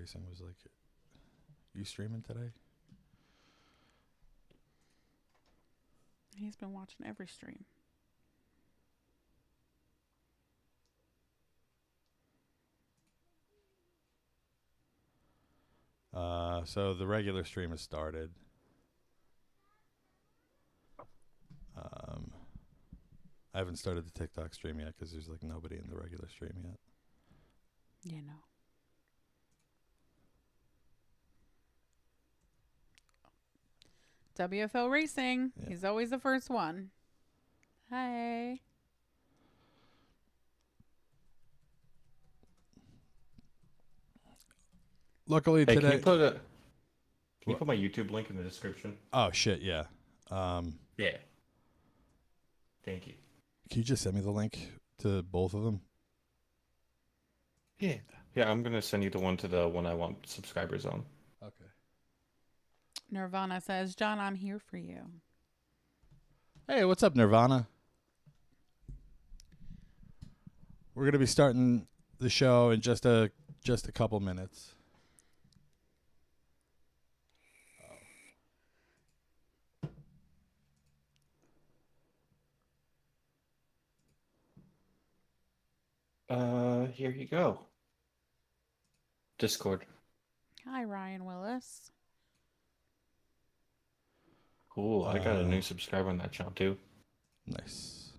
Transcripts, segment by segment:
Racing was like, you streaming today? He's been watching every stream. So the regular stream has started. I haven't started the TikTok stream yet because there's like nobody in the regular stream yet. Yeah, no. WFL Racing. Yeah. He's always the first one. Hi. Luckily Hey, today. can you put my YouTube link in the description? Oh shit, yeah. Yeah. Thank you. Can you just send me the link to both of them? Yeah. Yeah, I'm gonna send you the one to the one I want subscribers on. Okay. Nirvana says, John, I'm here for you. Hey, what's up, Nirvana? We're gonna be starting the show in just a couple minutes. Here you go. Discord. Hi, Ryan Willis. Cool. I got a new subscriber on that channel too. Nice.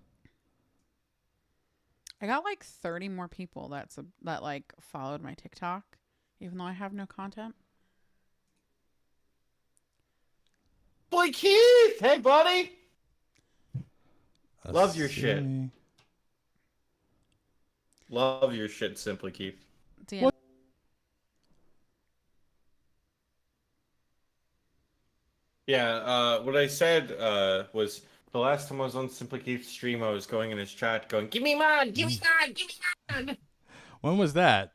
I got like 30 more people that like followed my TikTok, even though I have no content. Boy Keith! Hey, buddy! Love your shit. Love your shit, Simply Keith. What? Yeah, what I said was the last time I was on Simply Keith's stream, I was going in his chat going, give me mod, give me mod, give me mod. When was that?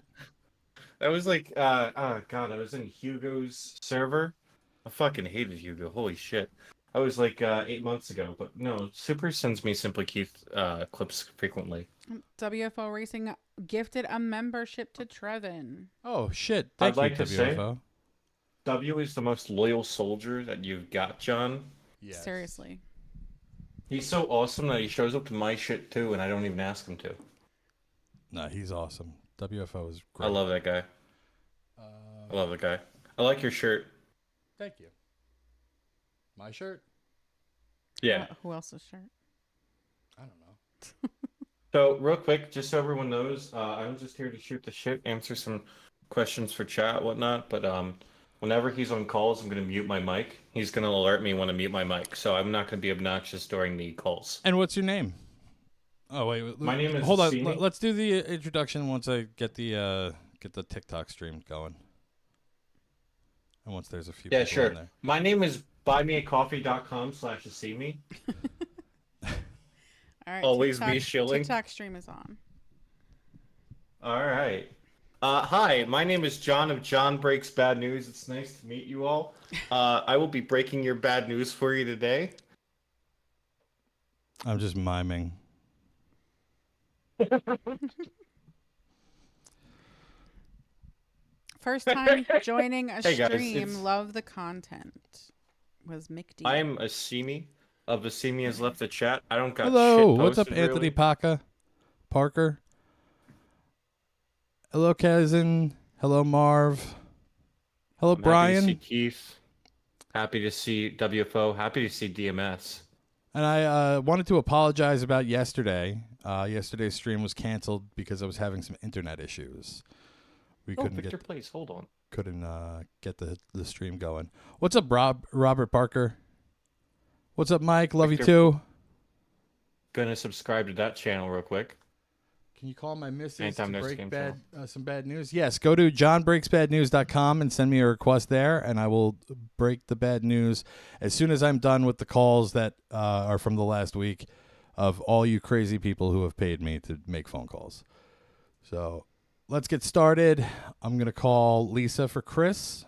That was like, oh god, I was in Hugo's server. I fucking hated Hugo, holy shit. I was like 8 months ago, but no, Super sends me Simply Keith clips frequently. WFO Racing gifted a membership to Trevin. Oh shit! I'd Thank like you, to say, WFO. W is the most loyal soldier that you've got, John. Yes. Seriously. He's so awesome that he shows up to my shit too, and I don't even ask him to. No, he's awesome. WFO is great. I love that guy. I love that guy. I like your shirt. Thank you. My shirt? Yeah. Who else's shirt? I don't know. So, real quick, just so everyone knows, I'm just here to shoot the shit, answer some questions for chat, whatnot. But whenever he's on calls, I'm going to mute my mic. He's going to alert me when I mute my mic. So I'm not going to be obnoxious during the calls. And what's your name? Oh wait, my name is. Hold on. Simi. Let's do the introduction once I get the TikTok stream going. And once there's a few. Yeah, people sure. in there. My name is buymeacoffee.com/see All right. Always TikTok, be shilling. TikTok stream is on. All right. Hi, my name is John of John Breaks Bad News. It's nice to meet you all. I will be breaking your bad news for you today. I'm just miming. First time joining a Hey guys, stream. Love the content. Was Mick D. I am Asimi of Asimi has left the chat. I don't got Hello, shit what's up, posted, Anthony really. Parker? Hello, Cousin. Hello, Marv. Hello, I'm Brian. Happy to see Keith. Happy to see WFO. Happy to see DMS. And I wanted to apologize about yesterday. Yesterday's stream was canceled because I was having some internet issues. We couldn't Victor Place. Hold on. Get the stream going. What's up, Robert Parker? What's up, Mike? Love Victor, you too. Gonna subscribe to that channel real quick. Can you call my missus Anytime to next break game some bad news? Yes, go to jonbreaksbadnews.com and send me a request there, and I will break the bad news as soon as I'm done with the calls that are from the last week of all you crazy people who have paid me to make phone calls. So let's get started. I'm going to call Lisa for Chris.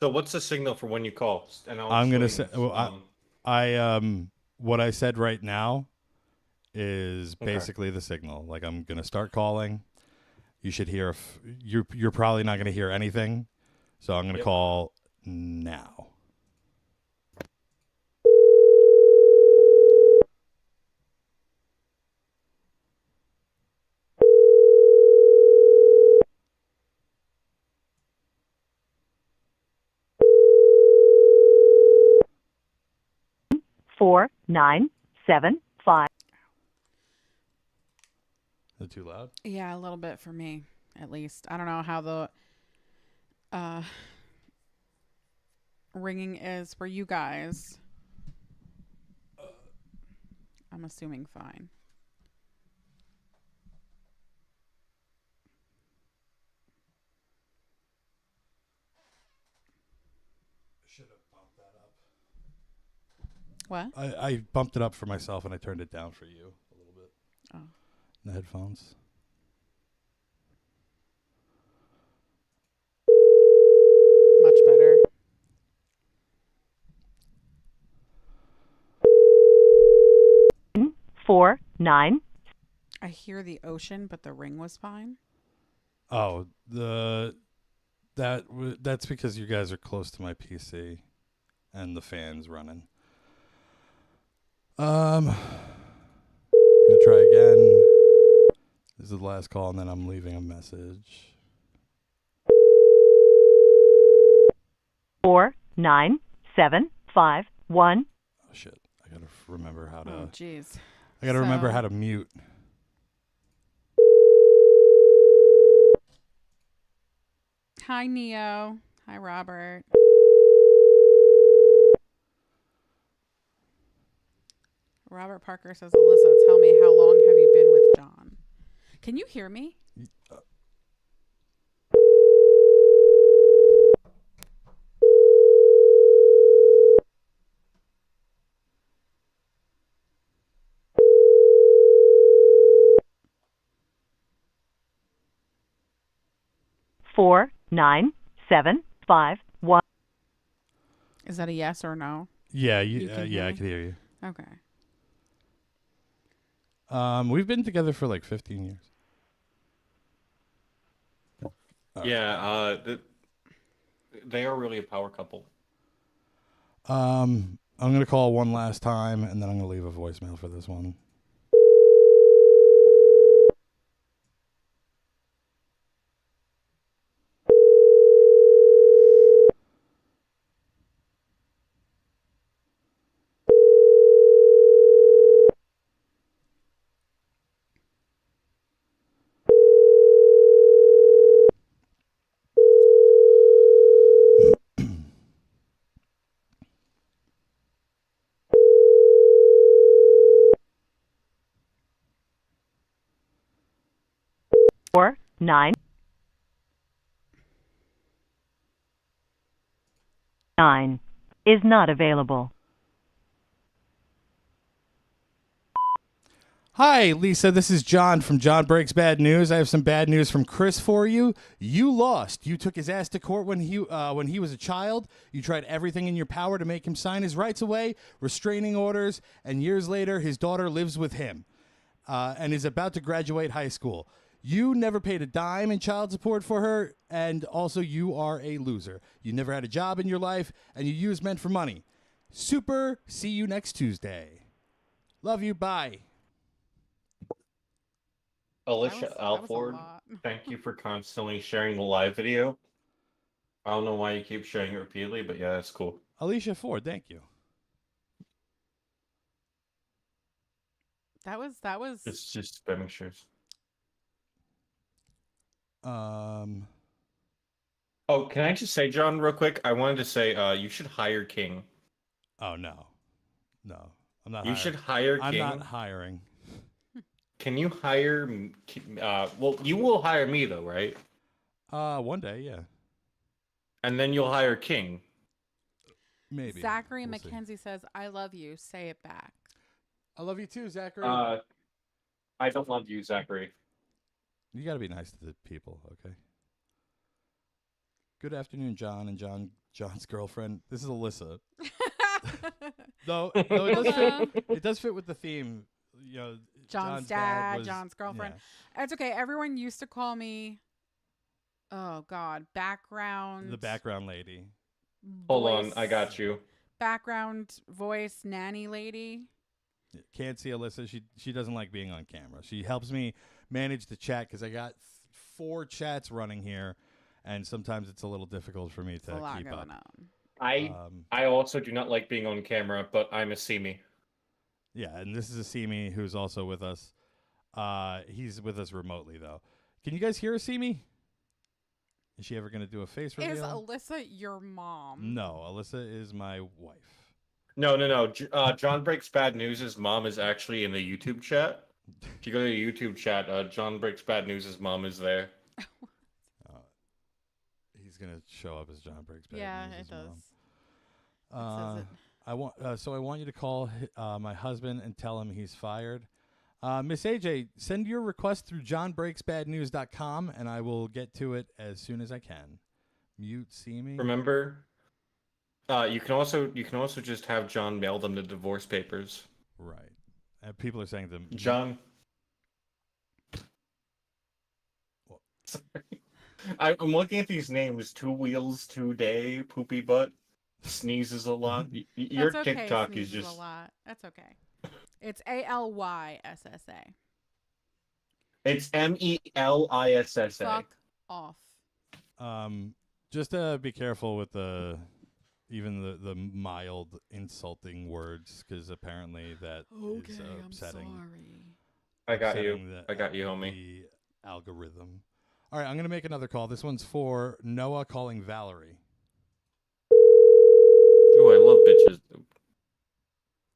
So what's the signal for when you call? And I'm going to say, what I said right now is basically the signal. Like, I'm going to start calling. you should hear. If you're probably not going to hear anything, so I'm going to call now. Four, 9, 7, 5. Is it too loud? Yeah, a little bit for me, at least. I don't know how the ringing is for you guys. I'm assuming fine. Should have bumped that up. What? I bumped it up for myself and I turned it down for you a little bit. Oh. The headphones. Much better. Four, 9. I hear the ocean, but the ring was fine. Oh, that's because you guys are close to my PC and the fan's running. I'm gonna try again. This is the last call, and then I'm leaving a message. 4, 9, 7, 5, 1. Oh shit! I gotta remember how to. Oh, jeez. I gotta remember So- how to mute. Hi, Neo. Hi, Robert. Robert Parker says, Alyssa, tell me, how long have you been with John? Can you hear me? Four, 9, 7, 5, 1. Is that a yes or no? Yeah, You can hear yeah, I me? can hear you. Okay. We've been together for like 15 years. Yeah, they are really a power couple. I'm gonna call one last time, and then I'm gonna leave a voicemail for this one. Four, 9, 9 is not available. Hi, Lisa. This is John from John Breaks Bad News. I have some bad news from Chris for you. You lost. You took his ass to court when he was a child. You tried everything in your power to make him sign his rights away, restraining orders, and years later, his daughter lives with him and is about to graduate high school. You never paid a dime in child support for her, and also you are a loser. You never had a job in your life, and you used men for money. Super. See you next Tuesday. Love you. Bye. Alicia That was a Alford, lot. thank you for constantly sharing the live video. I don't know why you keep sharing it repeatedly, but yeah, that's cool. Alicia Ford, thank you. That was It's just spamming shares. Oh, can I just say, John, real quick? I wanted to say, you should hire King. Oh no, I'm not. You should hire I'm King. not hiring. Can you hire? Well, you will hire me though, right? One day, yeah, And then you'll hire King. maybe. Zachary We'll see. McKenzie says, I love you. Say it back. I love you too, Zachary. I don't love you, Zachary. You got to be nice to the people, okay? Good afternoon, John and John's girlfriend. This is Alyssa. Though it does fit. It does fit with the theme. You know, John's dad, John's girlfriend. It's okay. Everyone used to call me, oh God, the background lady. Hold on, I got you. Background voice nanny lady. Can't see Alyssa. She doesn't like being on camera. She helps me manage the chat because I got 4 chats running here, and sometimes it's a little difficult for me to keep up. I also do not like being on camera, but I'm a Simi. Yeah, and this is a Simi who's also with us. He's with us remotely though. Can you guys hear a Simi? Is she ever going to do a face reveal? Is Alyssa your mom? No, Alyssa is my wife. No. John Breaks Bad News' mom is actually in the YouTube chat. If you go to the YouTube chat, John Breaks Bad News' mom is there. He's gonna show up as John Breaks Bad News. Yeah, it does. Mom. It says it. I want you to call my husband and tell him he's fired. Miss AJ, send your request through jonbreaksbadnews.com and I will get to it as soon as I can. Mute Simi. Remember, you can also just have John mail them the divorce papers. Right. People are saying them. John. Sorry. I'm looking at these names: 2 Wheels, 2 Day, Poopy Butt, Sneezes a lot. Your That's okay, TikTok is sneezes just a lot. That's okay. It's ALYSSA. It's MELISSA. Fuck off. Just be careful with the mild insulting words because apparently that is upsetting. I'm sorry. I got you. I got you, homie. The algorithm. All right, I'm gonna make another call. This one's for Noah calling Valerie. Oh, I love bitches.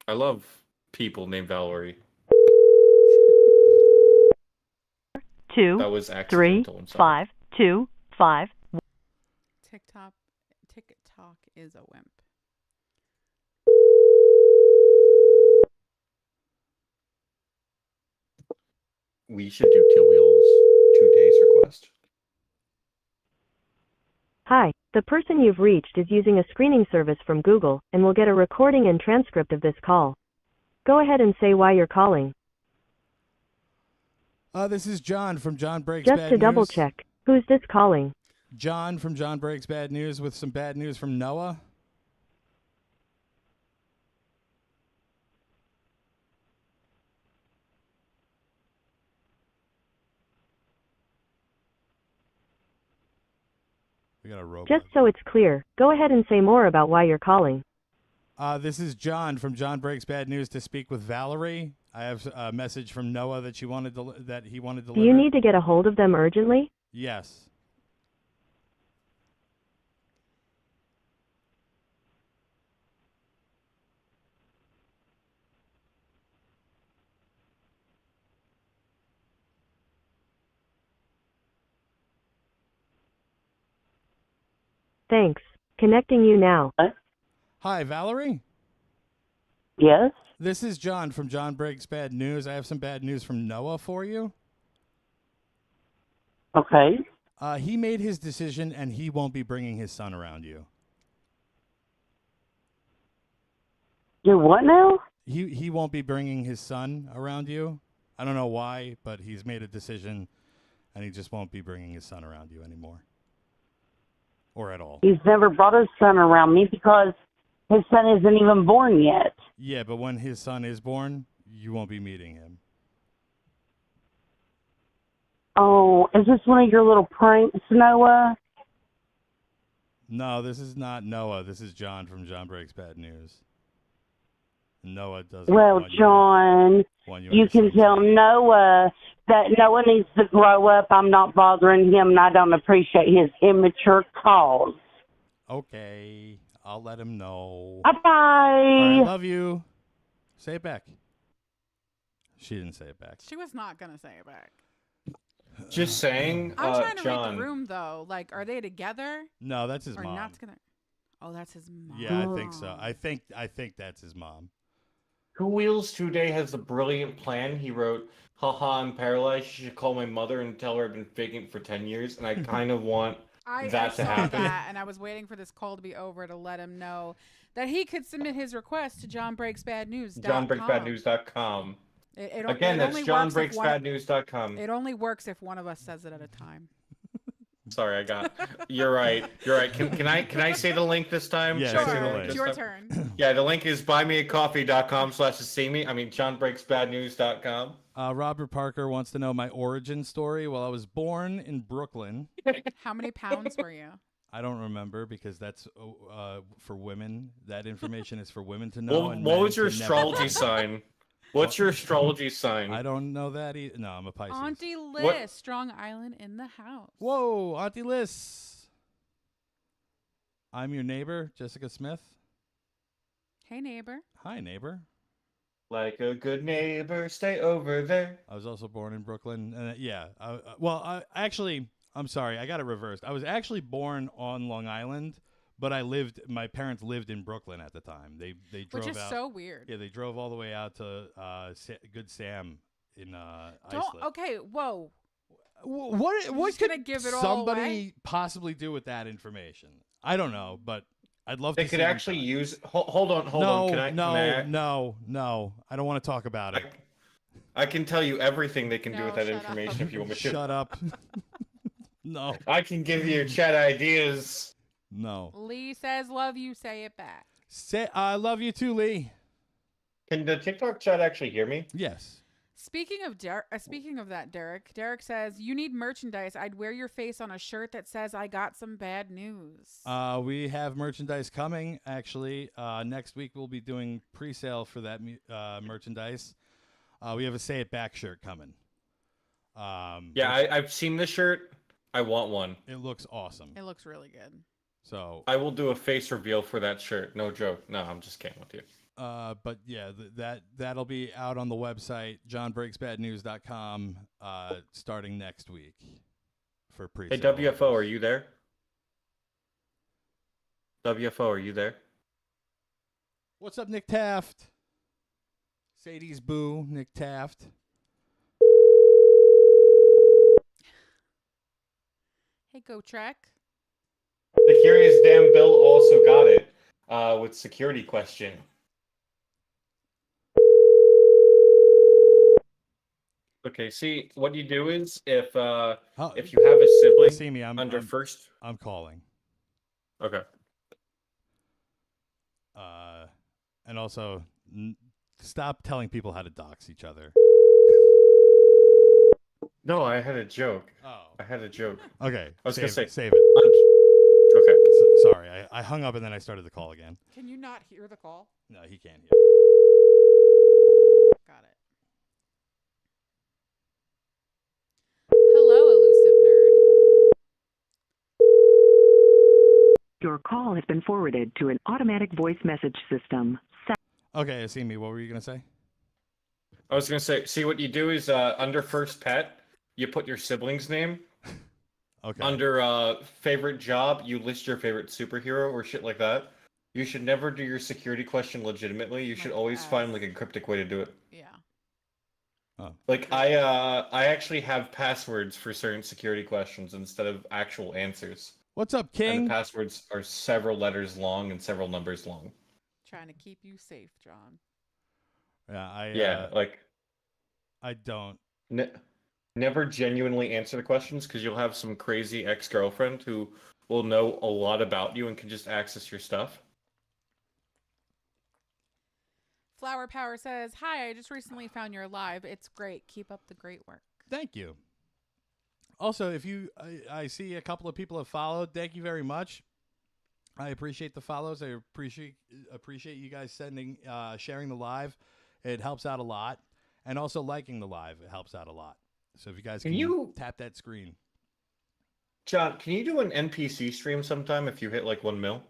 I love people named Valerie. 2 That was 3 accidental. 5 2 5. TikTok is a wimp. We should do 2 Wheels, 2 Days request. Hi, the person you've reached is using a screening service from Google and will get a recording and transcript of this call. Go ahead and say why you're calling. This is John from John Breaks Bad News. Just to double check, who's this calling? John from John Breaks Bad News with some bad news from Noah. We got a robot. Just so it's clear, go ahead and say more about why you're calling. This is John from John Breaks Bad News to speak with Valerie. I have a message from Noah that he wanted to deliver. Do you need to get a hold of them urgently? Yes. Thanks. Connecting you now. Hi, Valerie. Yes? This is John from John Breaks Bad News. I have some bad news from Noah for you. Okay. He made his decision, and he won't be bringing his son around you. Do what now? He won't be bringing his son around you. I don't know why, but he's made a decision, and he just won't be bringing his son around you anymore. Or at all. He's never brought his son around me because his son isn't even born yet. Yeah, but when his son is born, you won't be meeting him. Oh, is this one of your little pranks, Noah? No, this is not Noah. This is John from John Breaks Bad News. Noah doesn't. Well, John, you can tell Noah that Noah needs to grow up. I'm not bothering him, and I don't appreciate his immature calls. Okay, I'll let him know. Bye-bye. All right, love you. Say it back. She didn't say it back. She was not going to say it back. Just saying, I'm trying to John. read the room, though. Like, are they together? No, that's his or mom. Not together? Oh, that's his mom. Yeah, I think so. I think that's his mom. 2 Wheels 2 Day has a brilliant plan. He wrote, haha, I'm paralyzed. You should call my mother and tell her I've been faking it for 10 years. And I kind of want that to happen. That, and I was waiting for this call to be over to let him know that he could submit his request to jonbreaksbadnews.com. jonbreaksbadnews.com. Again, that's jonbreaksbadnews.com. It only works if one of us says it at a time. Sorry, You're right. Can I say the link this time? Yeah, Should I say say the the link. link It's this your time? turn. Yeah, the link is buymeacoffee.com/see I mean, jonbreaksbadnews.com. Robert Parker wants to know my origin story. Well, I was born in Brooklyn. How many pounds were you? I don't remember because that's for women. That information is for women to know. Well, and what men was your to never astrology know. sign? What's your astrology sign? I don't know that either. No, I'm a Pisces. Auntie Liz, What? Strong Island in the house. Whoa, Auntie Liz. I'm your neighbor, Jessica Smith. Hey, neighbor. Hi, neighbor. Like a good neighbor, stay over there. I was also born in Brooklyn. I'm sorry, I got it reversed. I was actually born on Long Island, but my parents lived in Brooklyn at the time. They drove Which is out. so weird. Yeah, they drove all the way out to Good Sam in Iceland. Okay, whoa. What just could gonna give it all somebody away? possibly do with that information? I don't know, but I'd love They to could see them actually try. use. Hold on. No. I don't want to talk about it. I can tell you everything they can do No, with that shut information up. if you want me to. Shut up. No. I can give you chat ideas. No. Lee says, love you, say it back. Say I love you too, Lee. Can the TikTok chat actually hear me? Yes. Speaking of that, Derek says, you need merchandise. I'd wear your face on a shirt that says, I got some bad news. We have merchandise coming, actually. Next week we'll be doing pre-sale for that merchandise. We have a Say It Back shirt coming. I've seen the shirt. I want one. It looks awesome. It looks really good. So I will do a face reveal for that shirt. No joke. No, I'm just kidding with you. but yeah, that'll be out on the website, jonbreaksbadnews.com, starting next week for pre-sale. Hey, WFO, are you there? WFO, are you there? What's up, Nick Taft? Sadie's boo, Nick Taft. Hey, Go Trek. The Curious Damn Bill also got it with security question. Okay, see, what you do is if you have a sibling See me, under first... I'm calling. Okay. And also, stop telling people how to dox each other. No, I had a joke. Oh. I had a joke. Okay. I was going to say... Save it. Okay. Sorry, I hung up and then I started the call again. Can you not hear the call? No, he can't hear. Got it. Hello, elusive nerd. Your call has been forwarded to an automatic voice message system. Okay, Asimi, what were you going to say? I was going to say, see, what you do is under first pet, you put your sibling's name. Okay. Under favorite job, you list your favorite superhero or shit like that. You should never do your security question legitimately. You should always find like a cryptic way to do it. Yeah. Oh. Like I actually have passwords for certain security questions instead of actual answers. What's up, And King? the passwords are several letters long and several numbers long. Trying to keep you safe, John. Yeah, I don't. Never genuinely answer the questions because you'll have some crazy ex-girlfriend who will know a lot about you and can just access your stuff. Flower Power says, hi, I just recently found your live. It's great. Keep up the great work. Thank you. Also, if I see a couple of people have followed, thank you very much. I appreciate the follows. I appreciate you guys sharing the live. It helps out a lot. And also liking the live. It helps out a lot. So if you guys can tap that screen. John, can you do an NPC stream sometime if you hit like 1 mil?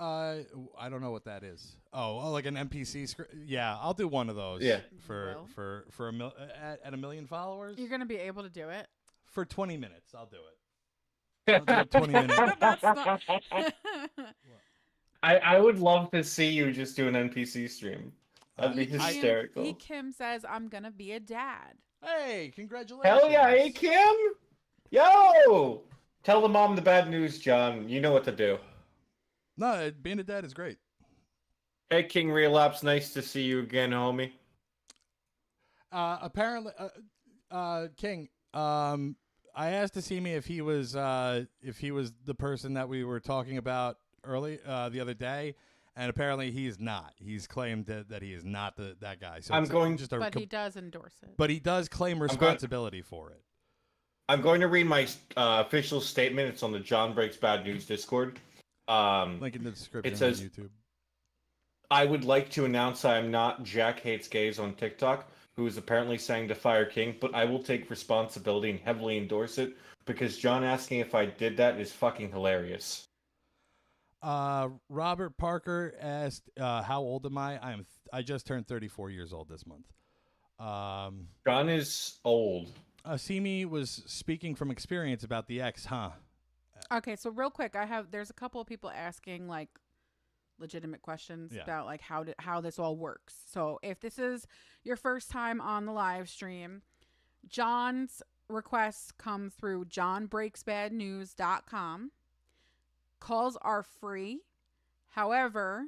I don't know what that is. Oh, like an NPC screen. Yeah, I'll do one of those. Yeah. For at 1 million followers. You're going to be able to do it? For 20 minutes, I'll do it. I'll do 20 minutes. That's not... I would love to see you just do an NPC stream. That'd be hysterical. E. Kim says, I'm going to be a dad. Hey, congratulations. Hell yeah, hey Kim! Yo! Tell the mom the bad news, John. You know what to do. No, being a dad is great. Hey King Relapse, nice to see you again, homie. Apparently, King. I asked Asimi if he was the person that we were talking about the other day, and apparently he's not. He's claimed that he is not that guy. So but he does endorse it. But he does claim responsibility for it. I'm going to read my official statement. It's on the John Breaks Bad News Discord. Link in the description. It says, on YouTube. I would like to announce I am not Jack Hates Gays on TikTok, who is apparently saying to fire King, but I will take responsibility and heavily endorse it because John asking if I did that is fucking hilarious. Robert Parker asked, "How old am I?" I just turned 34 years old this month. John is old. Asimi was speaking from experience about the X, huh? Okay, so real quick, there's a couple of people asking like legitimate questions about like how this all works. So if this is your first time on the live stream, John's requests come through jonbreaksbadnews.com. Calls are free. However,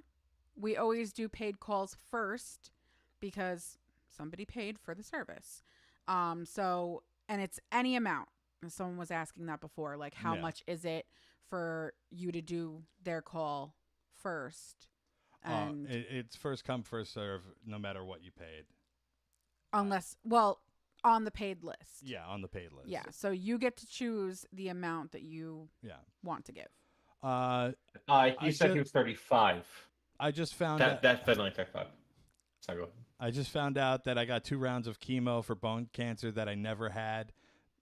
we always do paid calls first because somebody paid for the service. And it's any amount. Someone was asking that before, like how much is it for you to do their call first? And it's first come, first serve, no matter what you paid. Unless, on the paid list. Yeah, on the paid list. Yeah, so you get to choose the amount that you want to give. He said he was 35. I just found that felt like 35. Sorry, go ahead. I just found out that I got 2 rounds of chemo for bone cancer that I never had.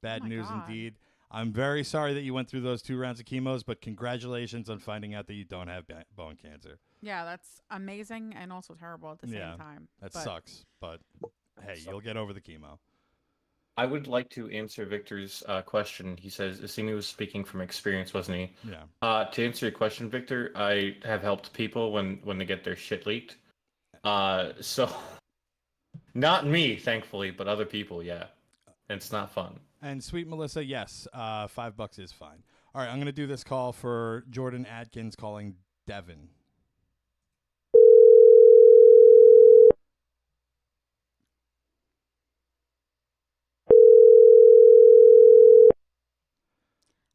Bad news indeed. I'm very sorry that you went through those 2 rounds of chemos, but congratulations on finding out that you don't have bone cancer. Yeah, that's amazing and also terrible at the same time. That sucks, but hey, you'll get over the chemo. I would like to answer Victor's question. He says, Asimi was speaking from experience, wasn't he? Yeah. To answer your question, Victor, I have helped people when they get their shit leaked. So, not me, thankfully, but other people, yeah. And it's not fun. And sweet Melissa, yes, $5 is fine. All right, I'm going to do this call for Jordan Adkins calling Devin.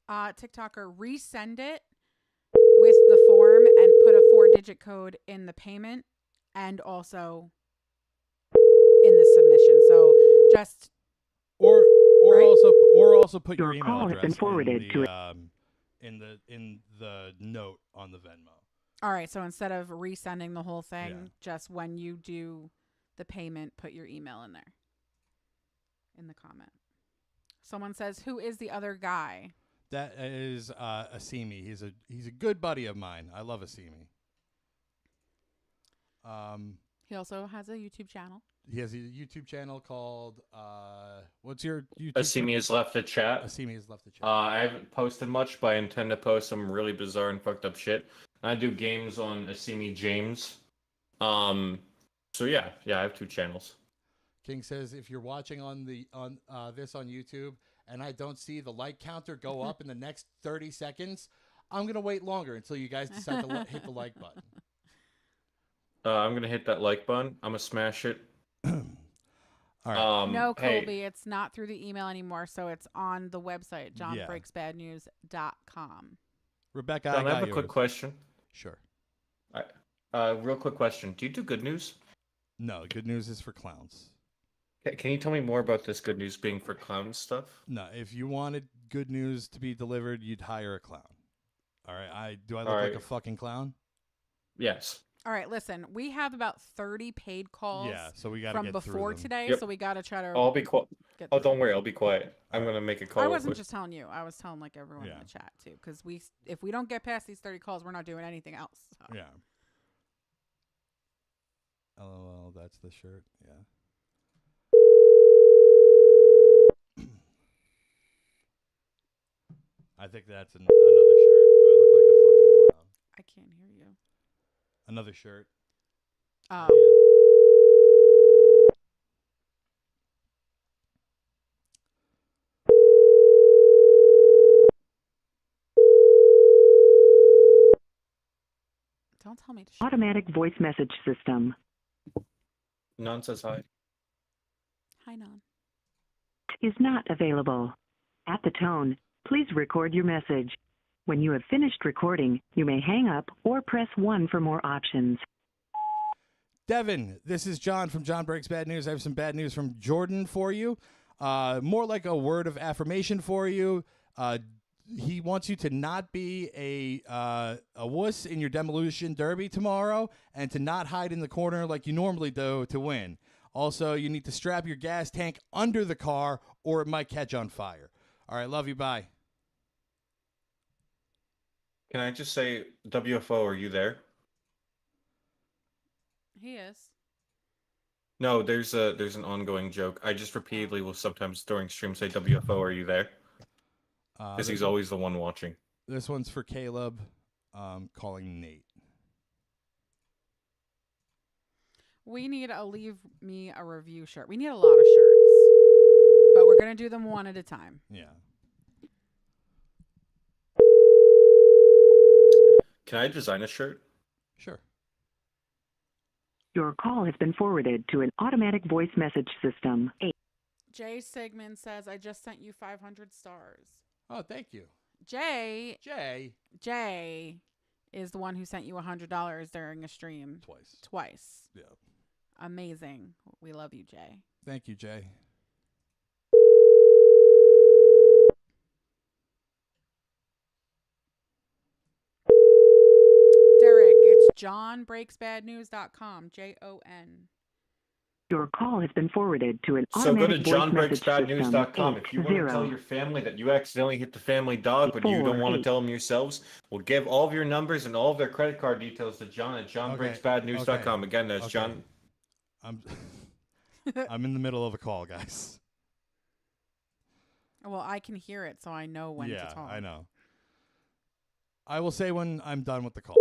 TikToker, resend it with the form and put a 4-digit code in the payment and also in the submission. So just or also put your email call has address been forwarded in the note on the Venmo. All right, so instead of resending the whole thing, just when you do the payment, put your email in there in the comment. Someone says, "Who is the other guy?" That is Asimi. He's a good buddy of mine. I love Asimi. He also has a YouTube channel. He has a YouTube channel called what's your YouTube? Asimi has left the chat. Asimi has left the chat. I haven't posted much, but I intend to post some really bizarre and fucked up shit. I do games on Asimi James. So yeah, I have 2 channels. King says if you're watching on this on YouTube and I don't see the like counter go up in the next 30 seconds, I'm gonna wait longer until you guys decide to hit the like button. I'm gonna hit that like button. I'm gonna smash it. All right. No, Colby, it's not through the email anymore, so it's on the website, jonbreaksbadnews.com. Rebecca, John, I have a quick question. Sure. Real quick question. Do you do good news? No, good news is for clowns. Can you tell me more about this good news being for clown stuff? No, if you wanted good news to be delivered, you'd hire a clown. All right. Do I look like a fucking clown? Yes. All right, listen, we have about 30 paid calls so we gotta from get before through them. today, Yep. so we got to try to I'll be quiet. Oh, don't worry. I'll be quiet. I'm going to make a call. I wasn't just telling you. I was telling like everyone in the chat too, because if we don't get past these 30 calls, we're not doing anything else. So. Yeah. LOL, that's the shirt. Yeah. I think that's another shirt. Do I look like a fucking clown? I can't hear you. Another shirt. Oh. Don't tell me to shut Automatic voice message system. None says hi. Hi, Non. Is not available. At the tone, please record your message. When you have finished recording, you may hang up or press 1 for more options. Devin, this is John from John Breaks Bad News. I have some bad news from Jordan for you. More like a word of affirmation for you. He wants you to not be a wuss in your demolition derby tomorrow and to not hide in the corner like you normally do to win. Also, you need to strap your gas tank under the car or it might catch on fire. All right, love you. Bye. Can I just say, WFO, are you there? He is. No, there's an ongoing joke. I just repeatedly will sometimes during stream say, WFO, are you there? Because he's always the one watching. This one's for Caleb, calling Nate. We need a leave me a review shirt. We need a lot of shirts, but we're going to do them one at a time. Yeah. Can I design a shirt? Sure. Your call has been forwarded to an automatic voice message system. Jay Sigmund says, I just sent you 500 stars. Oh, thank you. Jay is the one who sent you $100 during a stream. Twice. Yeah. Amazing. We love you, Jay. Thank you, Jay. Derek, it's jonbreaksbadnews.com. JON. Your call has been forwarded to an So go to automatic voice message system. jonbreaksbadnews.com. If you want to tell your family that you accidentally hit the family dog, but you don't want to tell them yourselves, we'll give all of your numbers and all of their credit card details to John at jonbreaksbadnews.com. Again, that's John. I'm in the middle of a call, guys. Well, I can hear it, so I know when to talk. Yeah, I know. I will say when I'm done with the call.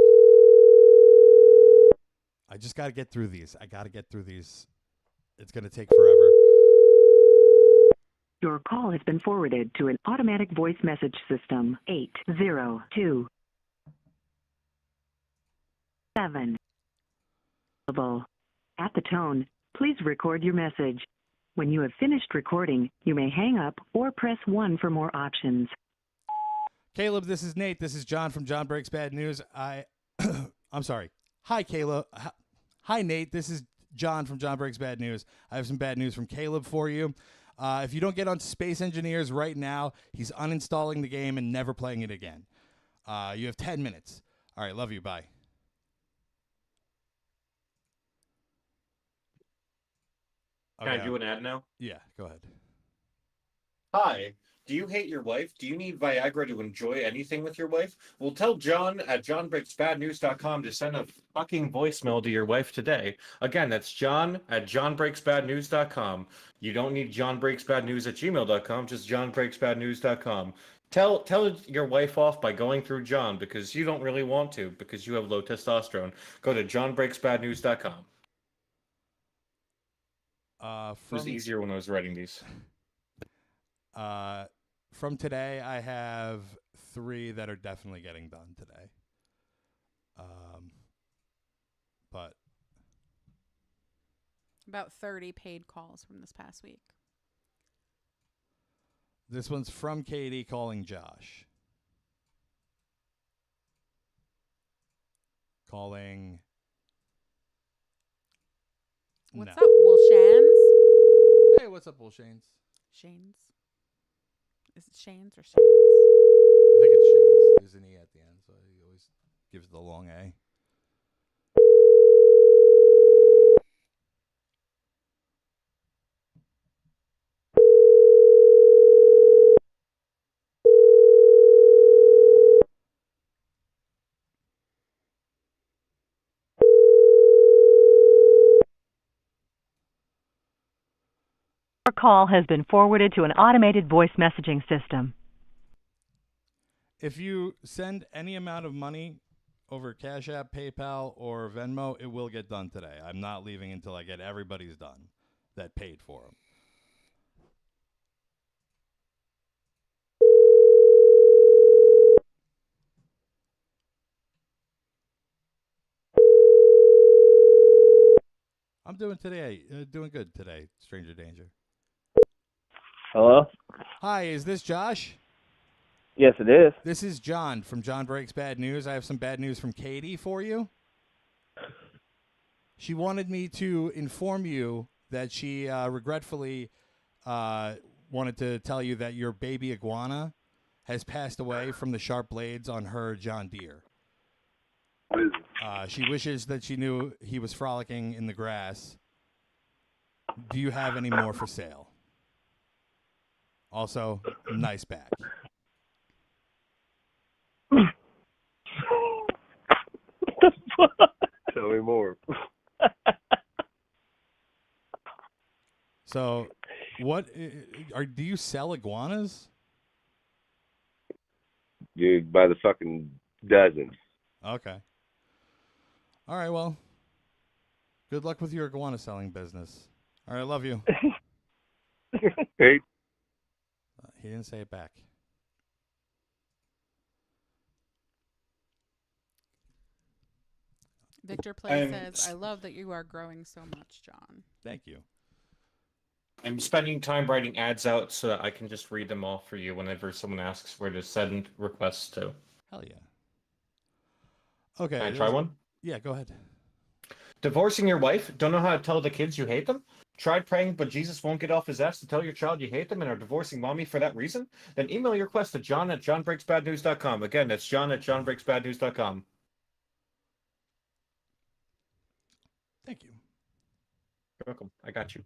I just got to get through these. It's going to take forever. Your call has been forwarded to an automatic voice message system. 802 7. At the tone, please record your message. When you have finished recording, you may hang up or press 1 for more options. Caleb, this is Nate. This is John from John Breaks Bad News. I'm sorry. Hi, Caleb. Hi, Nate. This is John from John Breaks Bad News. I have some bad news from Caleb for you. If you don't get on Space Engineers right now, he's uninstalling the game and never playing it again. You have 10 minutes. All right, love you. Bye. Can I do an ad now? Yeah, go ahead. Hi. Do you hate your wife? Do you need Viagra to enjoy anything with your wife? Well, tell John at jonbreaksbadnews.com to send a fucking voicemail to your wife today. Again, that's John at jonbreaksbadnews.com. You don't need jonbreaksbadnews at gmail.com, just jonbreaksbadnews.com. Tell your wife off by going through John because you don't really want to because you have low testosterone. Go to jonbreaksbadnews.com. It was easier when I was writing these. From today, I have 3 that are definitely getting done today. But about 30 paid calls from this past week. This one's from Katie calling Josh. Calling. What's up, Wilshans? Hey, what's up, Wilshans? Shanes. Is it Shanes or Shanes? I think it's Shanes. There's an E at the end, so he always gives the long A. Your call has been forwarded to an automated voice messaging system. If you send any amount of money over Cash App, PayPal, or Venmo, it will get done today. I'm not leaving until I get everybody's done that paid for them. I'm doing good today, Stranger Danger. Hello? Hi, is this Josh? Yes, it is. This is John from John Breaks Bad News. I have some bad news from Katie for you. She wanted me to inform you that she regretfully wanted to tell you that your baby iguana has passed away from the sharp blades on her John Deere. She wishes that she knew he was frolicking in the grass. Do you have any more for sale? Also, nice back. Tell me more. So, what do you sell iguanas? Dude, by the fucking dozens. Okay. All right, well, good luck with your iguana selling business. All right, love you. Hey. He didn't say it back. Victor Play says, I love that you are growing so much, John. Thank you. I'm spending time writing ads out so that I can just read them off for you whenever someone asks where to send requests to. Hell yeah. Okay. Can I try one? Yeah, go ahead. Divorcing your wife? Don't know how to tell the kids you hate them? Tried praying, but Jesus won't get off his ass to tell your child you hate them and are divorcing mommy for that reason? Then email your request to john@jonbreaksbadnews.com. Again, that's john@jonbreaksbadnews.com. Thank you. You're welcome. I got you.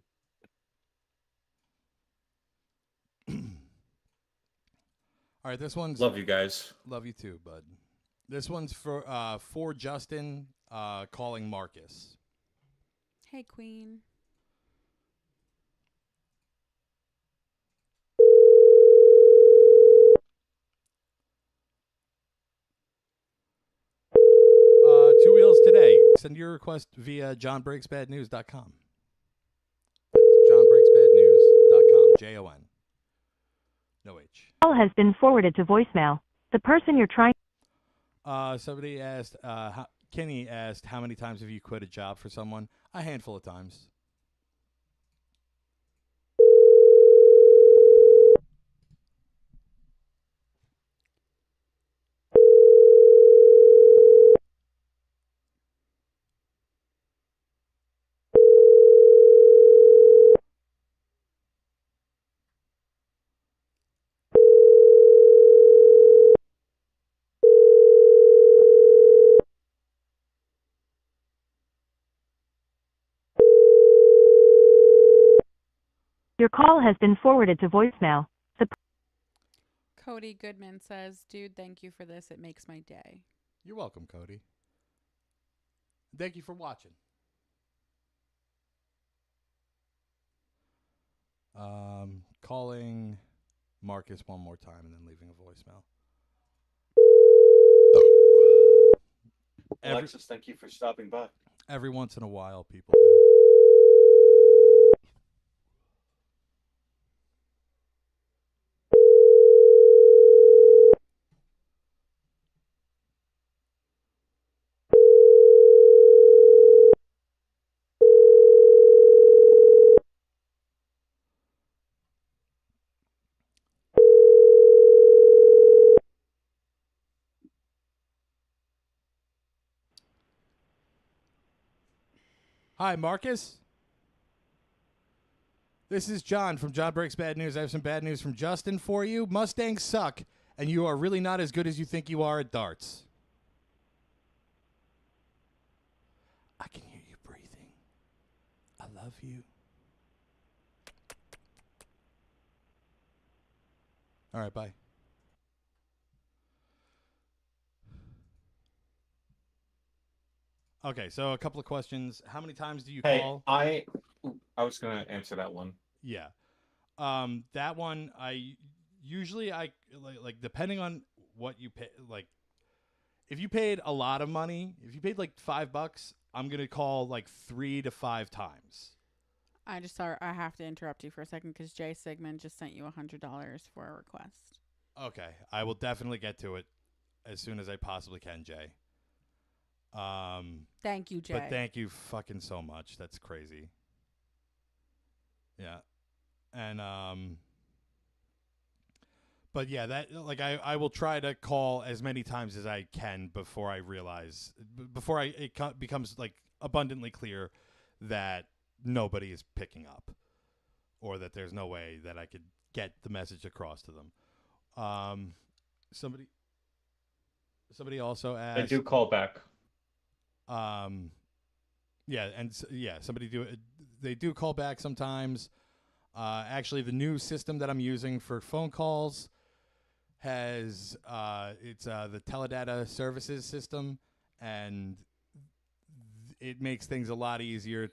All right, this one's... Love you guys. Love you too, bud. This one's for Justin calling Marcus. Hey, Queen. Two Wheels today. Send your request via jonbreaksbadnews.com. That's jonbreaksbadnews.com. Jon. No H. Call has been forwarded to voicemail. The person you're trying... Somebody asked, Kenny asked, how many times have you quit a job for someone? A handful of times. Your call has been forwarded to voicemail. Cody Goodman says, dude, thank you for this. It makes my day. You're welcome, Cody. Thank you for watching. Calling Marcus one more time and then leaving a voicemail. Alexis, thank you for stopping by. Every once in a while, people do. Hi, Marcus. This is John from John Breaks Bad News. I have some bad news from Justin for you. Mustangs suck, and you are really not as good as you think you are at darts. I can hear you breathing. I love you. All right, bye. Okay, so a couple of questions. How many times do you call? I was going to answer that one. Yeah. That one, I usually like depending on what you pay, like if you paid a lot of money, if you paid like $5, I'm going to call like 3 to 5 times. I have to interrupt you for a second because Jay Sigmund just sent you $100 for a request. Okay. I will definitely get to it as soon as I possibly can, Jay. Thank you, Jay. But thank you fucking so much. That's crazy. Yeah. And But yeah, that like I will try to call as many times as I can before I realize before becomes like abundantly clear that nobody is picking up, or that there's no way that I could get the message across to them. Somebody also I asked. do call back. Yeah, and they do call back sometimes. Actually, the new system that I'm using for phone calls has it's the teledata services system, and it makes things a lot easier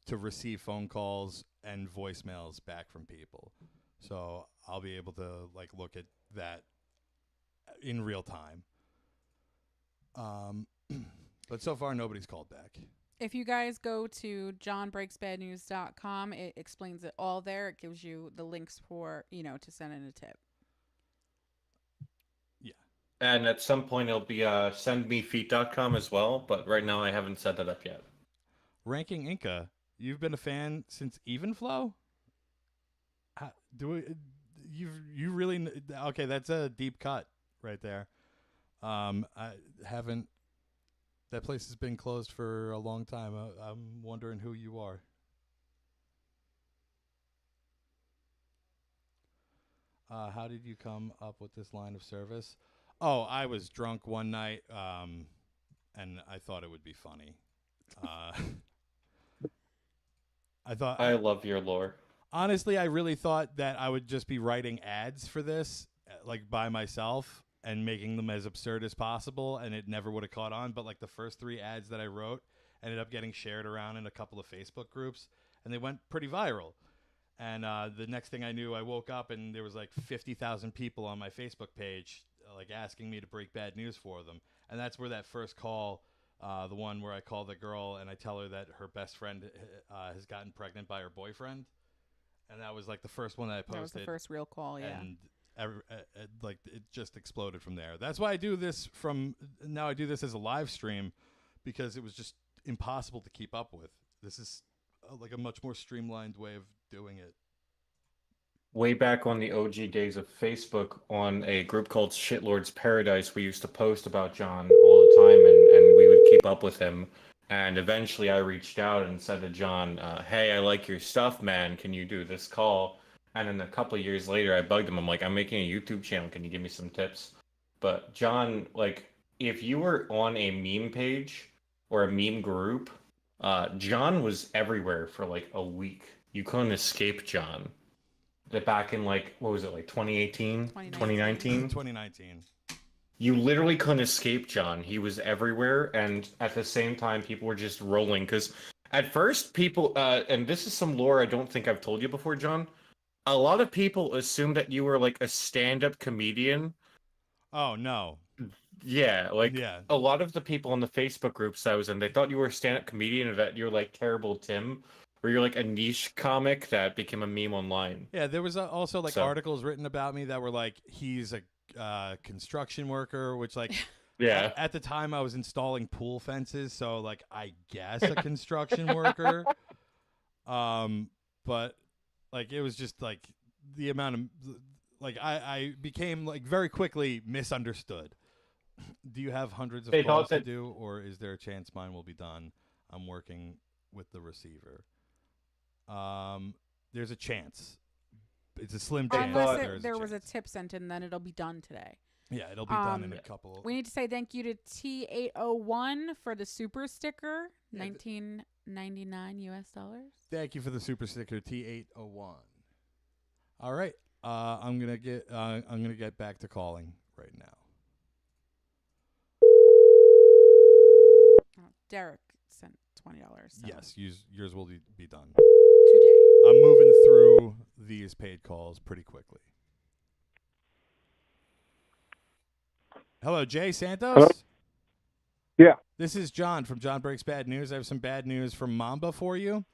to receive phone calls and voicemails back from people. So I'll be able to like look at that in real time. But so far nobody's called back. If you guys go to jonbreaksbadnews.com, it explains it all there. It gives you the links for, to send in a tip. Yeah. And at some point it'll be sendmefeet.com as well, but right now I haven't set that up yet. Ranking Inca, you've been a fan since Evenflow? You really okay, that's a deep cut right there. I haven't. That place has been closed for a long time. I'm wondering who you are. How did you come up with this line of service? Oh, I was drunk one night, and I thought it would be funny. I love your lore. Honestly, I really thought that I would just be writing ads for this, like by myself, and making them as absurd as possible, and it never would have caught on. But like the first 3 ads that I wrote ended up getting shared around in a couple of Facebook groups, and they went pretty viral. And the next thing I knew, I woke up and there was like 50,000 people on my Facebook page like asking me to break bad news for them. And that's where that first call, the one where I call the girl and I tell her that her best friend has gotten pregnant by her boyfriend. And that was like the first one that I posted. That was the first real call, yeah. And like it just exploded from there. That's why I do this now. I do this as a live stream because it was just impossible to keep up with. This is like a much more streamlined way of doing it. Way back on the OG days of Facebook, on a group called Shitlord's Paradise, we used to post about John all the time, and we would keep up with him. And eventually I reached out and said to John, hey, I like your stuff, man. Can you do this call? And then a couple of years later, I bugged him. I'm like, I'm making a YouTube channel. Can you give me some tips? But John, like, if you were on a meme page or a meme group, John was everywhere for like a week. You couldn't escape John. Back in like, what was it, like 2018? 2019? 2019. You literally couldn't escape John. He was everywhere, and at the same time, people were just rolling. Because at first, people, and this is some lore I don't think I've told you before, John. A lot of people assumed that you were like a stand-up comedian. Oh, no. Yeah, a lot of the people in the Facebook groups I was in, they thought you were a stand-up comedian, or that you're like Terrible Tim, or you're like a niche comic that became a meme online. Yeah, there was also like articles written about me that were like, he's a construction worker, which like, yeah. At the time I was installing pool fences, so like I guess a construction worker. But like it was just like the amount of like I became like very quickly misunderstood. Do you have hundreds of calls to do, or is there a chance mine will be done? I'm working with the receiver. There's a chance. It's a slim chance. Unless there was a tip sent in, then it'll be done today. Yeah, it'll be done in a couple. We need to say thank you to T801 for the super sticker, $19.99 US. Thank you for the super sticker, T801. All right, I'm gonna get back to calling right now. Derek sent $20. So. Yes, yours will be done today. I'm moving through these paid calls pretty quickly. Hello, Jay Santos? Hello? Yeah. This is John from John Breaks Bad News. I have some bad news from Mamba for you.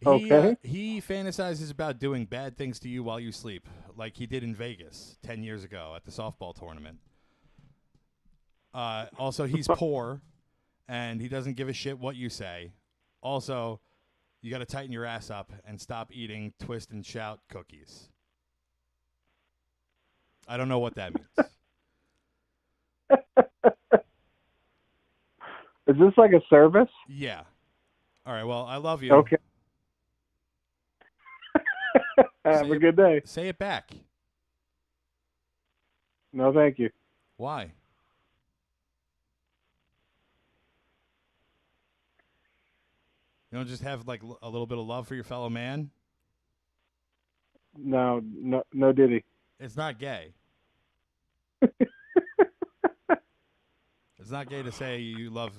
He fantasizes about doing bad things to you while you sleep, like he did in Vegas 10 years ago at the softball tournament. Also, he's poor, and he doesn't give a shit what you say. Also, you got to tighten your ass up and stop eating Twist and Shout cookies. I don't know what that means. Is this like a service? Yeah. All right. Well, I love you. Okay. Have a good day. Say it back. No, thank you. Why? You don't just have like a little bit of love for your fellow man? No, Diddy. It's not gay. It's not gay to say you love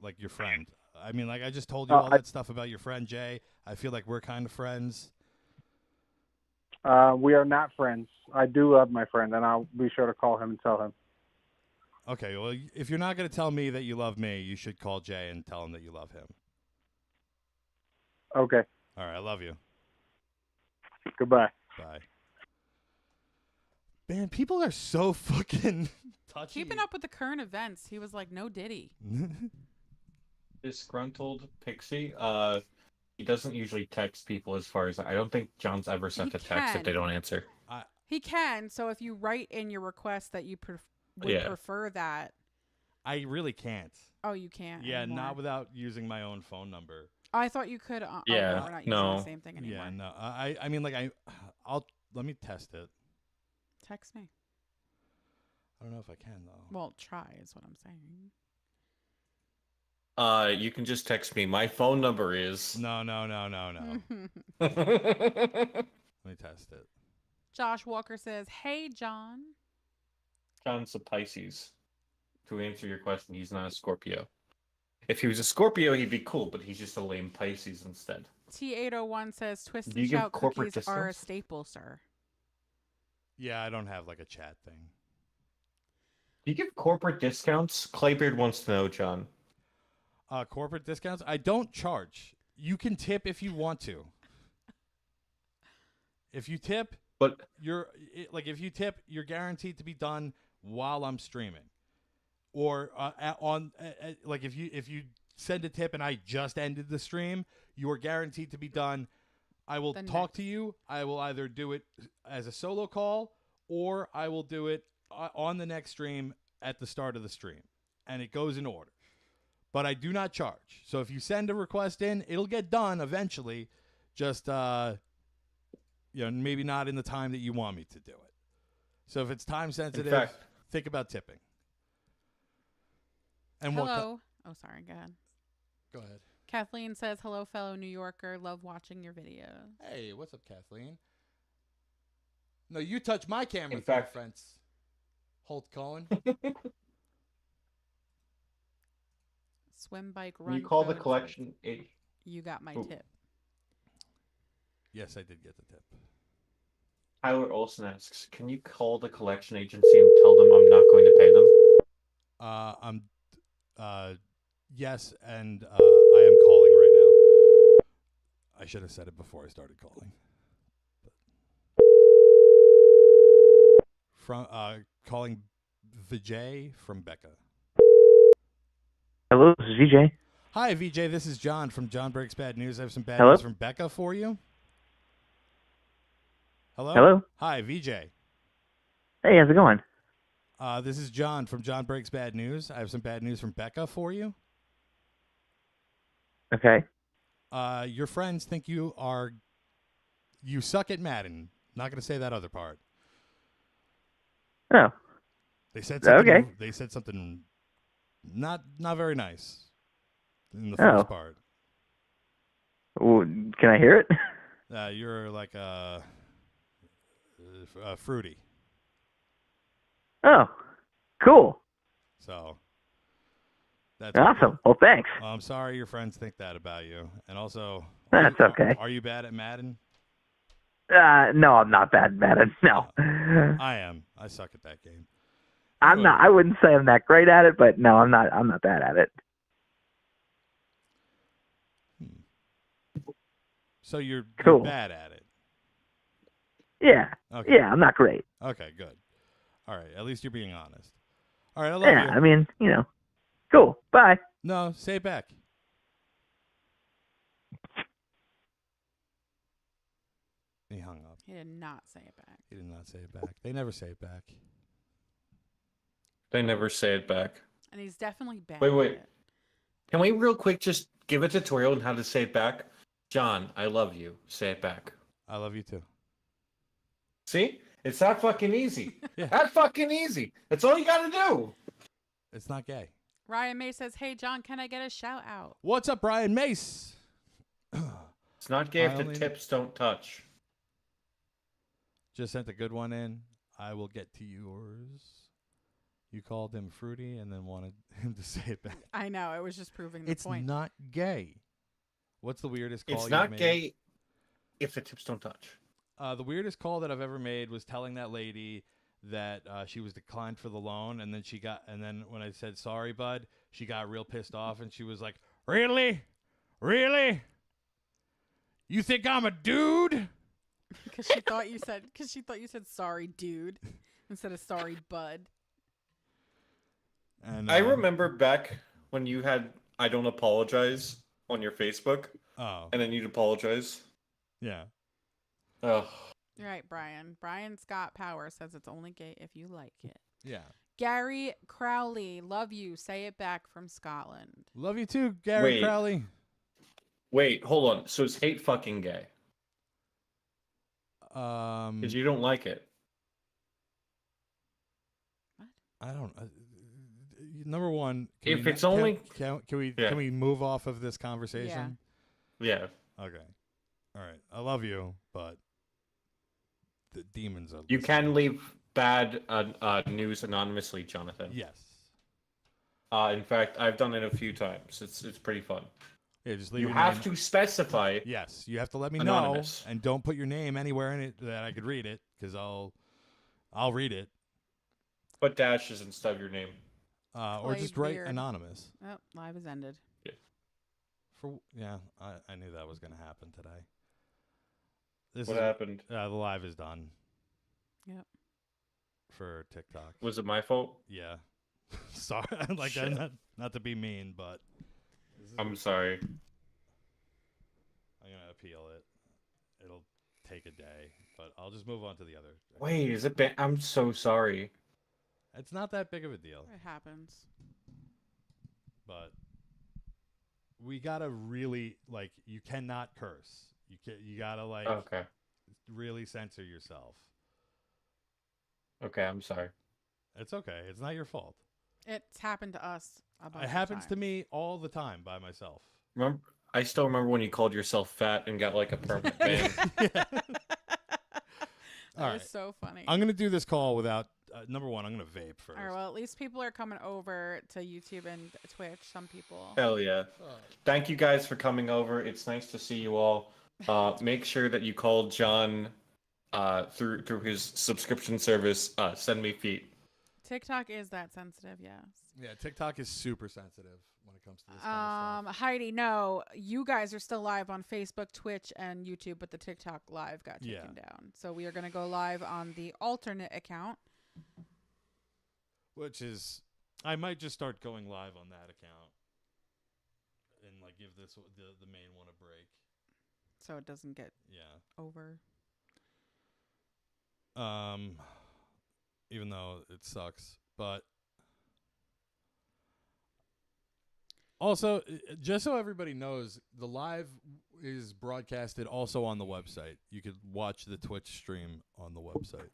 like your friend. I mean, like I just told you all that stuff about your friend Jay. I feel like we're kind of friends. We are not friends. I do love my friend, and I'll be sure to call him and tell him. Okay, well, if you're not going to tell me that you love me, you should call Jay and tell him that you love him. Okay. All right, I love you. Goodbye. Bye. Man, people are so fucking touchy. Keeping up with the current events, he was like, no Diddy. Disgruntled Pixie. He doesn't usually text people as far as I don't think John's ever sent a text if they don't answer. He can. So if you write in your request that you would prefer that. I really can't. Oh, you can't? Yeah, anymore. not without using my own phone number. I thought you could. Yeah, we're not using the same thing anymore. Yeah, no. I mean, like, I'll let me test it. Text me. I don't know if I can though. Well, try is what I'm saying. You can just text me. My phone number is. No. Let me test it. Josh Walker says, "Hey, John." John's a Pisces. To answer your question, he's not a Scorpio. If he was a Scorpio, he'd be cool, but he's just a lame Pisces instead. T801 says, "Twist Do you and give shout corporate cookies are a discounts? staple, sir." Yeah, I don't have like a chat thing. Do you give corporate discounts? Claybeard wants to know, John. Corporate discounts? I don't charge. You can tip if you want to. If you tip, but if you tip, you're guaranteed to be done while I'm streaming. Or if you send a tip and I just ended the stream, you are guaranteed to be done. I will talk to you. I will either do it as a solo call or I will do it on the next stream at the start of the stream. And it goes in order. But I do not charge. So if you send a request in, it'll get done eventually. Just maybe not in the time that you want me to do it. So if it's time sensitive, think about tipping. And hello. Sorry. Go ahead. Go ahead. Kathleen says, "Hello, fellow New Yorker. Love watching your videos." Hey, what's up, Kathleen? No, you touch my camera, friends. Holt Cohen. Swim, bike, run. You call the collection agent. You got my tip. Yes, I did get the tip. Tyler Olson asks, "Can you call the collection agency and tell them I'm not going to pay them?" Yes, and I am calling right now. I should have said it before I started calling. Calling Vijay from Becca. Hello, this is VJ. Hi, VJ. This is John from John Breaks Bad News. I have some bad Hello? news from Becca for you. Hello? Hello? Hi, VJ. Hey, how's it going? This is John from John Breaks Bad News. I have some bad news from Becca for you. Okay. Your friends think you suck at Madden. Not going to say that other part. Oh. They said something. Okay. They said something not very nice in the first part. Well, can I hear it? You're like fruity. Oh, cool. So that's awesome. Well, thanks. I'm sorry your friends think that about you. And also, that's okay. Are you bad at Madden? No, I'm not bad at Madden. No. I am. I suck at that game. I'm not. I wouldn't say I'm that great at it, but no, I'm not. I'm not bad at it. So you're bad at it. Yeah. Okay. Yeah, I'm not great. Okay, good. All right. At least you're being honest. All right. I love you. I mean, cool. Bye. No, say it back. He hung up. He did not say it back. He did not say it back. They never say it back. They never say it back. And he's definitely bad. Wait. At it. Can we real quick just give a tutorial on how to say it back? John, I love you. Say it back. I love you too. See? It's that fucking easy. Yeah. That fucking easy. That's all you gotta do. It's not gay. Ryan May says, "Hey John, can I get a shout out?" What's up, Brian Mace? It's not gay if the tips don't touch. Just sent a good one in. I will get to yours. You called him fruity and then wanted him to say it back. I know. It was just proving the It's point. not gay. What's the weirdest call It's you've not made? gay if the tips don't touch. The weirdest call that I've ever made was telling that lady that she was declined for the loan, and then when I said sorry, bud, she got real pissed off, and she was like, "Really, really? You think I'm a dude?" Because she thought you said sorry, dude, instead of sorry, bud. And I remember back when you had "I don't apologize" on your Facebook, and then you'd apologize. Yeah. Oh. You're right, Brian. Brian Scott Power says it's only gay if you like it. Yeah. Gary Crowley, love you. Say it back from Scotland. Love you too, Gary Wait. Crowley. Wait, hold on. So is hate fucking gay? Because you don't like it. I don't. Number one, If it's only- can we Yeah. can we move off of this conversation? Yeah. Okay. All right. I love you, but the demons are. You can leave bad news anonymously, Jonathan. Yes. In fact, I've done it a few times. It's pretty fun. Yeah, just leave You your have name. to specify. Yes, you have to let me Anonymous. know, and don't put your name anywhere in it that I could read it, because I'll read it. Put dashes instead of your name. Or just write Weird. anonymous. Oh, live is ended. I knew that was going to happen today. What happened? The live is done. Yep. For TikTok. Was it my fault? Yeah. Sorry, like Shit. not to be mean, but I'm sorry. I'm gonna appeal it. It'll take a day, but I'll just move on to the other. Wait, is it? I'm so sorry. It's not that big of a deal, It happens. but we gotta really you cannot curse. You gotta Okay. really censor yourself. Okay, I'm sorry. It's okay. It's not your fault. It's happened to us a bunch It of happens to times. me all the time by myself. Remember? I still remember when you called yourself fat and got like a permanent ban. That All was right. so funny. I'm gonna do this call without. Number one, I'm gonna vape first. All right, well, at least people are coming over to YouTube and Twitch. Some people. Hell yeah. Thank you guys for coming over. It's nice to see you all. Make sure that you call John through his subscription service. Send me feet. TikTok is that sensitive, yes. Yeah, TikTok is super sensitive when it comes to this kind of stuff. Heidi, no, you guys are still live on Facebook, Twitch, and YouTube, but the TikTok live got taken down. So we are going to go live on the alternate account. Which is, I might just start going live on that account and give this the main one a break. So it doesn't get over. Even though it sucks, but also just so everybody knows, the live is broadcasted also on the website. You could watch the Twitch stream on the website.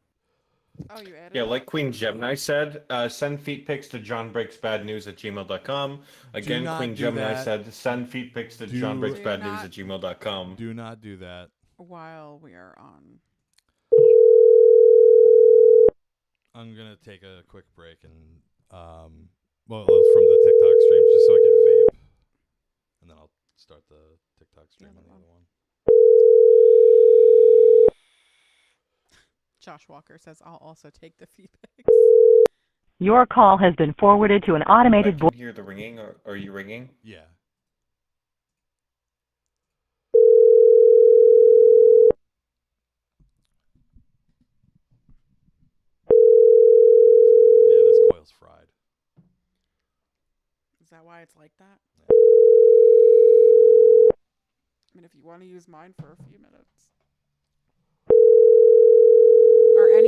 Oh, you added Yeah, it? like Queen Gemini said, send feet pics to jonbreaksbadnews@gmail.com. Again, not Queen do Gemini that. said, send feet pics to jonbreaksbadnews@gmail.com. Do not do that. While we are on. I'm gonna take a quick break and from the TikTok streams just so I can vape, and then I'll start the TikTok stream on the other one. Josh Walker says, I'll also take the feedback. Your call has been forwarded to an automated I voice. can hear the ringing. Or are you ringing? Yeah. Yeah, this coil's fried. Is that why it's like that? Yeah. I mean, if you want to use mine for a few minutes. Yeah, this coil's fried. All right, well, at least people are coming over to YouTube and Twitch. Some people. All right. I'm gonna do this call without. Number one, I'm gonna vape first. Some people.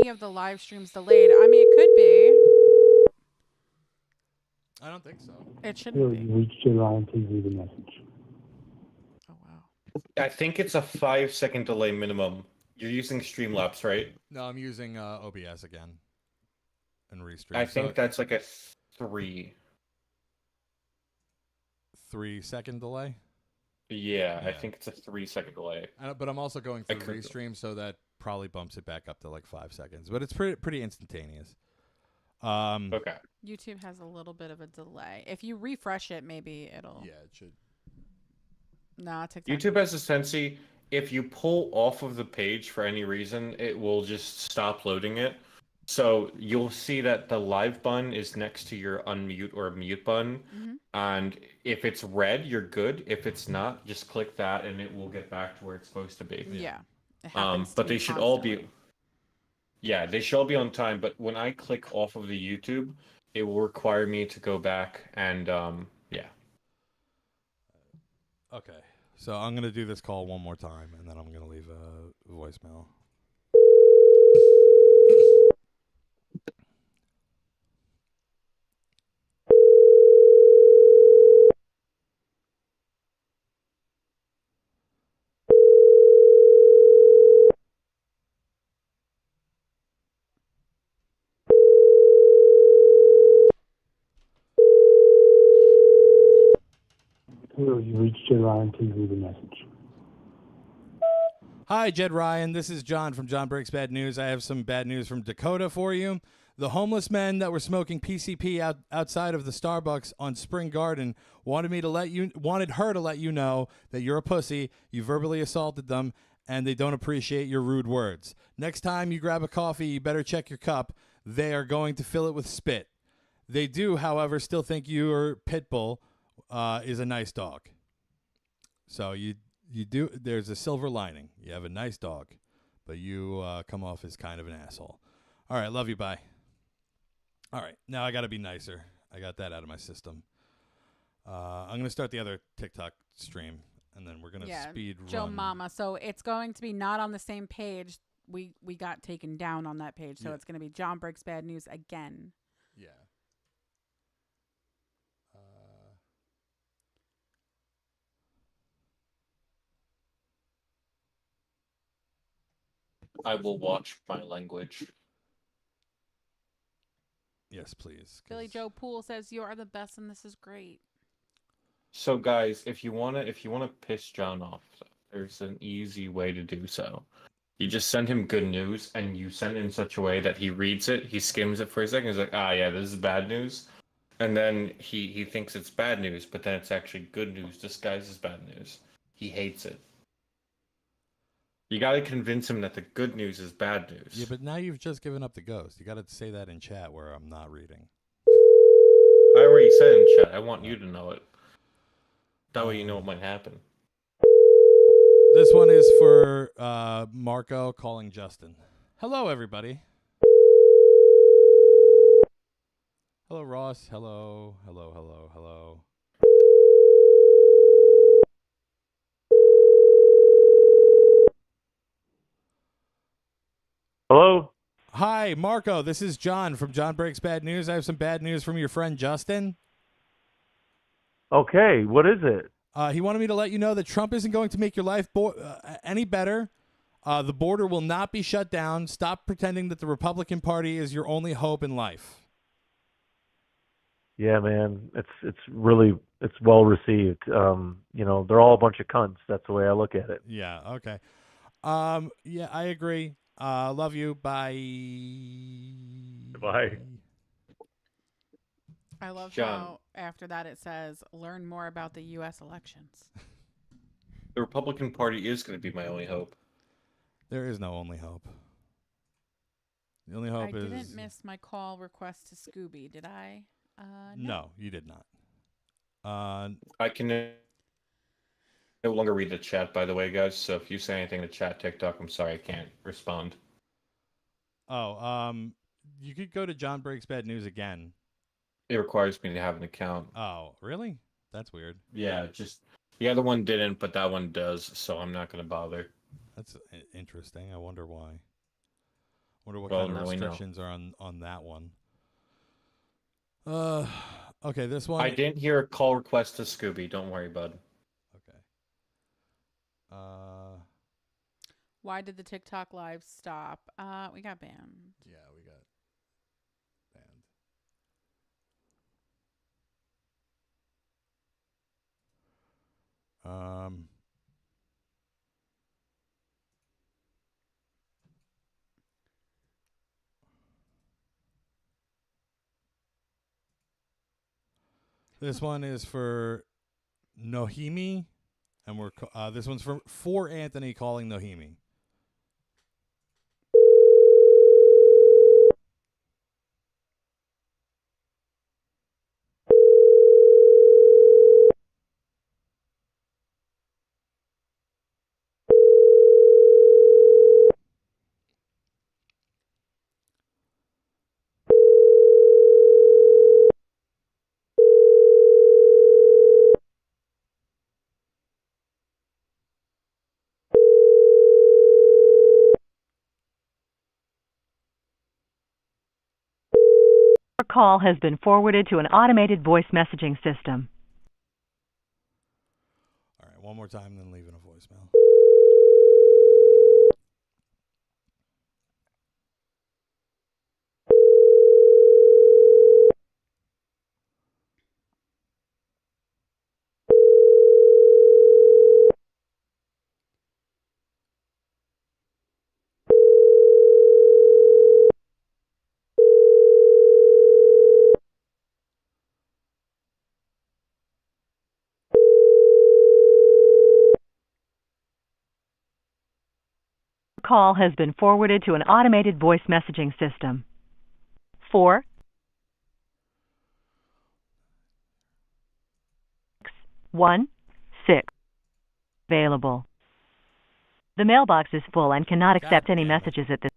any of the live streams delayed. I mean, it could be. I don't think so. It shouldn't be. You reached your line. Please leave a message. Oh, wow. I think it's a 5-second delay minimum. You're using Streamlabs, right? No, I'm using OBS again and Restream. I think that's like a 3. 3-second delay. Yeah, I think it's a 3-second delay. But I'm also going through Restream, so that probably bumps it back up to like 5 seconds. But it's pretty instantaneous. Okay. YouTube has a little bit of a delay. If you refresh it, maybe it'll. Yeah, it should. No, it takes time. YouTube has a tendency, if you pull off of the page for any reason, it will just stop loading it. So you'll see that the live button is next to your unmute or mute button. Mm-hmm. And if it's red, you're good. If it's not, just click that and it will get back to where it's supposed to be. Yeah. It happens But to they me should all constantly. be. Yeah, they should all be on time. But when I click off of the YouTube, it will require me to go back and yeah. Okay. So I'm going to do this call one more time, and then I'm going to leave a voicemail. Hello, you reached your line. Please leave a message. Hi, Jed Ryan. This is John from John Breaks Bad News. I have some bad news from Dakota for you. The homeless men that were smoking PCP outside of the Starbucks on Spring Garden wanted her to let you know that you're a pussy, you verbally assaulted them, and they don't appreciate your rude words. Next time you grab a coffee, you better check your cup. They are going to fill it with spit. They do, however, still think your Pitbull is a nice dog. So you do. There's a silver lining. You have a nice dog, but you come off as kind of an asshole. All right, love you. Bye. All right, now I got to be nicer. I got that out of my system. I'm gonna start the other TikTok stream, and then we're gonna speed run. Joe Mama. So it's going to be not on the same page. We got taken down on that page, so it's going to be John Breaks Bad News again. Yeah. I will watch my language. Yes, please. Billy Joe Poole says you are the best, and this is great. So guys, if you wanna piss John off, there's an easy way to do so. You just send him good news, and you send it in such a way that he reads it, he skims it for a second, he's like, ah, yeah, this is bad news. And then he thinks it's bad news, but then it's actually good news disguised as bad news. He hates it. You gotta convince him that the good news is bad news. Yeah, but now you've just given up the ghost. You got to say that in chat where I'm not reading. I already said in chat, I want you to know it. That way you know what might happen. This one is for Marco calling Justin. Hello, everybody. Hello, Ross. Hello. Hello? Hi, Marco. This is John from John Breaks Bad News. I have some bad news from your friend Justin. Okay, what is it? He wanted me to let you know that Trump isn't going to make your life any better. The border will not be shut down. Stop pretending that the Republican Party is your only hope in life. Yeah, man, it's well received. They're all a bunch of cunts. That's the way I look at it. Yeah, okay. Yeah, I agree. Love you. Bye. Bye. I love John. how after that it says, learn more about the U.S. elections. The Republican Party is going to be my only hope. There is no only hope. The only hope I is... didn't miss my call request to Scooby, did I? No, you did not. I can no longer read the chat, by the way, guys. So if you say anything in the chat, TikTok, I'm sorry, I can't respond. You could go to John Breaks Bad News again. It requires me to have an account. Oh, really? That's weird. Yeah, just the other one didn't, but that one does, so I'm not going to bother. That's interesting. I wonder why. Wonder what Well, kind of now we know. restrictions are on that one. Okay, this one. I didn't hear a call request to Scooby. Don't worry, bud. Okay. Why did the TikTok live stop? We got banned. Yeah, we got banned. This one is for Nohimi, and this one's for Anthony calling Nohimi. Your call has been forwarded to an automated voice messaging system. All right, one more time, then leaving a voicemail. Your call has been forwarded to an automated voice messaging system. 416 available. The mailbox is full and cannot accept any messages at this.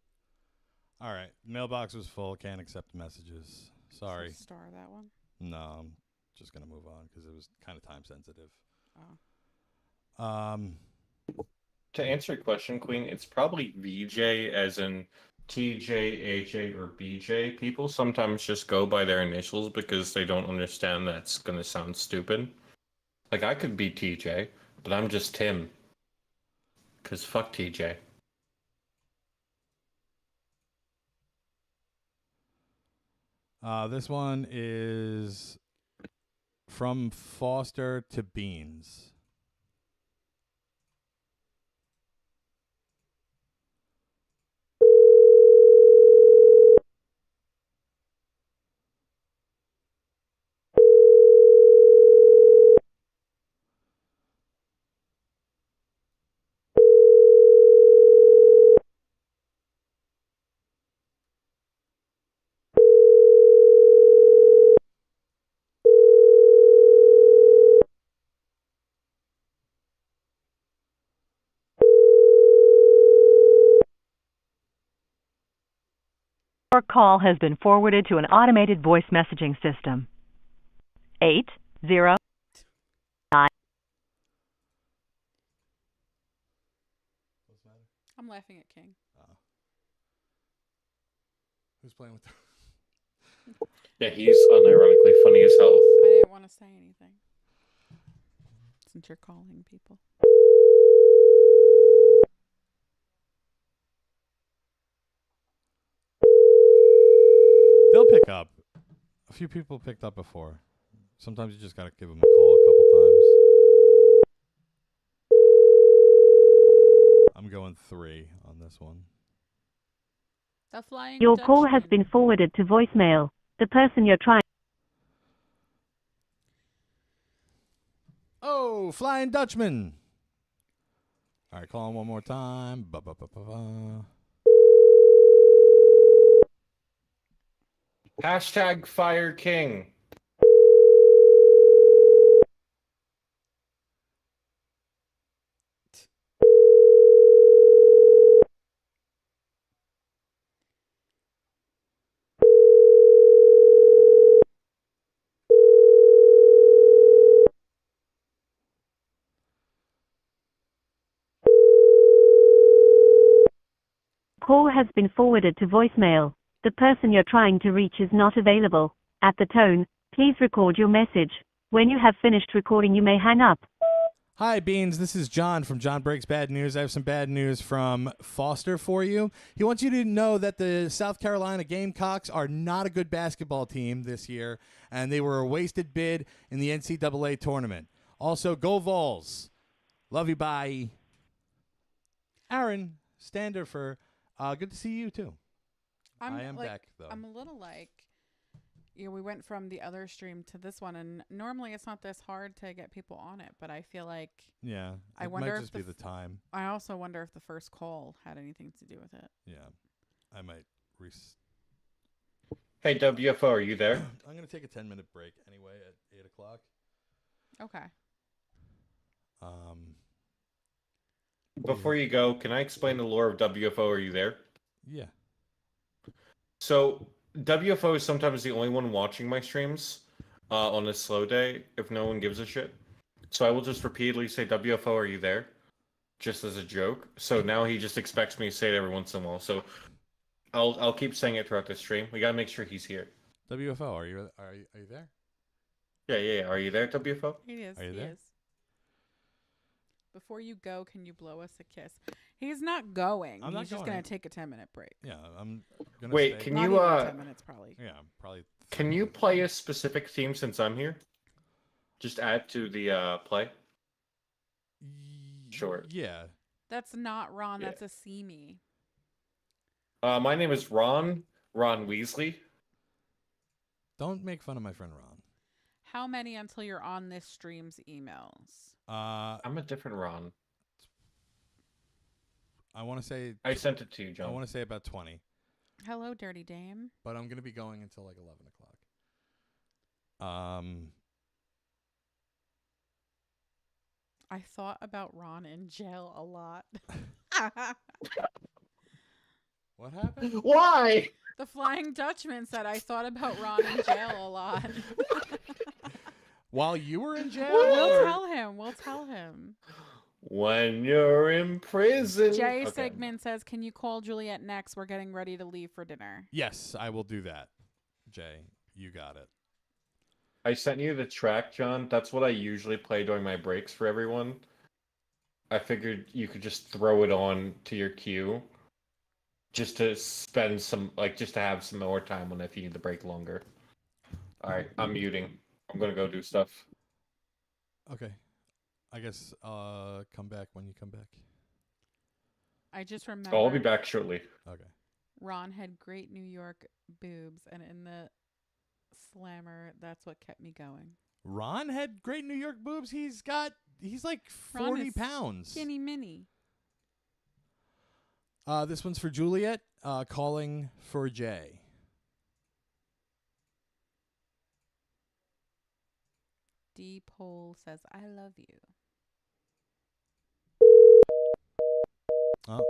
All right, mailbox was full. Can't accept messages. Sorry. So star that one. No, I'm just gonna move on because it was kind of time sensitive. Oh. To answer your question, Queen, it's probably VJ as in TJ, AJ, or BJ. People sometimes just go by their initials because they don't understand that's going to sound stupid. Like, I could be TJ, but I'm just Tim. Because fuck TJ. This one is from Foster to Beans. Your call has been forwarded to an automated voice messaging system. 809. What's the matter? I'm laughing at King. Who's playing with? Yeah, he's unironically funny as hell. I didn't want to say anything since you're calling people. They'll pick up. A few people picked up before. Sometimes you just gotta give them a call a couple times. I'm going 3 on this one. The Flying Your call Dutchman. has been forwarded to voicemail. The person you're trying. Oh, Flying Dutchman. All right, call him one more time. Ba-ba-ba-ba-ba. Hashtag Fire King. call has been forwarded to voicemail. The person you're trying to reach is not available. At the tone, please record your message. When you have finished recording, you may hang up. Hi, Beans. This is John from John Breaks Bad News. I have some bad news from Foster for you. He wants you to know that the South Carolina Gamecocks are not a good basketball team this year, and they were a wasted bid in the NCAA tournament. Also, go Vols. Love you, bye. Aaron Standerfer, good to see you, too. I am back, though. I'm a little we went from the other stream to this one, and normally it's not this hard to get people on it, but I feel like I wonder might just be the time. I also wonder if the first call had anything to do with it. Yeah, I might. Hey, WFO, are you there? I'm going to take a 10-minute break anyway at 8 o'clock. Okay. Before you go, can I explain the lore of WFO? Are you there? Yeah. So, WFO is sometimes the only one watching my streams on a slow day if no one gives a shit. So I will just repeatedly say, WFO, are you there? Just as a joke. So now he just expects me to say it every once in a while. So I'll keep saying it throughout the stream. We gotta make sure he's here. WFO, are you there? Yeah. Are you there, WFO? He is. Are you there? Is. Before you go, can you blow us a kiss? He's not going. He's just going to take a 10-minute break. Yeah, I'm going to Wait, can you... 10 minutes, probably. Yeah, probably. Can you play a specific theme since I'm here? Just add to the play? Sure. Yeah. That's not Ron. That's a Simi. My name is Ron Weasley. Don't make fun of my friend Ron. How many until you're on this stream's emails? I'm a different Ron. I want to say... I sent it to you, John. I want to say about 20. Hello, Dirty Dame. But I'm going to be going until like 11 o'clock. I thought about Ron in jail a lot. What happened? Why? The Flying Dutchman said I thought about Ron in jail a lot. While you were in jail? We'll tell him. When you're in prison. Jay Sigmund says, can you call Juliet next? We're getting ready to leave for dinner. Yes, I will do that. Jay, you got it. I sent you the track, John. That's what I usually play during my breaks for everyone. I figured you could just throw it on to your queue. Just to spend some, just to have some more time if you need the break longer. Alright, I'm muting. I'm gonna go do stuff. Okay. I guess come back when you come back. I just remember. I'll be back shortly. Okay. Ron had great New York boobs, and in the slammer, that's what kept me going. Ron had great New York boobs. He's like 40 pounds. Skinny mini. This one's for Juliet, calling for Jay. D. Pole says, I love you. Oh.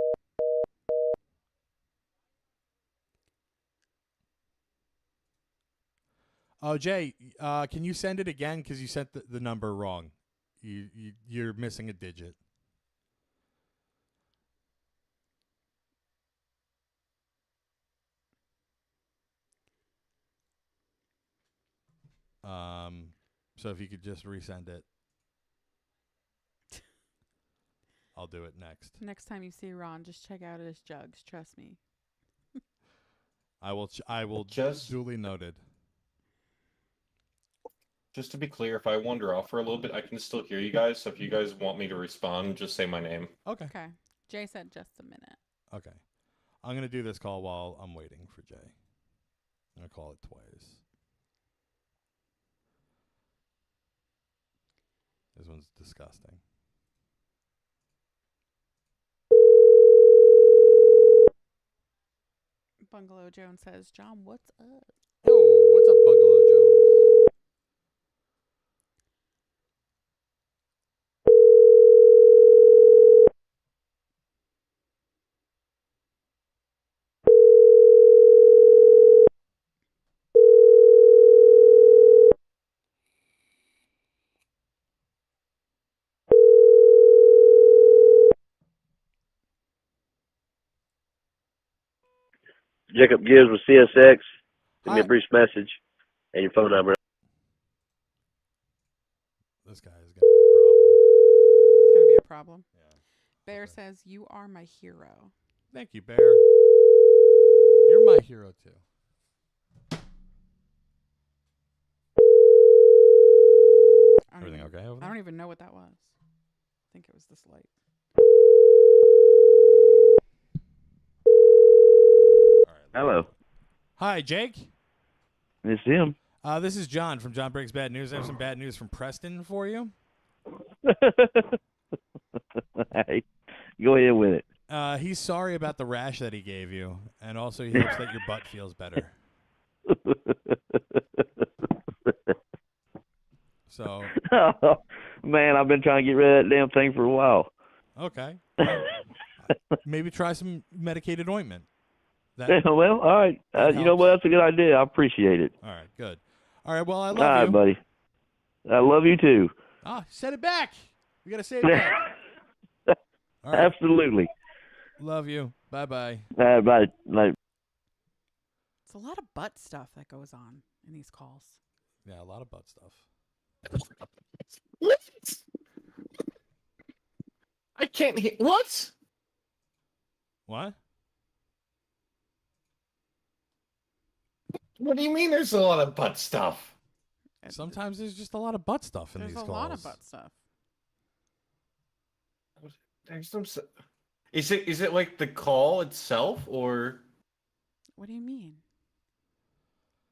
Oh, Jay, can you send it again? Because you sent the number wrong. You're missing a digit. So if you could just resend it, I'll do it next. Next time you see Ron, just check out his jugs. Trust me. I will just duly noted. Just to be clear, if I wander off for a little bit, I can still hear you guys. So if you guys want me to respond, just say my name. Okay. Okay. Jay said just a minute. Okay. I'm going to do this call while I'm waiting for Jay. I'm going to call it twice. This one's disgusting. Bungalow Jones says, John, what's up? Oh, what's up, Bungalow Jones? Jacob Gibbs with CSX. Give me Hi. a brief message and your phone number. This guy is going to be a problem. Yeah. Bear says, "You are my hero." Thank you, Bear. You're my hero, too. Everything okay over I there? don't even know what that was. I think it was this light. Hello. Hi, Jake. It's him. This is John from John Breaks Bad News. I have some bad news from Preston for you. Hey, go ahead with it. He's sorry about the rash that he gave you, and also he hopes that your butt feels better. So, Man, I've been trying to get rid of that damn thing for a while. okay. Maybe try some medicated ointment. Well, all right. You know what? That's a good idea. I appreciate it. All right, good. All right, well, I love All right, you. buddy. I love you too. Ah, set it back. We got to say it back. All right. Absolutely. Love you. Bye-bye. Bye. Bye. It's a lot of butt stuff that goes on in these calls. Yeah, a lot of butt stuff. What? I can't hear. What? What? What do you mean there's a lot of butt stuff? Sometimes there's just a lot of butt stuff in There's these a calls. lot of butt stuff. There's some. Is it like the call itself, or What do you mean?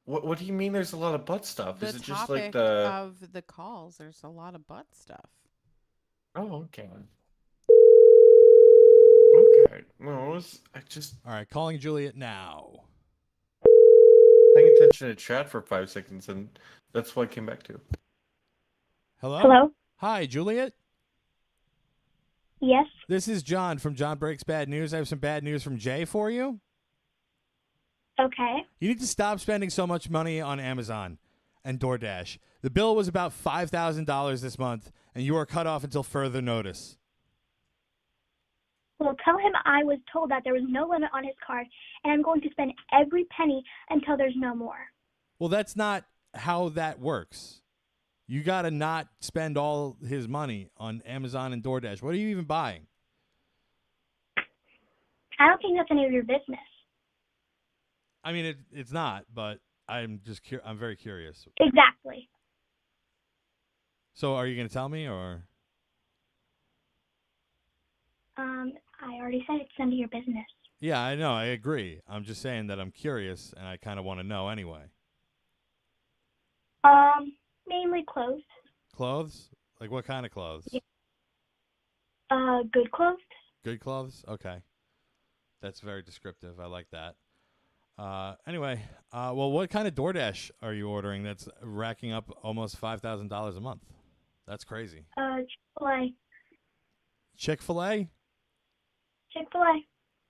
what do you mean? There's a lot of butt stuff. The Is it just topic like the? of the calls, there's a lot of butt stuff. Oh, okay. Okay. No, I just All right, calling Juliet now. paying attention to chat for 5 seconds, and that's what I came back to. Hello? Hello? Hi, Juliet. Yes. This is John from John Breaks Bad News. I have some bad news from Jay for you. Okay. You need to stop spending so much money on Amazon and DoorDash. The bill was about $5,000 this month, and you are cut off until further notice. Well, tell him I was told that there was no limit on his card, and I'm going to spend every penny until there's no more. Well, that's not how that works. You got to not spend all his money on Amazon and DoorDash. What are you even buying? I don't think that's any of your business. I mean, it's not, but I'm just I'm very curious. Exactly. So are you going to tell me, or? I already said it's none of your business. Yeah, I know. I agree. I'm just saying that I'm curious, and I kind of want to know anyway. Mainly clothes. Clothes? Like what kind of clothes? Good clothes. Good clothes? Okay. That's very descriptive. I like that. Anyway, well, what kind of DoorDash are you ordering that's racking up almost $5,000 a month? That's crazy. Chick-fil-A. Chick-fil-A? Chick-fil-A.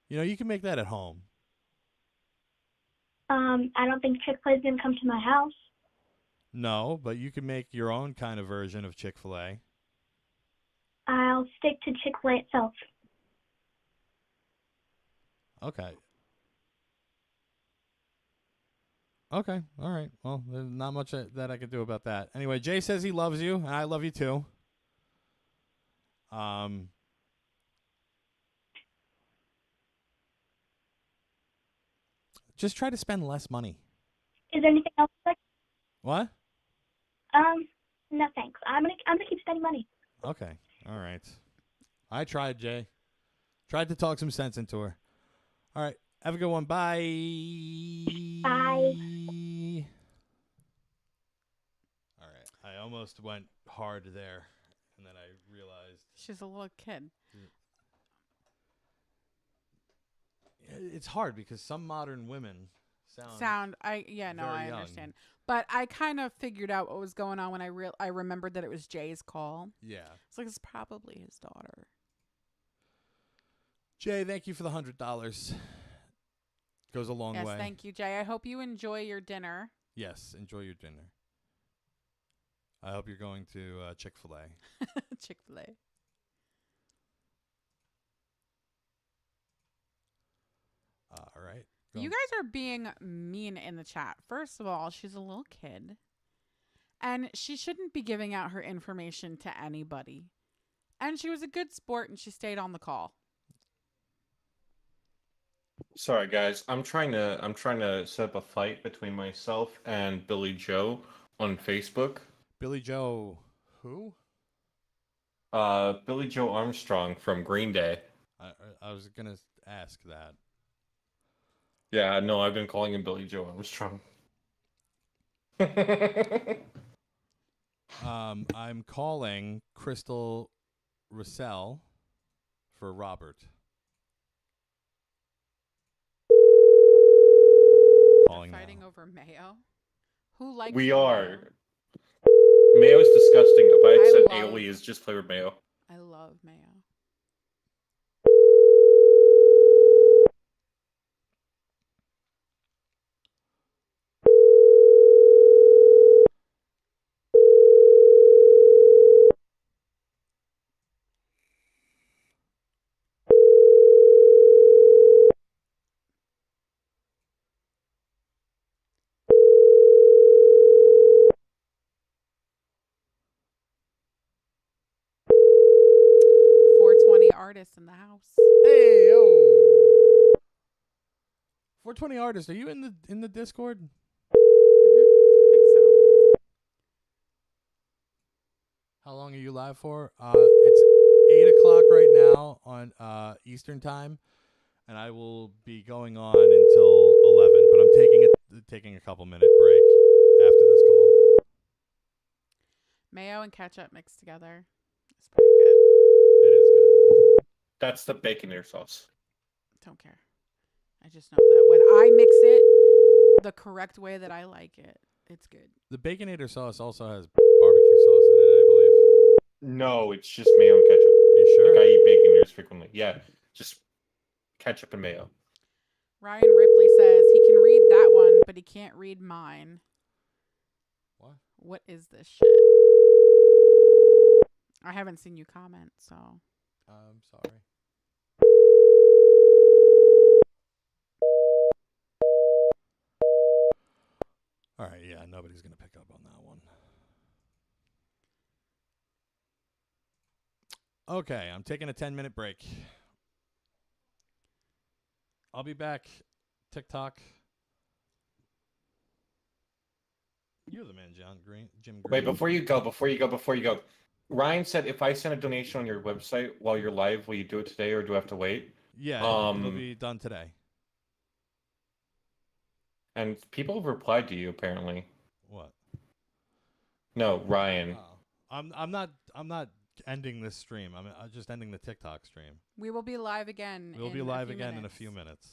You know, you can make that at home. I don't think Chick-fil-A is going to come to my house. No, but you can make your own kind of version of Chick-fil-A. I'll stick to Chick-fil-A itself. Okay. Okay. All right. Well, there's not much that I could do about that. Anyway, Jay says he loves you, and I love you too. Just try to spend less money. Is there anything else? What? No thanks. I'm gonna keep spending money. Okay. All right. I tried, Jay. Tried to talk some sense into her. All right. Have a good one. Bye. Bye. All right. I almost went hard there, and then I realized She's a little kid. it's hard because some modern women I very young. understand. But I kind of figured out what was going on when I remembered that it was Jay's call. Yeah. It's like it's probably his daughter. Jay, thank you for the $100. Goes a long way. Yes, thank you, Jay. I hope you enjoy your dinner. Yes, enjoy your dinner. I hope you're going to Chick-fil-A. Chick-fil-A. All right. You guys are being mean in the chat. First of all, she's a little kid. And she shouldn't be giving out her information to anybody. And she was a good sport and she stayed on the call. Sorry, guys. I'm trying to set up a fight between myself and Billy Joe on Facebook. Billy Joe, who? Billy Joe Armstrong from Green Day. I was gonna ask that. Yeah, no, I've been calling him Billy Joe Armstrong. I'm calling Crystal Russell for Robert. Calling fighting over Mayo. Who likes We Mayo? are. Mayo is disgusting, but I said love- aioli is just flavored mayo. I love Mayo. Artists in the house. Hey yo. 420 artists, are you in the Discord? I think so. How long are you live for? It's 8:00 right now on Eastern time, and I will be going on until 11. But I'm taking a couple minute break after this call. Mayo and ketchup mixed together. It's pretty good. It is good. That's the Baconator sauce. Don't care. I just know that when I mix it the correct way that I like it, it's good. The Baconator sauce also has barbecue sauce in it, I believe. No, it's just mayo and ketchup. Are you sure? Like I eat Baconators frequently. Yeah, just ketchup and mayo. Ryan Ripley says he can read that one, but he can't read mine. What? What is this shit? I haven't seen you comment, so. I'm sorry. All right, yeah, nobody's going to pick up on that one. Okay, I'm taking a 10-minute break. I'll be back. TikTok. You're the man, Jim Green. Wait, before you go. Ryan said if I send a donation on your website while you're live, will you do it today or do I have to wait? Yeah, it'll be done today. And people have replied to you apparently. What? No, Ryan. I'm not ending this stream. I'm just ending the TikTok stream. We will be live again. We'll be live again in a few minutes.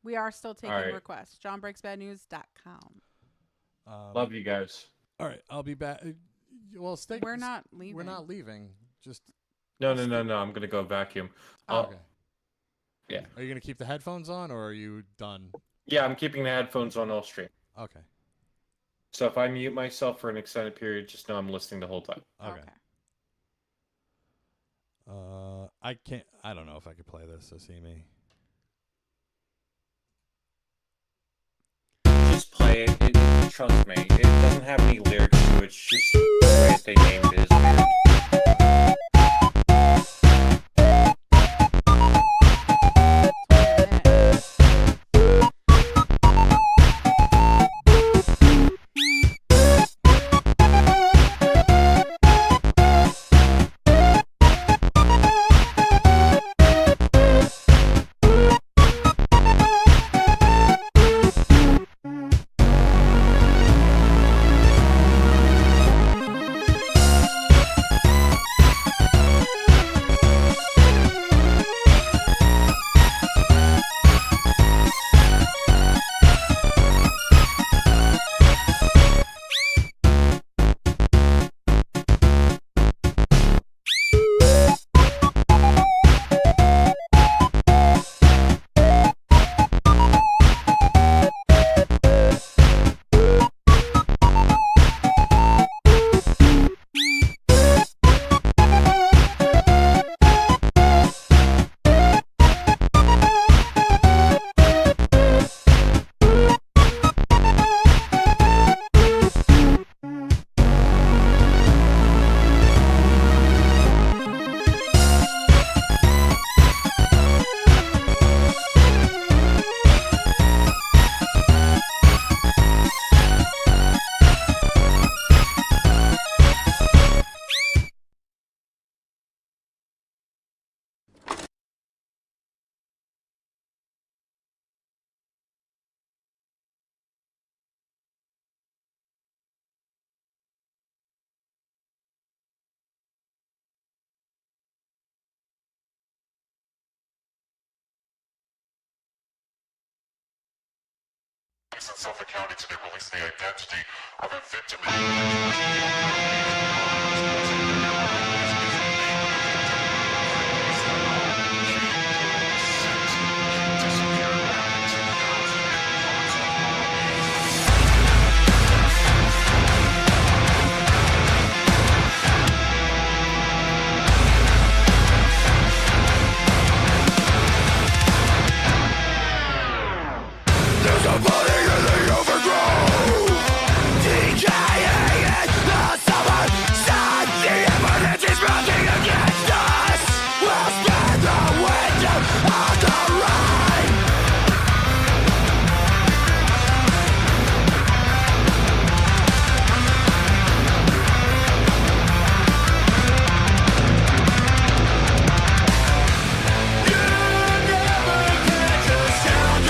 We are still taking right. requests. jonbreaksbadnews.com. Love you guys. All right, I'll be back. Well, stay. We're not leaving. We're not leaving. Just No. I'm gonna go vacuum. okay. Yeah. Are you gonna keep the headphones on, or are you done? Yeah, I'm keeping the headphones on all stream. Okay. So if I mute myself for an extended period, just know I'm listening the whole time. Okay. I can't. I don't know if I could play this. So see me. Just play it. Trust me, it doesn't have any lyrics to it. It's just the way they named it is weird. police in Suffolk County today released the identity of a victim. There's a body in the overgrown, decaying in the summer sun. The evidence is mounting against us. We'll spin the window of the rain. You never catch a sound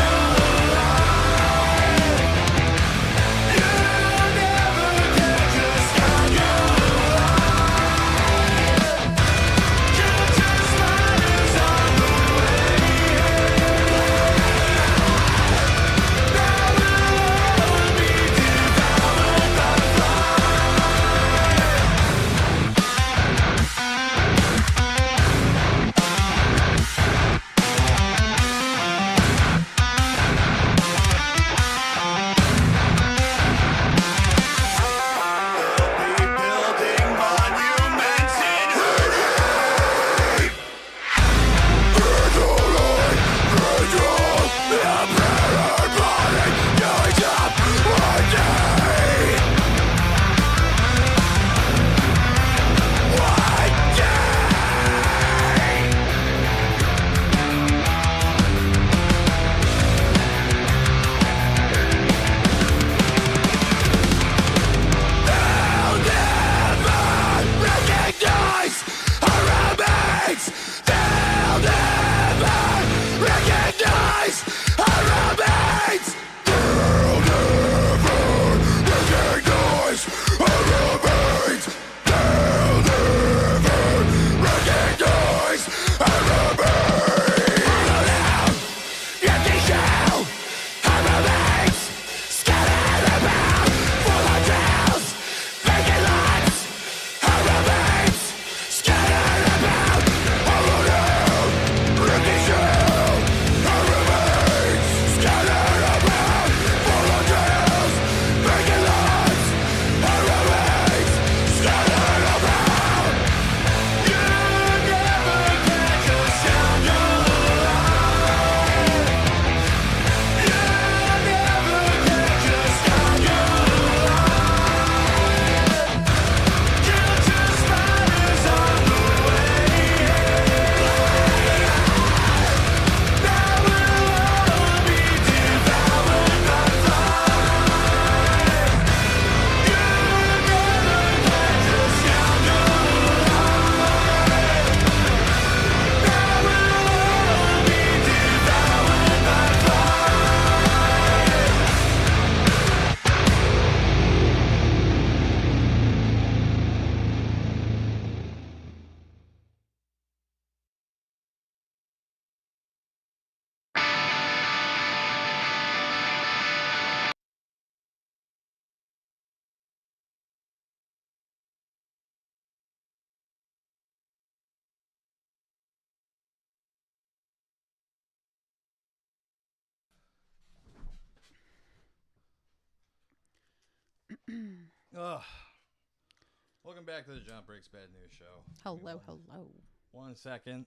Welcome back to the John Breaks Bad News Show. Hello, hello. 1 second.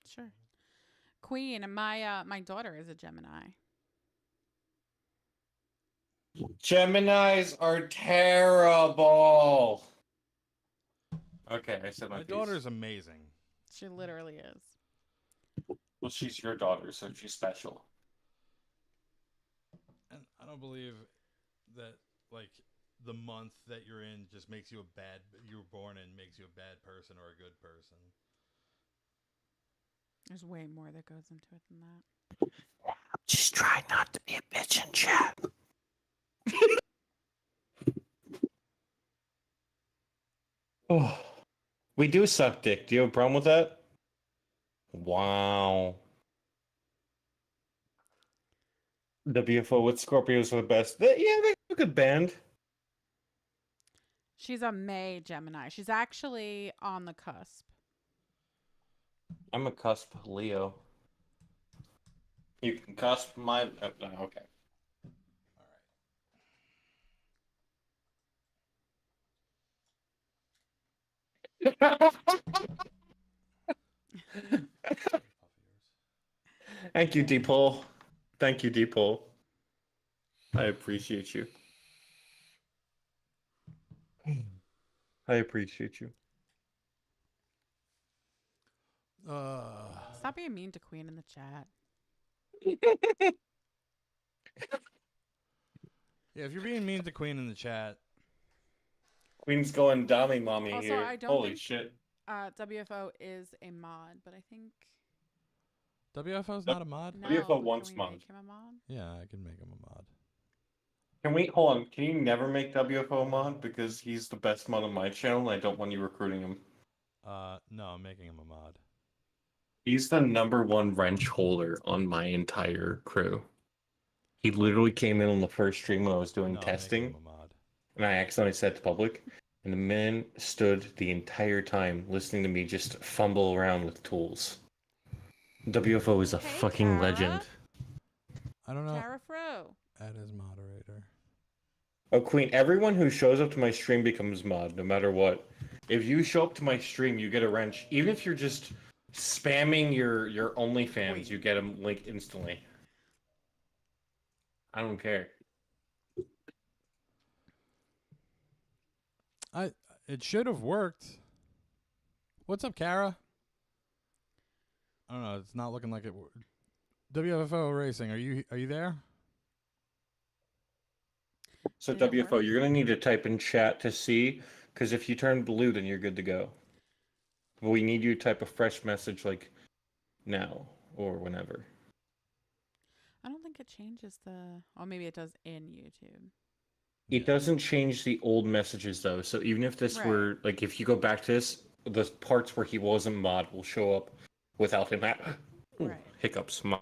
Sure. Queen, and my daughter is a Gemini. Geminis are terrible. Okay, I said my My piece. daughter's amazing. She literally is. Well, she's your daughter, so she's special. And I don't believe that, like, the month that you're in just makes you you were born in makes you a bad person or a good person. There's way more that goes into it than that. Just try not to be a bitch in chat. Oh. We do suck dick. Do you have a problem with that? Wow. WFO with Scorpios are the best. Yeah, they're a good band. She's a May Gemini. She's actually on the cusp. I'm a cusp Leo. You can cusp my... okay. Thank you, D-Pole. Thank you, D-Pole. I appreciate you. I appreciate you. Stop being mean to Queen in the chat. Yeah, if you're being mean to Queen in the chat. Queen's going dummy mommy Also, here. I don't Holy think shit. WFO is a mod, but I think WFO's not a mod? no. WFO but wants can we mod. make him a mod? Yeah, I can make him a mod. Can we hold on? Can you never make WFO a mod because he's the best mod on my channel? And I don't want you recruiting him. No, I'm making him a mod. He's the #1 wrench holder on my entire crew. He literally came in on the first stream when I was doing testing, and I accidentally said to public, and the man stood the entire time listening to me just fumble around with tools. WFO is a fucking Tara. legend. I don't know. Tara Fro. Add as moderator. Oh, Queen, everyone who shows up to my stream becomes mod, no matter what. If you show up to my stream, you get a wrench. Even if you're just spamming your OnlyFans, you get a link instantly. I don't care. It should have worked. What's up, Kara? I don't know. It's not looking like it. WFO Racing, are you there? So WFO, you're gonna need to type in chat to see, because if you turn blue, then you're good to go. But we need you to type a fresh message like now or whenever. I don't think it changes the. Oh, maybe it does in YouTube. It doesn't change the old messages though. So even if this were like, if you go back to this, the parts where he wasn't mod will show up without him. Hiccups. Mod.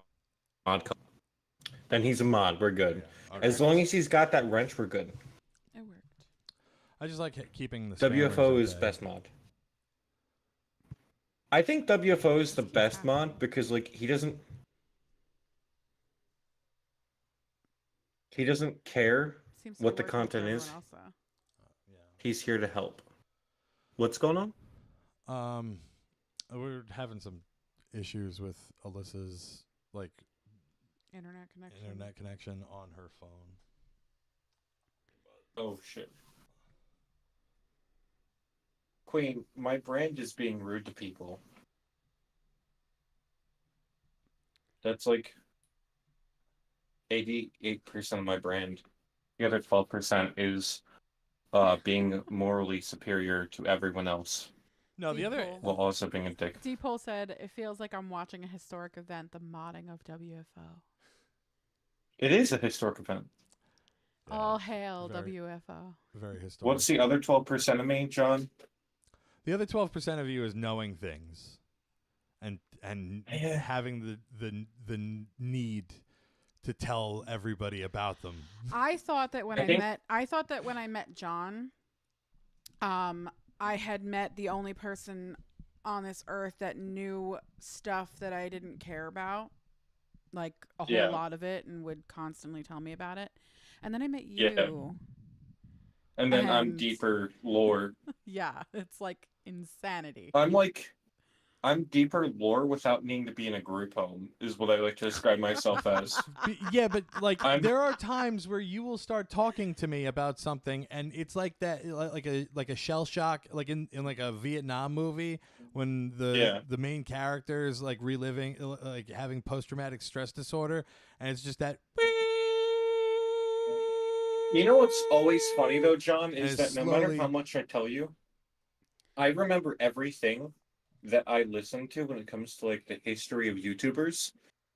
Then he's a mod. We're good. Yeah, okay. As long as he's got that wrench, we're good. It worked. I just like keeping the WFO spammers is at bay. best mod. I think WFO is the best mod because like he doesn't care Seems to what the work with content everyone is. else, though. He's here to help. What's going on? We're having some issues with Alyssa's Internet connection on her phone. Oh shit. Queen, my brand is being rude to people. That's like 88% of my brand. The other 12% is being morally superior to everyone else. No, the other while also being a dick. D-Pole said, it feels like I'm watching a historic event, the modding of WFO. It is a historic event. All hail WFO. Very historic. What's the other 12% of me, John? The other 12% of you is knowing things, and having the need to tell everybody about them. I thought that when I met John, I had met the only person on this earth that knew stuff that I didn't care about, like a whole lot of it, and would constantly tell me about it. And then I met you. Yeah. And then I'm deeper lore. Yeah, it's like insanity. I'm deeper lore without needing to be in a group home, is what I like to describe myself as. Yeah, but there are times where you will start talking to me about something, and it's like that, like a shell shock, like in like a Vietnam movie when the main character is like reliving, like having post-traumatic stress disorder, and it's just that. You know what's always funny though, John, is And that no matter how much I tell you, I remember everything that I listen to when it comes to like the history of YouTubers.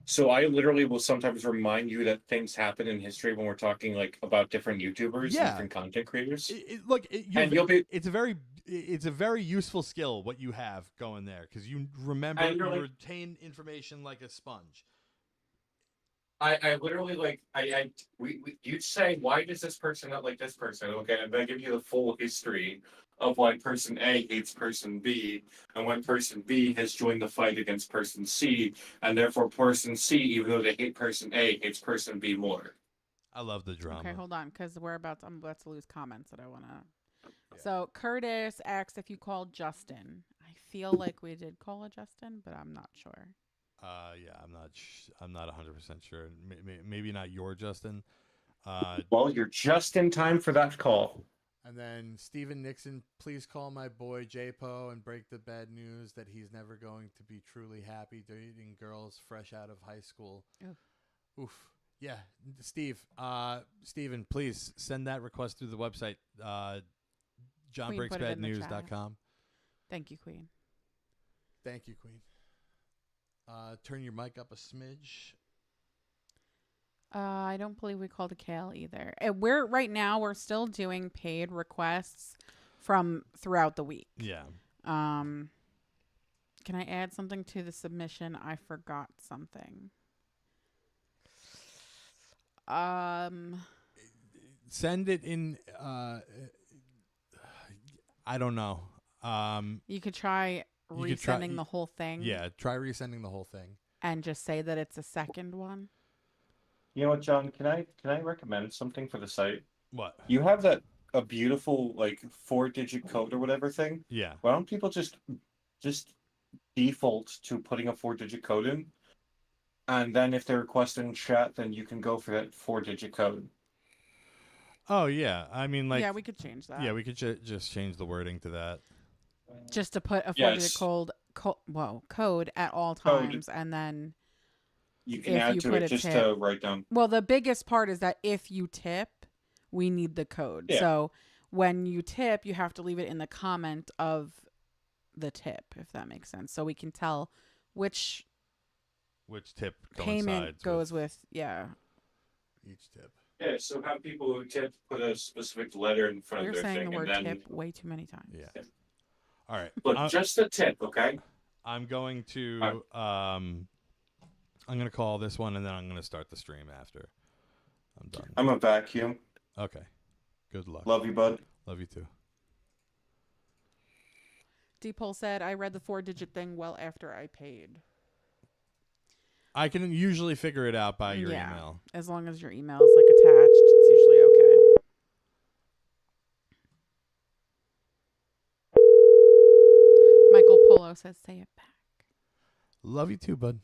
So I literally will sometimes remind you that things happen in history when we're talking like about different YouTubers and different content creators. It's it's a very useful skill what you have going there because you remember, And you you're like- retain information like a sponge. I literally like you'd say, why does this person not like this person? Okay, and then give you the full history of why person A hates person B, and why person B has joined the fight against person C, and therefore person C, even though they hate person A, hates person B more. I love the drama. Okay, hold on, because I'm about to lose comments that I want to. So Curtis asked if you called Justin. I feel like we did call a Justin, but I'm not sure. Yeah, I'm not 100% sure. Maybe not your Justin. Well, you're just in time for that call. And then Steven Nixon, please call my boy J-Po and break the bad news that he's never going to be truly happy dating girls fresh out of high school. Oof. Yeah, Steven, please send that request through the website, jonbreaksbadnews.com. Thank you, Queen. Thank you, Queen. Turn your mic up a smidge. I don't believe we called a Kale either. We're still doing paid requests from throughout the week. Yeah. Can I add something to the submission? I forgot something. Send it in. I don't know. You could try resending the whole thing. Yeah, try resending the whole thing. And just say that it's a second one. You know what, John? Can I recommend something for the site? What? You have a beautiful 4-digit code or whatever thing. Yeah. Why don't people just default to putting a 4-digit code in, and then if they request in chat, then you can go for that 4-digit code. Oh yeah, I mean yeah, we could change that. Yeah, we could just change the wording to that. Just to put a 4-digit code at all times, and then you can add to it just to write down. Well, the biggest part is that if you tip, we need the code. Yeah. So when you tip, you have to leave it in the comment of the tip, if that makes sense, so we can tell which tip payment goes with each tip. Yeah, so have people who tip put a specific letter in front You're of their saying thing, the word and then tip way too many times. Yeah. All right. But just a tip, okay? I'm going to I'm going to call this one, and then I'm going to start the stream after I'm done. I'm a vacuum. Okay. Good luck. Love you, bud. Love you too. Deepole said, I read the 4-digit thing well after I paid. I can usually figure it out by your Yeah, email. as long as your email is attached, it's usually okay. Michael Polo says, say it back. Love you too, bud.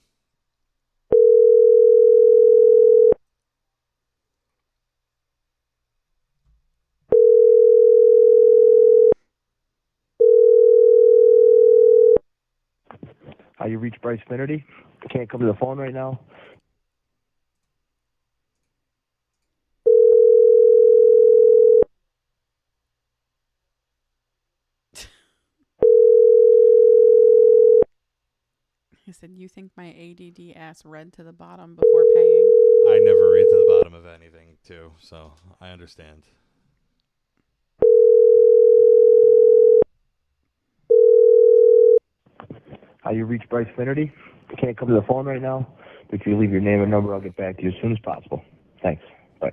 You reached Bryce Finnerty. Can't come to the phone right now. He said, you think my ADD ass read to the bottom before paying? I never read to the bottom of anything, too, so I understand. You reached Bryce Finnerty. Can't come to the phone right now. But if you leave your name and number, I'll get back to you as soon as possible. Thanks. Bye.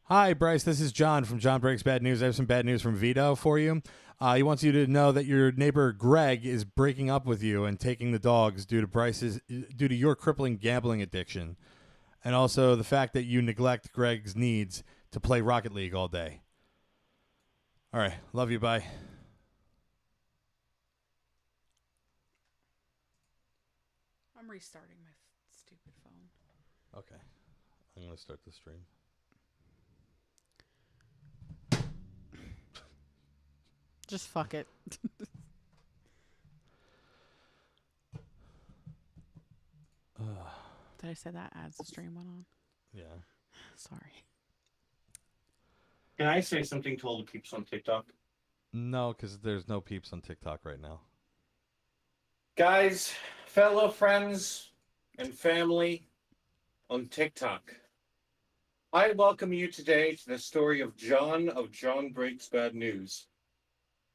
Hi, Bryce. This is John from John Breaks Bad News. I have some bad news from Vito for you. He wants you to know that your neighbor Greg is breaking up with you and taking the dogs due to your crippling gambling addiction, and also the fact that you neglect Greg's needs to play Rocket League all day. All right. Love you. Bye. I'm restarting my stupid phone. Okay. I'm going to start the stream. Just fuck it. Did I say that as the stream went on? Yeah. Sorry. Can I say something to all the peeps on TikTok? No, because there's no peeps on TikTok right now. Guys, fellow friends, and family on TikTok, I welcome you today to the story of John Breaks Bad News.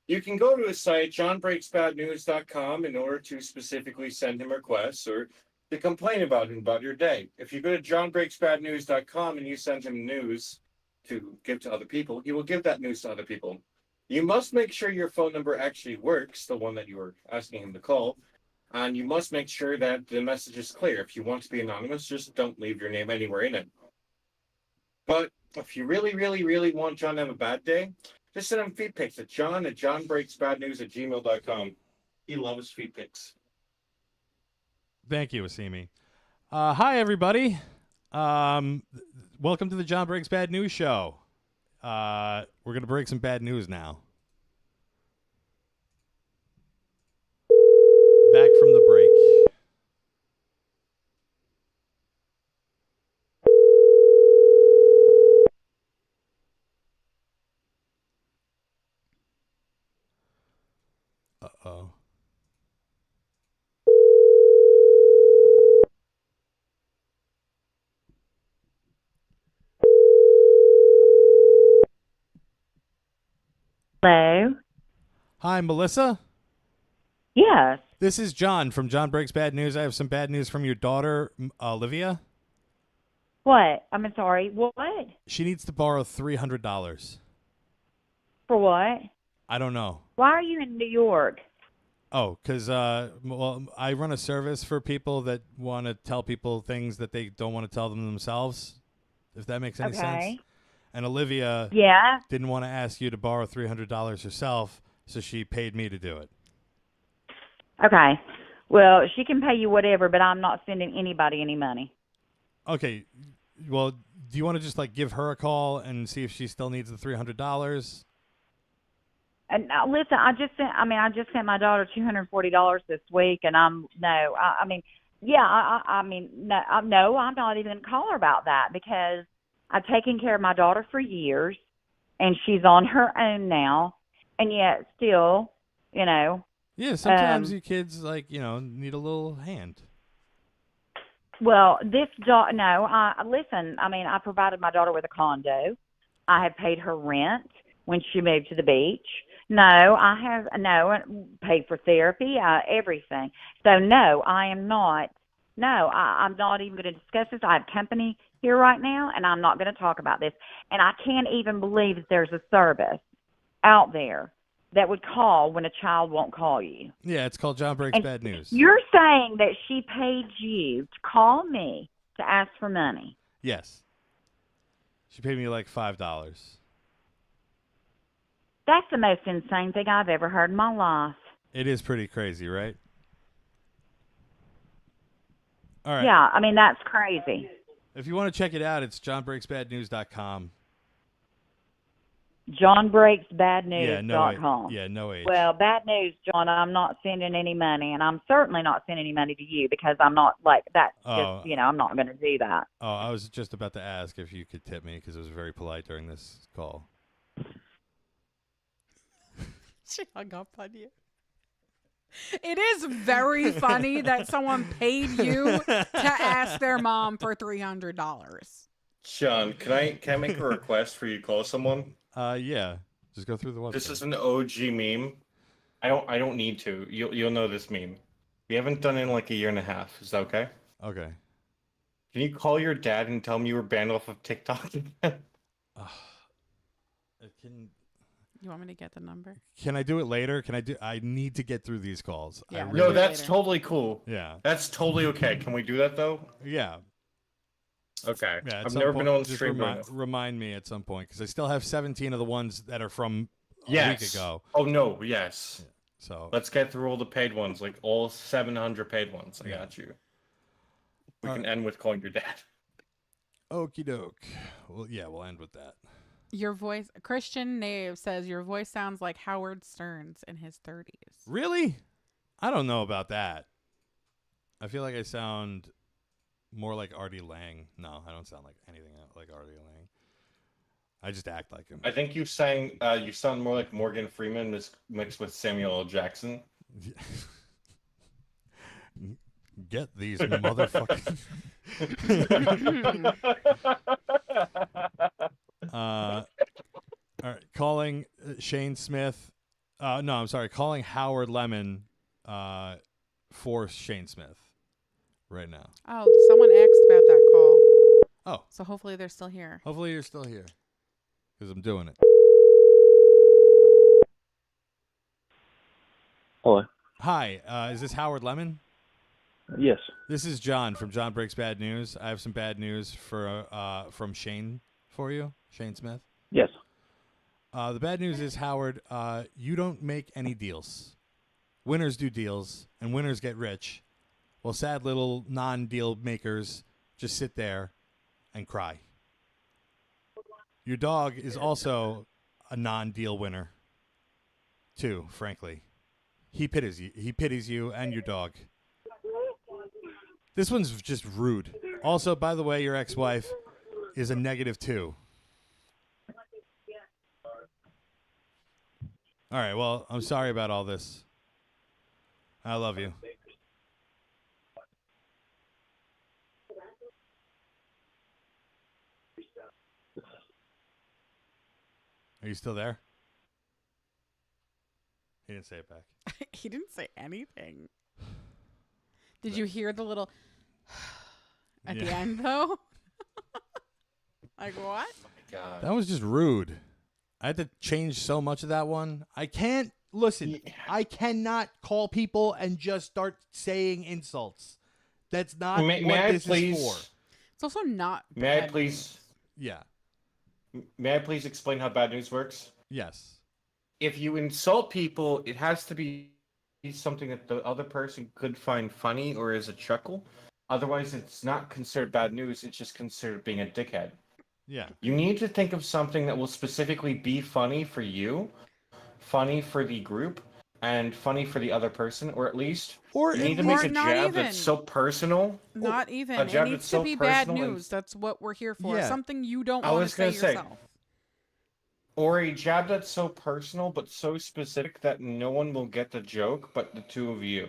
You can go to his site, jonbreaksbadnews.com, in order to specifically send him requests or to complain about him about your day. If you go to jonbreaksbadnews.com and you send him news to give to other people, he will give that news to other people. You must make sure your phone number actually works, the one that you were asking him to call, and you must make sure that the message is clear. If you want to be anonymous, just don't leave your name anywhere in it. But if you really, really, really want John to have a bad day, just send him feed pics at jonbreaksbadnews@gmail.com. He loves feed pics. Thank you, Asimi. Hi, everybody. Welcome to the John Breaks Bad News Show. We're going to break some bad news now. Back from the break. Uh-oh. Hello? Hi, Melissa? Yes. This is John from John Breaks Bad News. I have some bad news from your daughter, Olivia. What? I'm sorry. What? She needs to borrow $300. For what? I don't know. Why are you in New York? Oh, because well, I run a service for people that want to tell people things that they don't want to tell them themselves, if that makes any sense. And Olivia didn't want to ask you to borrow $300 herself, so she paid me to do it. Okay. Well, she can pay you whatever, but I'm not sending anybody any money. Okay. Well, do you want to just like give her a call and see if she still needs the $300? And listen, I just sent my daughter $240 this week, and I'm not even going to call her about that because I've taken care of my daughter for years, and she's on her own now, and yet still, Yeah, sometimes you kids need a little hand. Well, listen, I provided my daughter with a condo. I have paid her rent when she moved to the beach. Paid for therapy, everything. So no, I am not. No, I'm not even going to discuss this. I have company here right now, and I'm not going to talk about this. And I can't even believe that there's a service out there that would call when a child won't call you. Yeah, it's called John Breaks Bad News. You're saying that she paid you to call me to ask for money? Yes. She paid me like $5. That's the most insane thing I've ever heard in my life. It is pretty crazy, right? All right. Yeah, that's crazy. If you want to check it out, it's jonbreaksbadnews.com. jonbreaksbadnews.com. Yeah, no H. Well, bad news, John. I'm not sending any money, and I'm certainly not sending any money to you because I'm not like that. I'm not going to do that. Oh, I was just about to ask if you could tip me because it was very polite during this call. She hung up on you. It is very funny that someone paid you to ask their mom for $300. Sean, can I make a request for you to call someone? Yeah. Just go through the website. This is an OG meme. I don't need to. You'll know this meme. We haven't done it in like a year and a half. Is that okay? Okay. Can you call your dad and tell him you were banned off of TikTok again? You want me to get the number? Can I do it later? I need to get through these calls. Yeah, no, that's totally cool. Yeah. That's totally okay. Can we do that though? Yeah. Okay. Yeah, I've never been on the stream. Remind me at some point because I still have 17 of the ones that are from a week ago. Oh no, yes. Yeah, so let's get through all the paid ones, like all 700 paid ones. I got you. We can end with calling your dad. Okie doke. Well, yeah, we'll end with that. Your voice, Christian Nave says your voice sounds like Howard Stern's in his 30s. Really? I don't know about that. I feel like I sound more like Artie Lang. No, I don't sound like anything like Artie Lang. I just act like him. I think you sound more like Morgan Freeman mixed with Samuel L. Jackson. Get these motherfuckers. All right, calling Shane Smith. No, I'm sorry. Calling Howard Lemon for Shane Smith right now. Oh, someone asked about that call. Oh. So hopefully they're still here. Hopefully you're still here because I'm doing it. Hello. Hi, is this Howard Lemon? Yes. This is John from John Breaks Bad News. I have some bad news from Shane for you, Shane Smith. Yes. The bad news is, Howard, you don't make any deals. Winners do deals, and winners get rich. Well, sad little non-deal makers just sit there and cry. Your dog is also a non-deal winner, too, frankly. He pities you and your dog. This one's just rude. Also, by the way, your ex-wife is a -2. All right, well, I'm sorry about all this. I love you. Are you still there? He didn't say it back. He didn't say anything. Did you hear the little at the end, though? Like, what? Oh my God. That was just rude. I had to change so much of that one. I can't listen. I cannot call people and just start saying insults. That's not what this is for. It's also not. May I bad please? Yeah. May I please explain how bad news works? Yes. If you insult people, it has to be something that the other person could find funny or as a chuckle. Otherwise, it's not considered bad news. It's just considered being a dickhead. Yeah. You need to think of something that will specifically be funny for you, funny for the group, and funny for the other person, or at least you need to make a jab that's so personal. Not even. A jab It that's needs so to be bad personal and- news. That's what we're here for. Yeah. Something you don't I want to was say gonna say, yourself. Or a jab that's so personal but so specific that no one will get the joke but the two of you.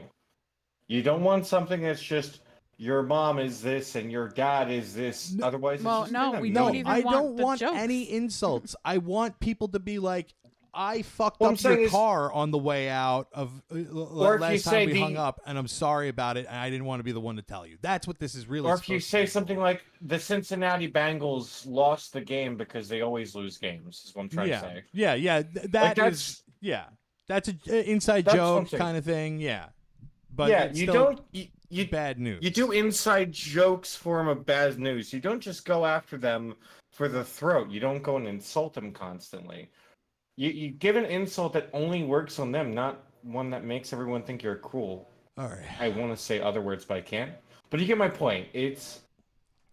You don't want something that's just your mom is this and your dad is this. Otherwise, Well, it's just no, gonna we be don't mean. even I want don't the want jokes. any insults. I want people to be like, I fucked What I'm up your saying is- car on the way out of Or if you last say time we hung the- up, and I'm sorry about it, and I didn't want to be the one to tell you. That's what this is really Or if you supposed to say be. something like the Cincinnati Bengals lost the game because they always lose games, is what I'm trying yeah. to say. Yeah. that's That's an inside That's what I'm joke saying. kind of thing. Yeah. But yeah, it's you still don't. You bad news. You do inside jokes form of bad news. You don't just go after them for the throat. You don't go and insult them constantly. You give an insult that only works on them, not one that makes everyone think you're cruel. All right. I want to say other words, but I can't. But you get my point. It's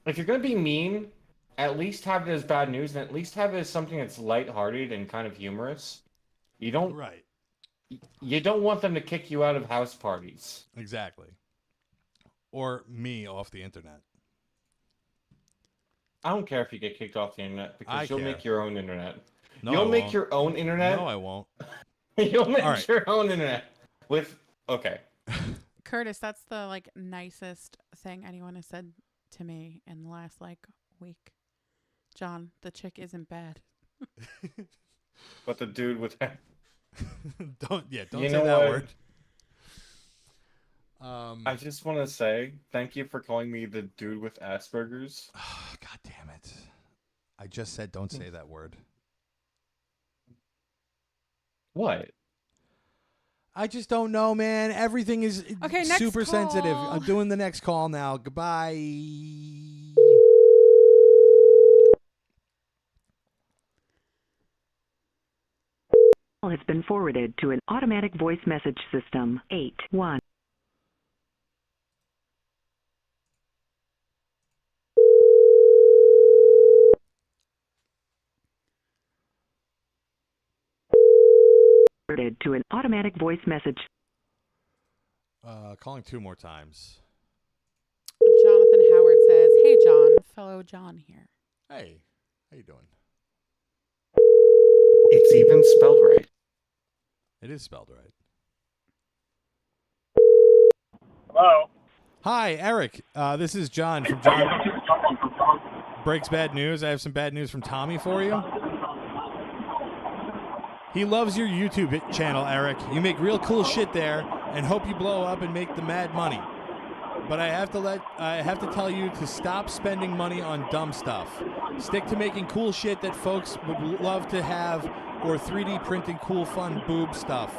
if you're gonna be mean, at least have it as bad news, and at least have it as something that's lighthearted and kind of humorous. You don't. Right. You don't want them to kick you out of house parties. Exactly. Or me off the internet. I don't care if you get kicked off the internet because I you'll care. make your own internet. No, You'll I make won't. your own internet. No, I won't. You'll make All right. your own internet with. Okay. Curtis, that's the nicest thing anyone has said to me in the last week. John, the chick isn't bad. But the dude with. don't You say know that what? word. I just want to say thank you for calling me the dude with Asperger's. God damn it. I just said don't say that word. What? I just don't know, man. Everything is Okay, next super sensitive. call. I'm doing the next call now. Goodbye. Call has been forwarded to an automatic voice message system. 81. Forwarded to an automatic voice message. Calling 2 more times. Jonathan Howard says, "Hey, John, fellow John here." Hey, how you doing? It's even spelled right. It is spelled right. Hello. Hi, Eric. This is John from John Breaks Bad News. I have some bad news from Tommy for you. He loves your YouTube channel, Eric. You make real cool shit there, and hope you blow up and make the mad money. But I have to tell you to stop spending money on dumb stuff. Stick to making cool shit that folks would love to have, or 3D printing cool, fun boob stuff.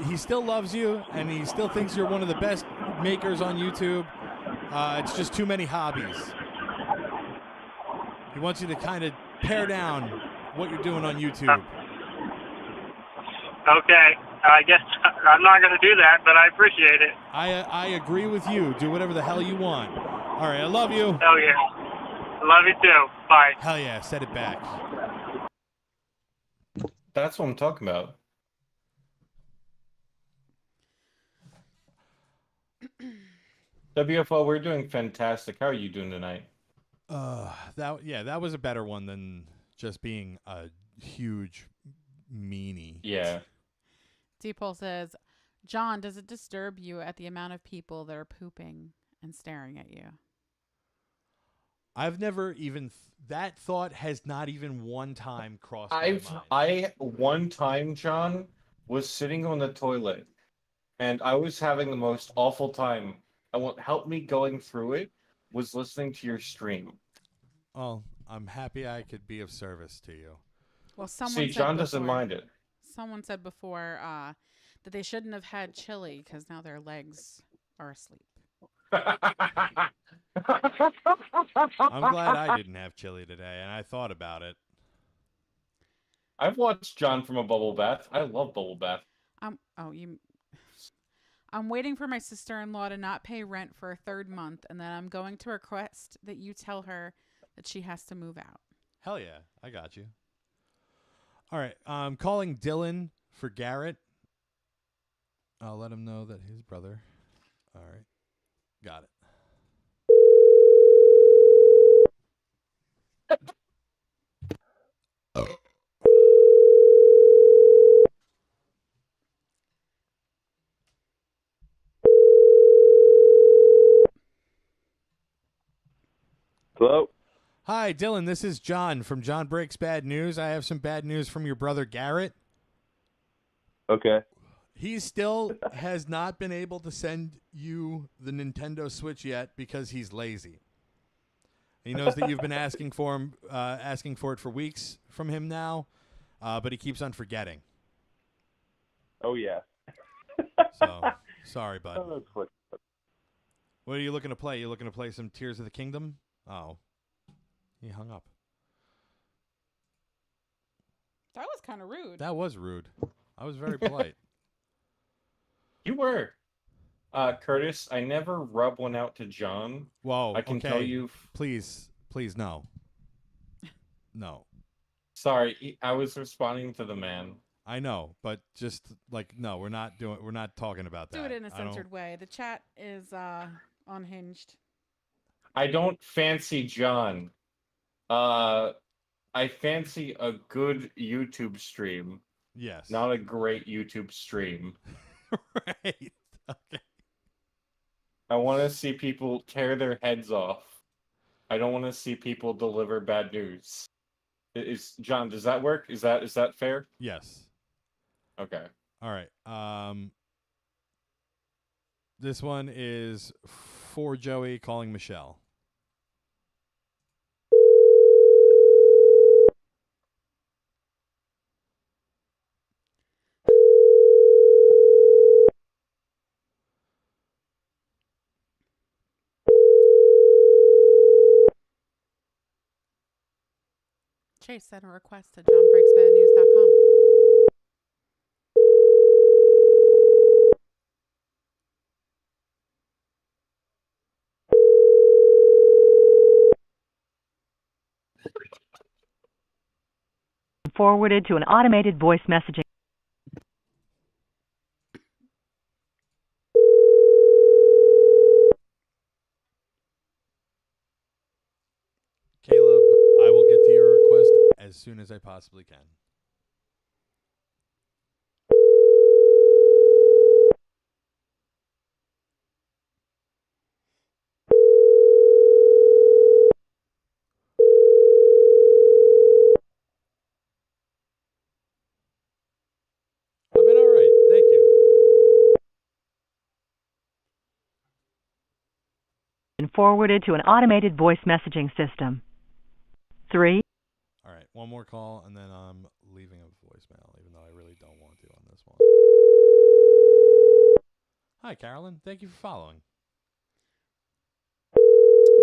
He still loves you, and he still thinks you're one of the best makers on YouTube. It's just too many hobbies. He wants you to kind of pare down what you're doing on YouTube. Okay, I guess I'm not going to do that, but I appreciate it. I agree with you. Do whatever the hell you want. All right, I love you. Hell yeah. Love you too. Bye. Hell yeah, set it back. That's what I'm talking about. WFO, we're doing fantastic. How are you doing tonight? That was a better one than just being a huge meanie. Yeah. Deepole says, John, does it disturb you at the amount of people that are pooping and staring at you? I've never even that thought has not even one time crossed my mind. One time, John, was sitting on the toilet and I was having the most awful time. And what helped me going through it was listening to your stream. Well, I'm happy I could be of service to you. Well, someone See, said John doesn't before- mind it. Someone said before that they shouldn't have had chili because now their legs are asleep. I'm glad I didn't have chili today, and I thought about it. I've watched John from a bubble bath. I love bubble bath. I'm waiting for my sister-in-law to not pay rent for a third month, and then I'm going to request that you tell her that she has to move out. Hell yeah, I got you. All right, I'm calling Dylan for Garrett. I'll let him know that his brother. All right, got it. Hello? Hi, Dylan. This is John from John Breaks Bad News. I have some bad news from your brother Garrett. Okay. He still has not been able to send you the Nintendo Switch yet because he's lazy. He knows that you've been asking for it for weeks from him now, but he keeps on forgetting. Oh, yeah. So, sorry, bud. Oh, that's what. What are you looking to play? You looking to play some Tears of the Kingdom? Oh. He hung up. That was kind of rude. That was rude. I was very polite. You were. Curtis, I never rub one out to John. Whoa. I can okay. tell you. Please, no. No. Sorry, I was responding to the man. I know, but just no, we're not talking about that. Do it in a censored way. The chat is unhinged. I don't fancy John. I fancy a good YouTube stream. Yes. Not a great YouTube stream. Right. Okay. I want to see people tear their heads off. I don't want to see people deliver bad news. John, does that work? Is that fair? Yes. Okay. All right. This one is for Joey calling Michelle. Chase sent a request to jonbreaksbadnews.com. Forwarded to an automated voice messaging. Caleb, I will get to your request as soon as I possibly can. been forwarded to an automated voice messaging system. 3. All right, one more call, and then I'm leaving a voicemail, even though I really don't want to on this one. Hi, Carolyn. Thank you for following.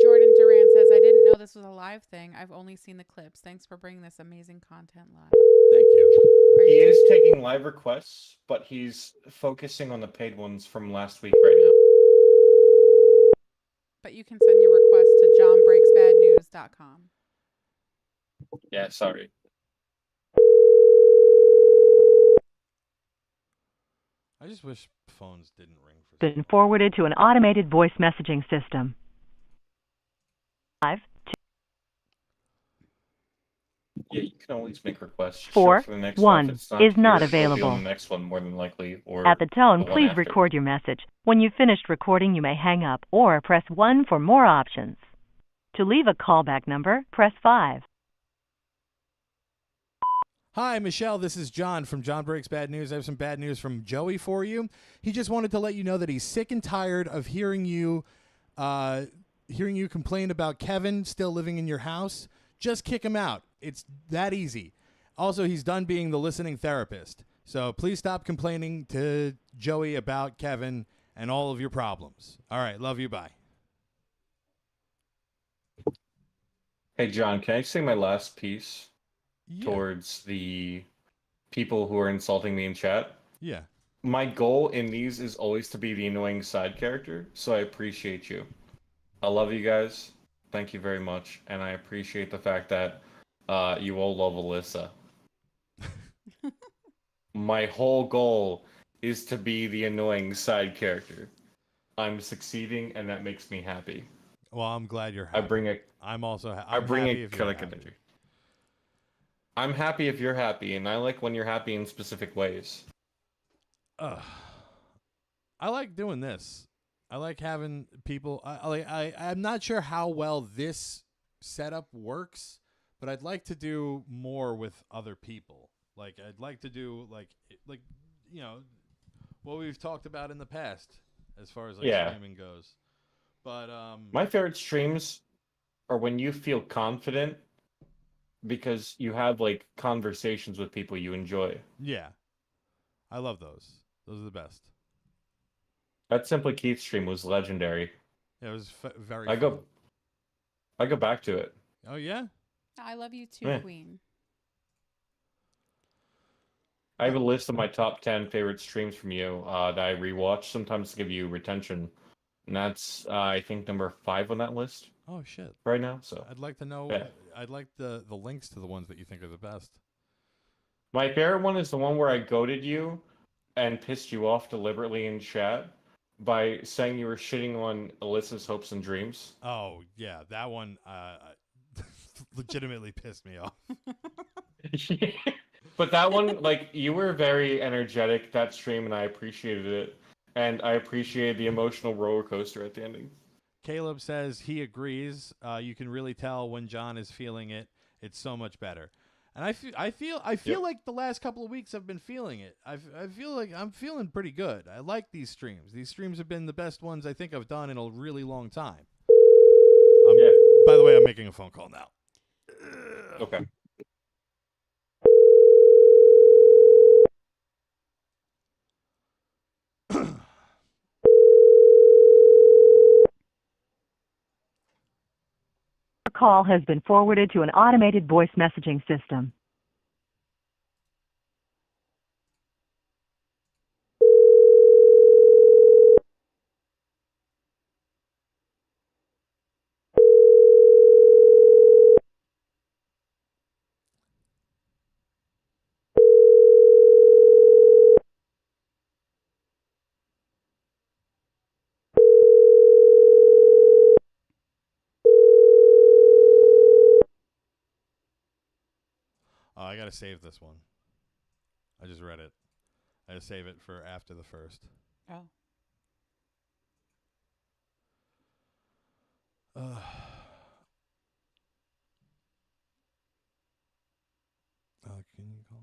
Jordan Duran says, I didn't know this was a live thing. I've only seen the clips. Thanks for bringing this amazing content live. Thank you. He is taking live requests, but he's focusing on the paid ones from last week right now. But you can send your request to jonbreaksbadnews.com. Yeah, sorry. I just wish phones didn't ring for Been forwarded to an automated voice messaging system. 5, 2, Yeah, you can always make requests. Just 4, show for the next 1 one. If it's not is not here, it'll be available. on the next one more than likely, or At the tone, the one please after. record your message. When you've finished recording, you may hang up or press 1 for more options. To leave a callback number, press 5. Hi, Michelle. This is John from John Breaks Bad News. I have some bad news from Joey for you. He just wanted to let you know that he's sick and tired of hearing you complain about Kevin still living in your house. Just kick him out. It's that easy. Also, he's done being the listening therapist. So please stop complaining to Joey about Kevin and all of your problems. All right. Love you. Bye. Hey, John, can I say my last piece towards the people who are insulting me in chat? Yeah. My goal in these is always to be the annoying side character, so I appreciate you. I love you guys. Thank you very much, and I appreciate the fact that you all love Alyssa. My whole goal is to be the annoying side character. I'm succeeding, and that makes me happy. Well, I'm glad you're happy. I'm also happy. I bring happy a if you're kinetic happy. energy. I'm happy if you're happy, and I like when you're happy in specific ways. I like doing this. I like having people. I'm not sure how well this setup works, but I'd like to do more with other people. Like I'd like to do like you know what we've talked about in the past as far as like Yeah. streaming goes. But My favorite streams are when you feel confident because you have like conversations with people you enjoy. yeah, I love those. Those are the best. That Simply Keith stream was legendary. Yeah, it was very. I go back to it. Oh yeah. I love you too, Yeah. Queen. I have a list of my top 10 favorite streams from you that I rewatch sometimes to give you retention, and that's I think number 5 on that list. Oh shit. Right now, so I'd like to know. Yeah. I'd like the links to the ones that you think are the best. My favorite one is the one where I goaded you and pissed you off deliberately in chat by saying you were shitting on Alyssa's hopes and dreams. Oh yeah, that one legitimately pissed me off. But that one, like, you were very energetic that stream, and I appreciated it. And I appreciated the emotional roller coaster at the ending. Caleb says he agrees. You can really tell when John is feeling it. It's so much better. And I feel Yep. like the last couple of weeks I've been feeling it. I feel like I'm feeling pretty good. I like these streams. These streams have been the best ones I think I've done in a really long time. Yeah. By the way, I'm making a phone call now. Okay. Your call has been forwarded to an automated voice messaging system. Oh, I gotta save this one. I just read it. I gotta save it for after the first. Oh. Can you call?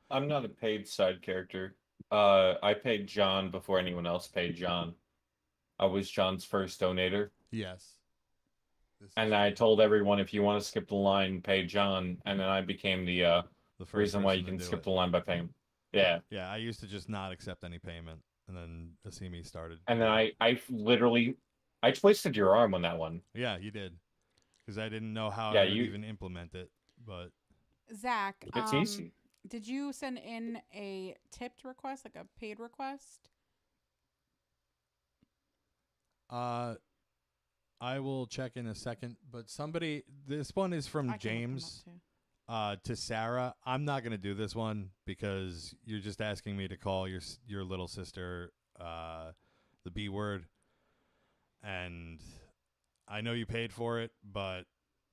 I'm not a paid side character. I paid John before anyone else paid John. I was John's first donator. Yes. And I told everyone, if you want to skip the line, pay John. And then I became the first reason why person you to can do skip it. the line by paying. Yeah. Yeah, I used to just not accept any payment, and then Asimi started. And then I twisted your arm on that one. Yeah, you did. Because I didn't know how Yeah, I would even implement it, but... Zach, It's easy. did you send in a tipped request, like a paid request? I will check in a second, but this one is from James to Sarah. I'm not going to do this one because you're just asking me to call your little sister the B word, and I know you paid for it, but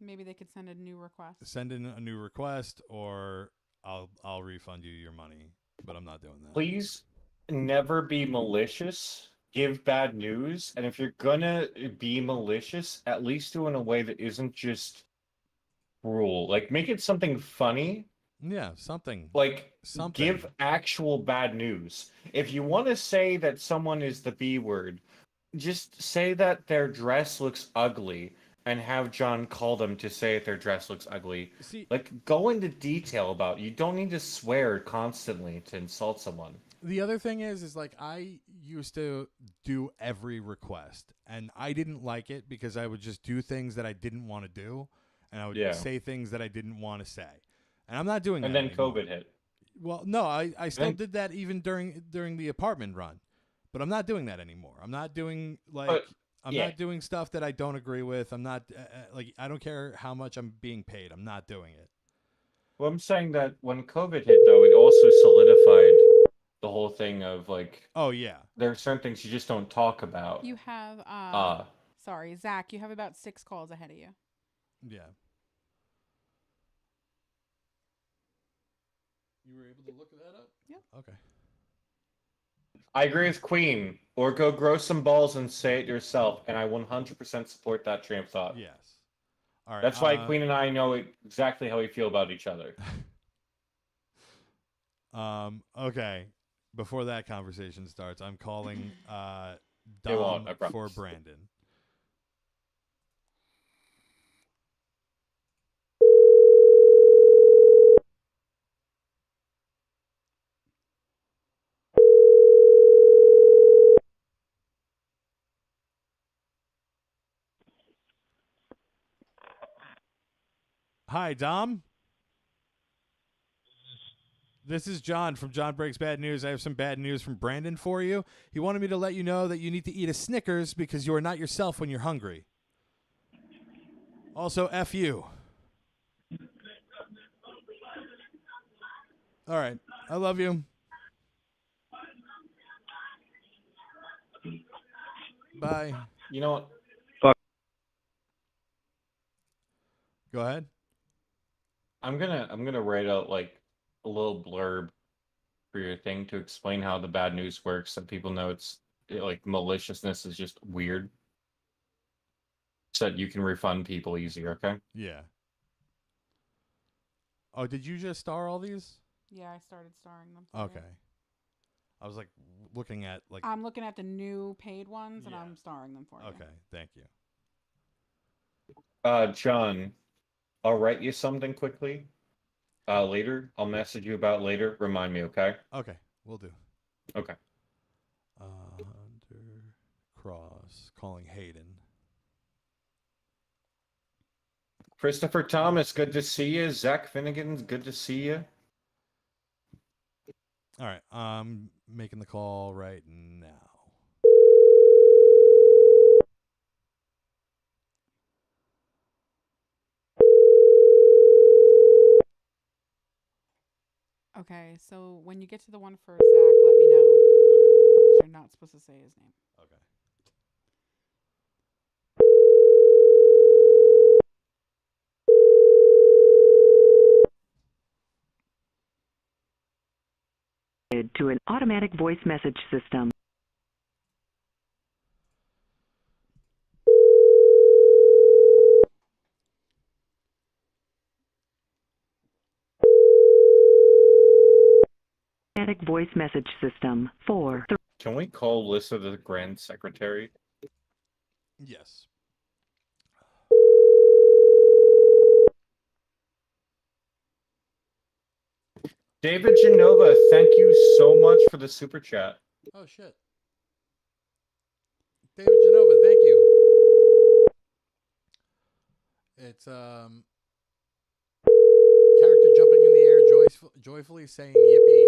maybe they could send a new request. Send in a new request, or I'll refund you your money, but I'm not doing that. Please never be malicious. Give bad news, and if you're gonna be malicious, at least do it in a way that isn't just cruel. Like, make it something funny. Yeah, something. Give actual bad news. If you want to say that someone is the B word, just say that their dress looks ugly and have John call them to say if their dress looks ugly. Go into detail about it. You don't need to swear constantly to insult someone. The other thing is like I used to do every request, and I didn't like it because I would just do things that I didn't want to do, and I would say things that I didn't want to say. And I'm not doing that And then anymore. COVID hit. Well, no, I still did that even during the apartment run, but I'm not doing that anymore. I'm not doing not doing stuff that I don't agree with. I'm not I don't care how much I'm being paid. I'm not doing it. Well, I'm saying that when COVID hit, though, it also solidified the whole thing of oh yeah, there are certain things you just don't talk about. You have sorry, Zach, you have about 6 calls ahead of you. Yeah. You were able to look that up? Yep. Okay. I agree with Queen. Or go grow some balls and say it yourself. And I 100% support that train of thought. Yes. All right. That's why Queen and I know exactly how we feel about each other. Okay. Before that conversation starts, I'm calling It Dom won't, I promise. for Brandon. Hi, Dom. This is John from John Breaks Bad News. I have some bad news from Brandon for you. He wanted me to let you know that you need to eat a Snickers because you are not yourself when you're hungry. Also, F you. All right. I love you. Bye. You know what? Go ahead. I'm gonna write out a little blurb for your thing to explain how the bad news works, so people know maliciousness is just weird, so that you can refund people easier. Okay? Yeah. Oh, did you just star all these? Yeah, I started starring them. for you. Okay. I was looking at I'm looking at the new paid ones, and I'm starring them for you. Okay, thank you. John, I'll write you something quickly. Later, I'll message you about later. Remind me, okay? Okay, we'll do. Okay. Under cross calling Hayden. Christopher Thomas, good to see you. Zach Finnegan, good to see you. All right, I'm making the call right now. Okay, so when you get to the one for Zach, let me know. Okay. You're not supposed to say his name. Okay. To an automatic voice message system. Automatic voice message system. 4. Can we call Lissa the Grand Secretary? Yes. David Genova, thank you so much for the super chat. Oh shit. David Genova, thank you. It's character jumping in the air joyfully saying yippee.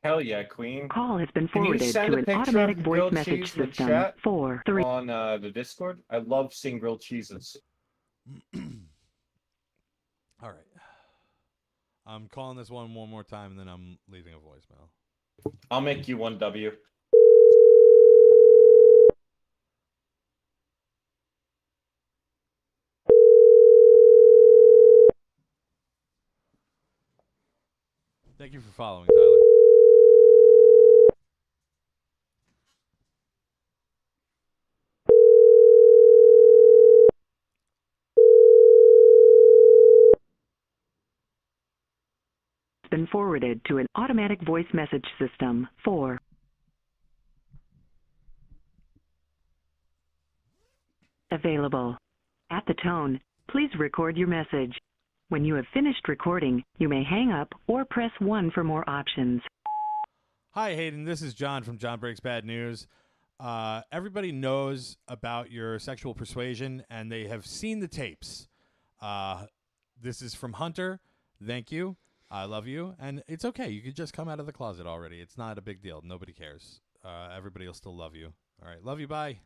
Hell yeah, Queen. Call has been Can you forwarded send to a an picture automatic of voice grilled message cheese in the system. chat 4-3. on the Discord? I love seeing grilled cheeses. All right. I'm calling this one more time, and then I'm leaving a voicemail. I'll make you one, W. Thank you for following, Tyler. It's been forwarded to an automatic voice message system. 4. Available. At the tone, please record your message. When you have finished recording, you may hang up or press 1 for more options. Hi, Hayden. This is John from John Breaks Bad News. Everybody knows about your sexual persuasion, and they have seen the tapes. This is from Hunter. Thank you. I love you. And it's okay. You could just come out of the closet already. It's not a big deal. Nobody cares. Everybody will still love you. All right. Love you. Bye.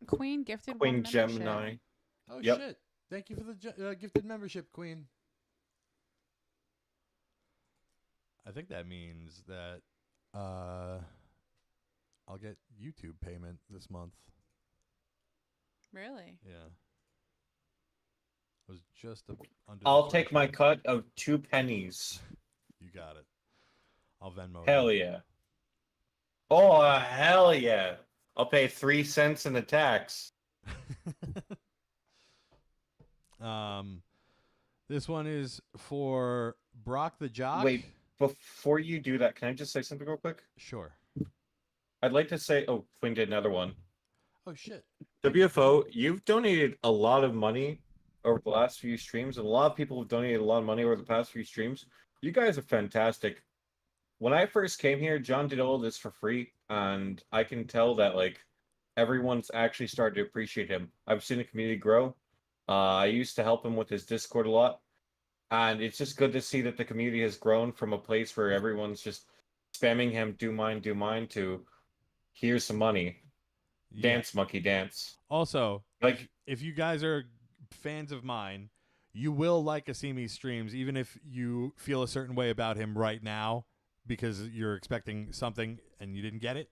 Queen gifted Queen one membership. Gemini. Oh, Yep. shit. Thank you for the gifted membership, Queen. I think that means that I'll get YouTube payment this month. Really? Yeah. I was just under. I'll take my cut of 2 pennies. You got it. I'll Venmo. Hell yeah. Oh, hell yeah. I'll pay 3 cents in the tax. This one is for Brock the Jock. Wait, before you do that, can I just say something real quick? Sure. I'd like to say, oh, Queen did another one. Oh, shit. WFO, you've donated a lot of money over the last few streams, and a lot of people have donated a lot of money over the past few streams. You guys are fantastic. When I first came here, John did all this for free, and I can tell that, like, everyone's actually started to appreciate him. I've seen the community grow. I used to help him with his Discord a lot, and it's just good to see that the community has grown from a place where everyone's just spamming him, do mine, to here's some money. Yeah. Dance, monkey, dance. Also, like, if you guys are fans of mine, you will like Asimi's streams, even if you feel a certain way about him right now because you're expecting something and you didn't get it.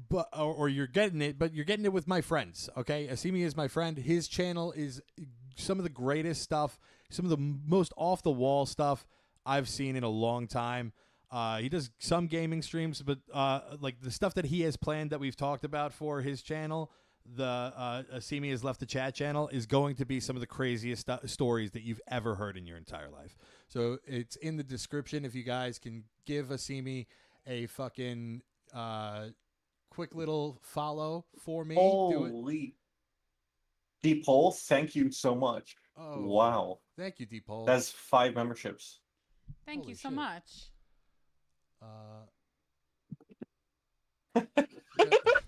But or you're getting it, but you're getting it with my friends, okay? Asimi is my friend. His channel is some of the greatest stuff, some of the most off-the-wall stuff I've seen in a long time. He does some gaming streams, but like the stuff that he has planned that we've talked about for his channel, the Asimi has left the chat channel, is going to be some of the craziest stories that you've ever heard in your entire life. So it's in the description if you guys can give Asimi a fucking quick little follow for me. Holy. Deep Hole, thank you so much. Oh, wow. Thank you, Deep Hole. That's 5 memberships. Thank Holy you so shit. much.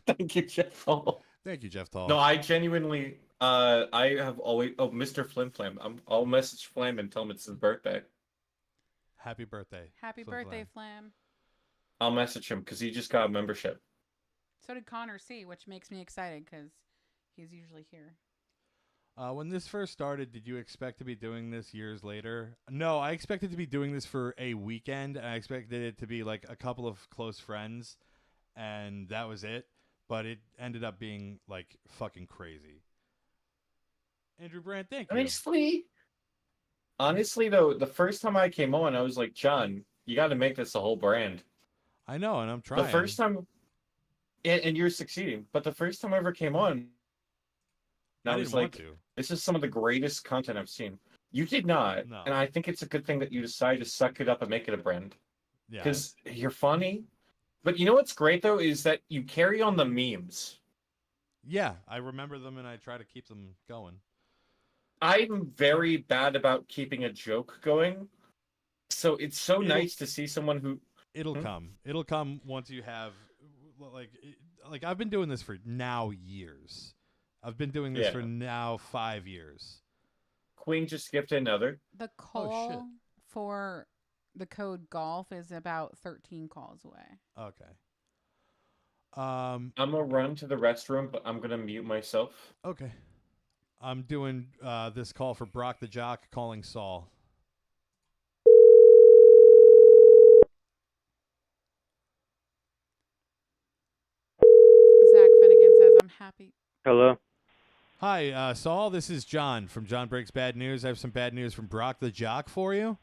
Thank you, Jeff Hall. Thank you, Jeff Tall. No, I genuinely, I have always, oh, Mr. Flim Flam. I'll message Flam and tell him it's his birthday. Happy birthday. Happy birthday, Flam. I'll message him because he just got a membership. So did Connor C, which makes me excited because he's usually here. When this first started, did you expect to be doing this years later? No, I expected to be doing this for a weekend. And I expected it to be like a couple of close friends, and that was it. But it ended up being like fucking crazy. Andrew Brandt, thank you. Honestly, though, the first time I came on, I was like, John, you got to make this a whole brand. I know, and I'm trying. The first time, and you're succeeding, but the first time I ever came on, I was like, this is some of the greatest content I've seen. You did not, and I think it's a good thing that you decided to suck it up and make it a brand. Yeah. Because you're funny, But you know what's great though is that you carry on the memes. Yeah, I remember them and I try to keep them going. I'm very bad about keeping a joke going. So it's so nice to see someone who... It'll come. It'll come once you have, like I've been doing this for now years. I've been doing this for now 5 years. Queen just skipped another. The call for the code golf is about 13 calls away. Okay. I'm gonna run to the restroom, but I'm gonna mute myself. Okay. I'm doing this call for Brock the Jock calling Saul. Zach Finnegan says, I'm happy. Hello. Hi, Saul. This is John from John Breaks Bad News. I have some bad news from Brock the Jock for you.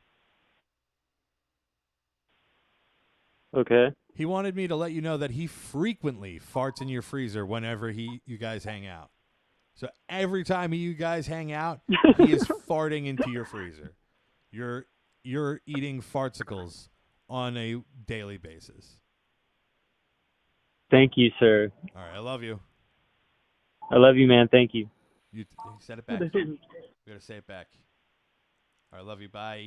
Okay. He wanted me to let you know that he frequently farts in your freezer whenever you guys hang out. So every time you guys hang out, he is farting into your freezer. You're eating fartsicles on a daily basis. Thank you, sir. All right, I love you. I love you, man. Thank you. You said it back. We gotta say it back. All right, love you. Bye.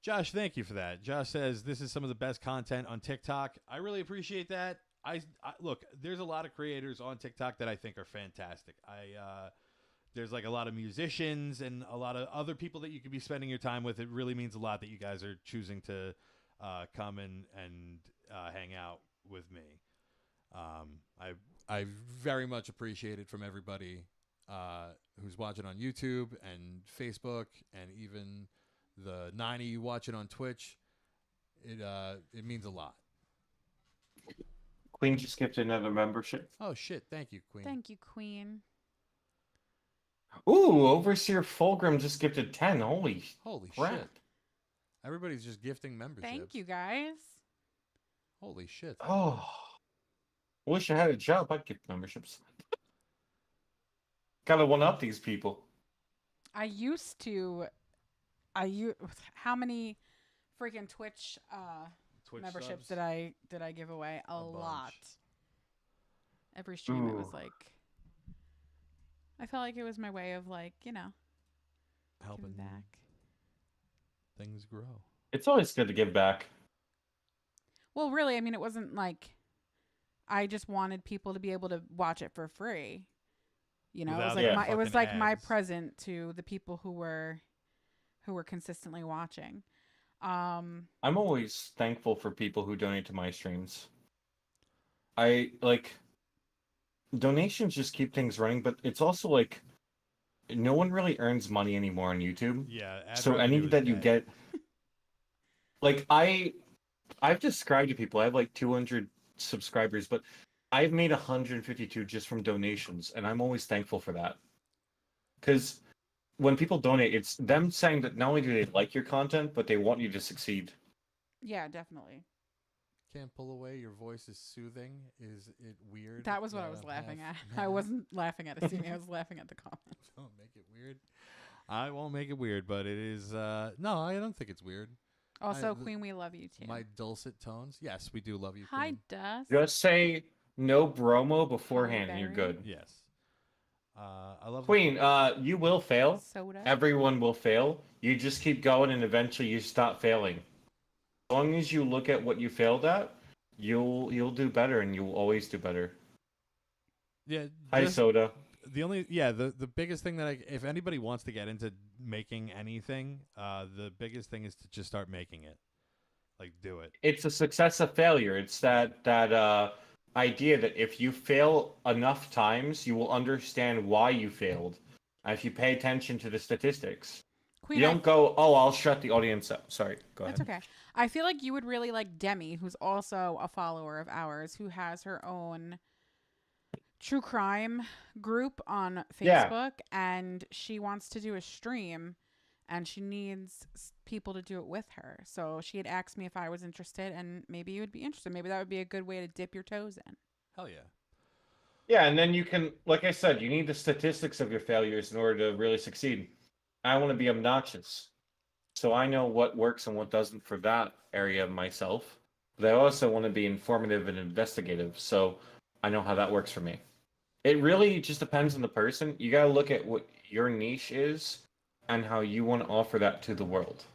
Josh, thank you for that. Josh says this is some of the best content on TikTok. I really appreciate that. I look, there's a lot of creators on TikTok that I think are fantastic. There's like a lot of musicians and a lot of other people that you could be spending your time with. It really means a lot that you guys are choosing to come and hang out with me. I very much appreciate it from everybody who's watching on YouTube and Facebook and even the 90 you watch it on Twitch. It means a lot. Queen just skipped another membership. Oh shit! Thank you, Queen. Thank you, Queen. Ooh, Overseer Fulgrim just gifted 10. Holy crap. Shit! Everybody's just gifting memberships. Thank you, guys. Holy shit! Oh, wish I had a job. I'd gift memberships. Gotta one up these people. I used to. How many freaking Twitch memberships subs? did I give away? A bunch. lot. Every stream it was like, I felt like it was my way of like, helping giving back. Things grow. It's always good to give back. Well, really, I mean, it wasn't like I just wanted people to be able to watch it for free. It was like it was like my present to the people who were consistently watching. I'm always thankful for people who donate to my streams. I like donations just keep things running, but it's also like no one really earns money anymore on YouTube. Yeah. So any that you get, like I've described to people, I have like 200 subscribers, but I've made 152 just from donations, and I'm always thankful for that. Because when people donate, it's them saying that not only do they like your content, but they want you to succeed. Yeah, definitely. Can't pull away. Your voice is soothing. Is it weird? That was what I was laughing at. I wasn't laughing at it. I was laughing at the comment. Don't make it weird. I won't make it weird, but it is. No, I don't think it's weird. Also, Queen, we love you too. My dulcet tones. Yes, we do love you. Hi, Queen. Dust. Just say no bromo beforehand, and you're good. Yes. I love Queen. You will fail. Soda. Everyone will fail. You just keep going, and eventually you stop failing. As long as you look at what you failed at, you'll do better, and you'll always do better. Yeah. Hi, Soda. The biggest thing that if anybody wants to get into making anything, the biggest thing is to just start making it. Like, do it. It's a success of failure. It's that idea that if you fail enough times, you will understand why you failed. And if you pay attention to the statistics. Queen, you don't go, oh, I'll shut the audience up. Sorry, go ahead. That's okay. I feel like you would really like Demi, who's also a follower of ours, who has her own true crime group on Facebook, and she wants to do a stream, and she needs people to do it with her. So she had asked me if I was interested, and maybe you would be interested. Maybe that would be a good way to dip your toes in. Hell yeah. Yeah, and then you can, like I said, you need the statistics of your failures in order to really succeed. I want to be obnoxious. so I know what works and what doesn't for that area of myself. But I also want to be informative and investigative, so I know how that works for me. It really just depends on the person. You gotta look at what your niche is and how you want to offer that to the world.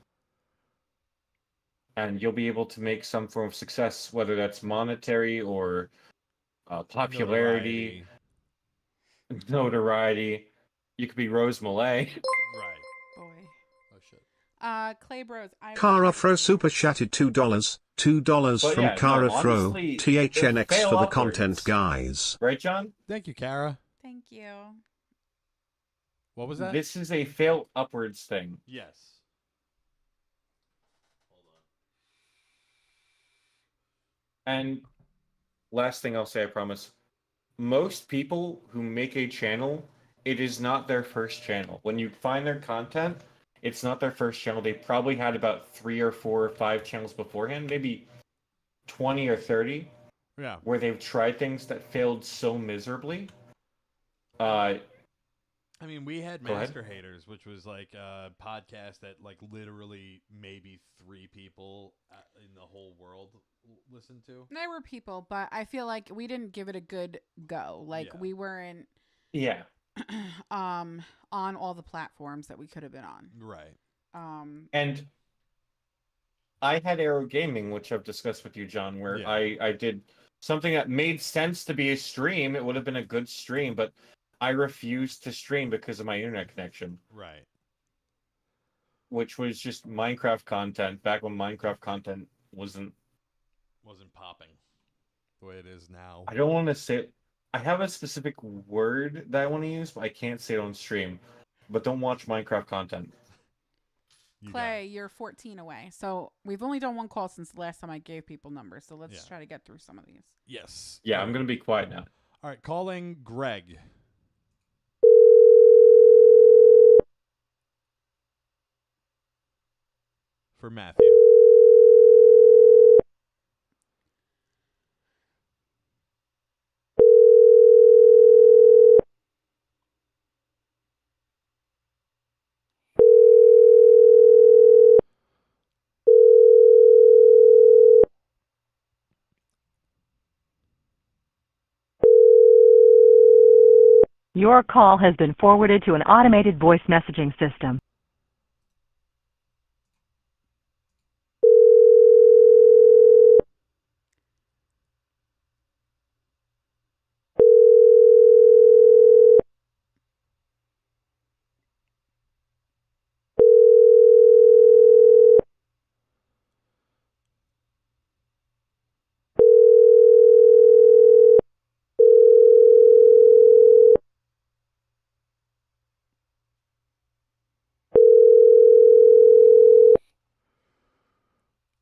And you'll be able to make some form of success, whether that's monetary or popularity, notoriety. You could be Rose Malay. Right. Boy. Oh shit. Clay Bros. Cara Fro super chatted $2. $2 But from yeah, no, Cara Fro. honestly, THNX fail for the upwards. content, guys. Right, John? Thank you, Kara. Thank you. What was that? This is a fail upwards thing. Yes. And last thing I'll say, I promise. Most people who make a channel, it is not their first channel. When you find their content, it's not their first channel. They probably had about 3 or 4 or 5 channels beforehand, maybe 20 or 30. Yeah. Where they've tried things that failed so miserably. I mean, we had Go ahead. Master Haters, which was like a podcast that like literally maybe 3 people in the whole world listened to. There were people, but I feel like we didn't give it a good go. Like we weren't Yeah. on all the platforms that we could have been on. Right. And I had Arrow Gaming, which I've discussed with you, John, where I did something that made sense to be a stream. It would have been a good stream, but I refused to stream because of my internet connection. Right. Which was just Minecraft content back when Minecraft content wasn't popping the way it is now. I don't want to say I have a specific word that I want to use, but I can't say it on stream. But don't watch Minecraft content. Clay, you're 14 away. So we've only done one call since the last time I gave people numbers. So let's try to get through some of these. Yes. Yeah, I'm going to be quiet now. All right, calling Greg. For Matthew. Your call has been forwarded to an automated voice messaging system.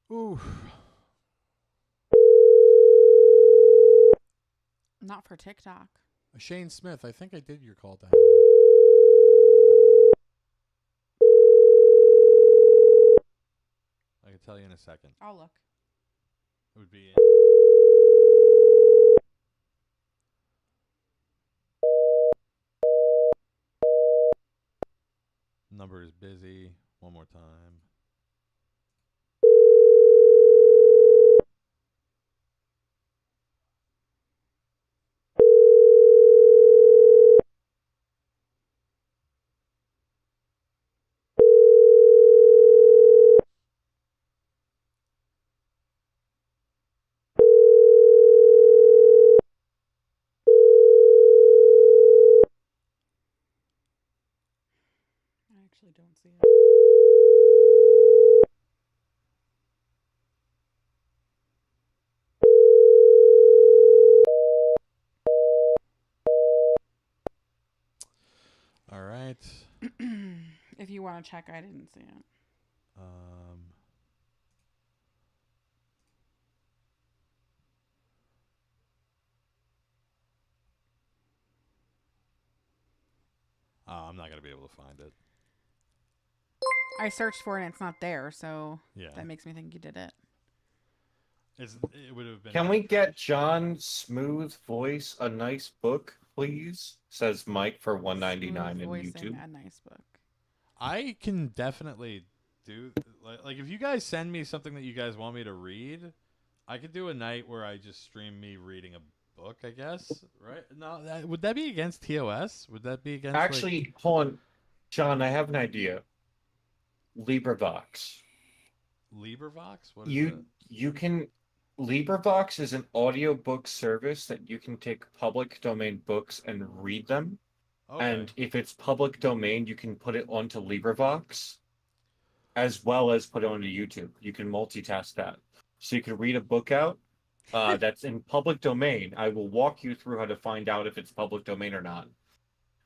Ooh. Not for TikTok. Shane Smith, I think I did your call to Howard. I can tell you in a second. I'll look. It would be number is busy. One more time. I actually don't see it. All right. If you want to check, I didn't see it. I'm not going to be able to find it. I searched for it and it's not there, so Yeah. that makes me think you did it. It would have been. Can we get John Smooth Voice a nice book, please? Says Mike for $1.99 in Voicing YouTube. a nice book. I can definitely do like if you guys send me something that you guys want me to read, I could do a night where I just stream me reading a book. I guess, right? No, would that be against TOS? Would that be against? Actually, hold on, John. I have an idea. LibriVox. LibriVox? What is that? You can. LibriVox is an audiobook service that you can take public domain books and read them. Okay. And if it's public domain, you can put it onto LibriVox, as well as put it onto YouTube. You can multitask that. So you can read a book out that's in public domain. I will walk you through how to find out if it's public domain or not.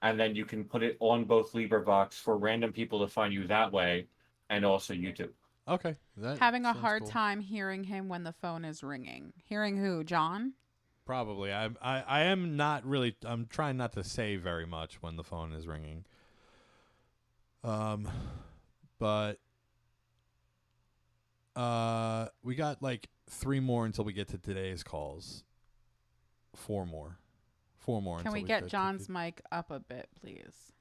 And then you can put it on both LibriVox for random people to find you that way, and also YouTube. Okay. Having a hard time hearing him when the phone is ringing. Hearing who, John? Probably. I am not really. I'm trying not to say very much when the phone is ringing. But we got like 3 more until we get to today's calls. 4 more. 4 more. Can we get John's mic up a bit, please?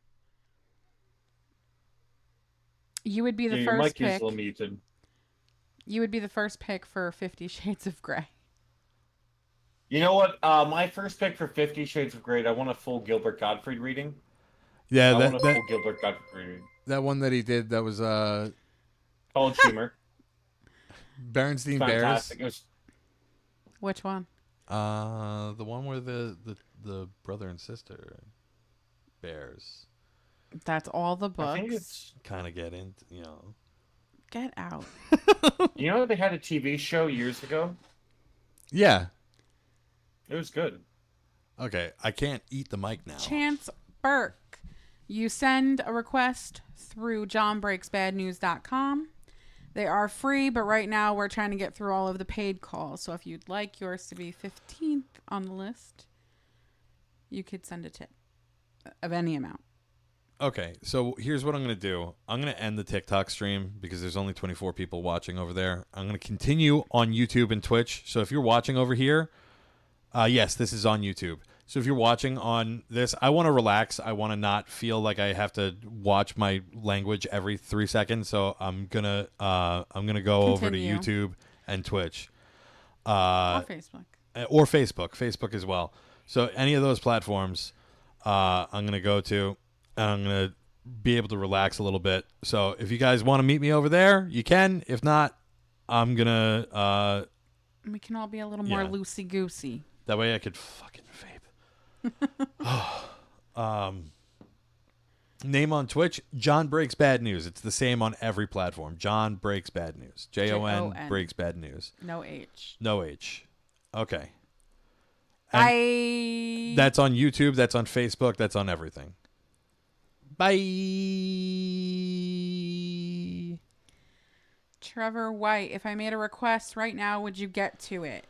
You would be the your first mic is pick. a little muted. You would be the first pick for 50 Shades of Grey. You know what? My first pick for 50 Shades of Grey, I want a full Gilbert Gottfried reading. Yeah, I want a full Gilbert Gottfried reading. that one that he did that was College Humor. Bernstein Bears. Fantastic. It was Which one? The one where the brother and sister bears. That's all the I think books. it's Kind of get into, you know. Get out. You know they had a TV show years ago? Yeah. It was good. Okay, I can't eat the mic now. Chance Burke. You send a request through jonbreaksbadnews.com. They are free, but right now we're trying to get through all of the paid calls. So if you'd like yours to be 15th on the list, you could send a tip of any amount. Okay, so here's what I'm going to do. I'm going to end the TikTok stream because there's only 24 people watching over there. I'm going to continue on YouTube and Twitch. So if you're watching over here, yes, this is on YouTube. So if you're watching on this, I want to relax. I want to not feel like I have to watch my language every 3 seconds. So I'm gonna go over to YouTube and Twitch, Or Facebook. or Facebook as well. So any of those platforms, I'm gonna go to. I'm going to be able to relax a little bit. So if you guys want to meet me over there, you can. If not, I'm going to... we can all be a little more loosey-goosey. That way I could fucking vape. Name on Twitch, John Breaks Bad News. It's the same on every platform. John Breaks Bad News. Jon Breaks Bad News. No H. No H. Okay. And that's on YouTube. That's on Facebook. That's on everything. Bye. Trevor White, if I made a request right now, would you get to it?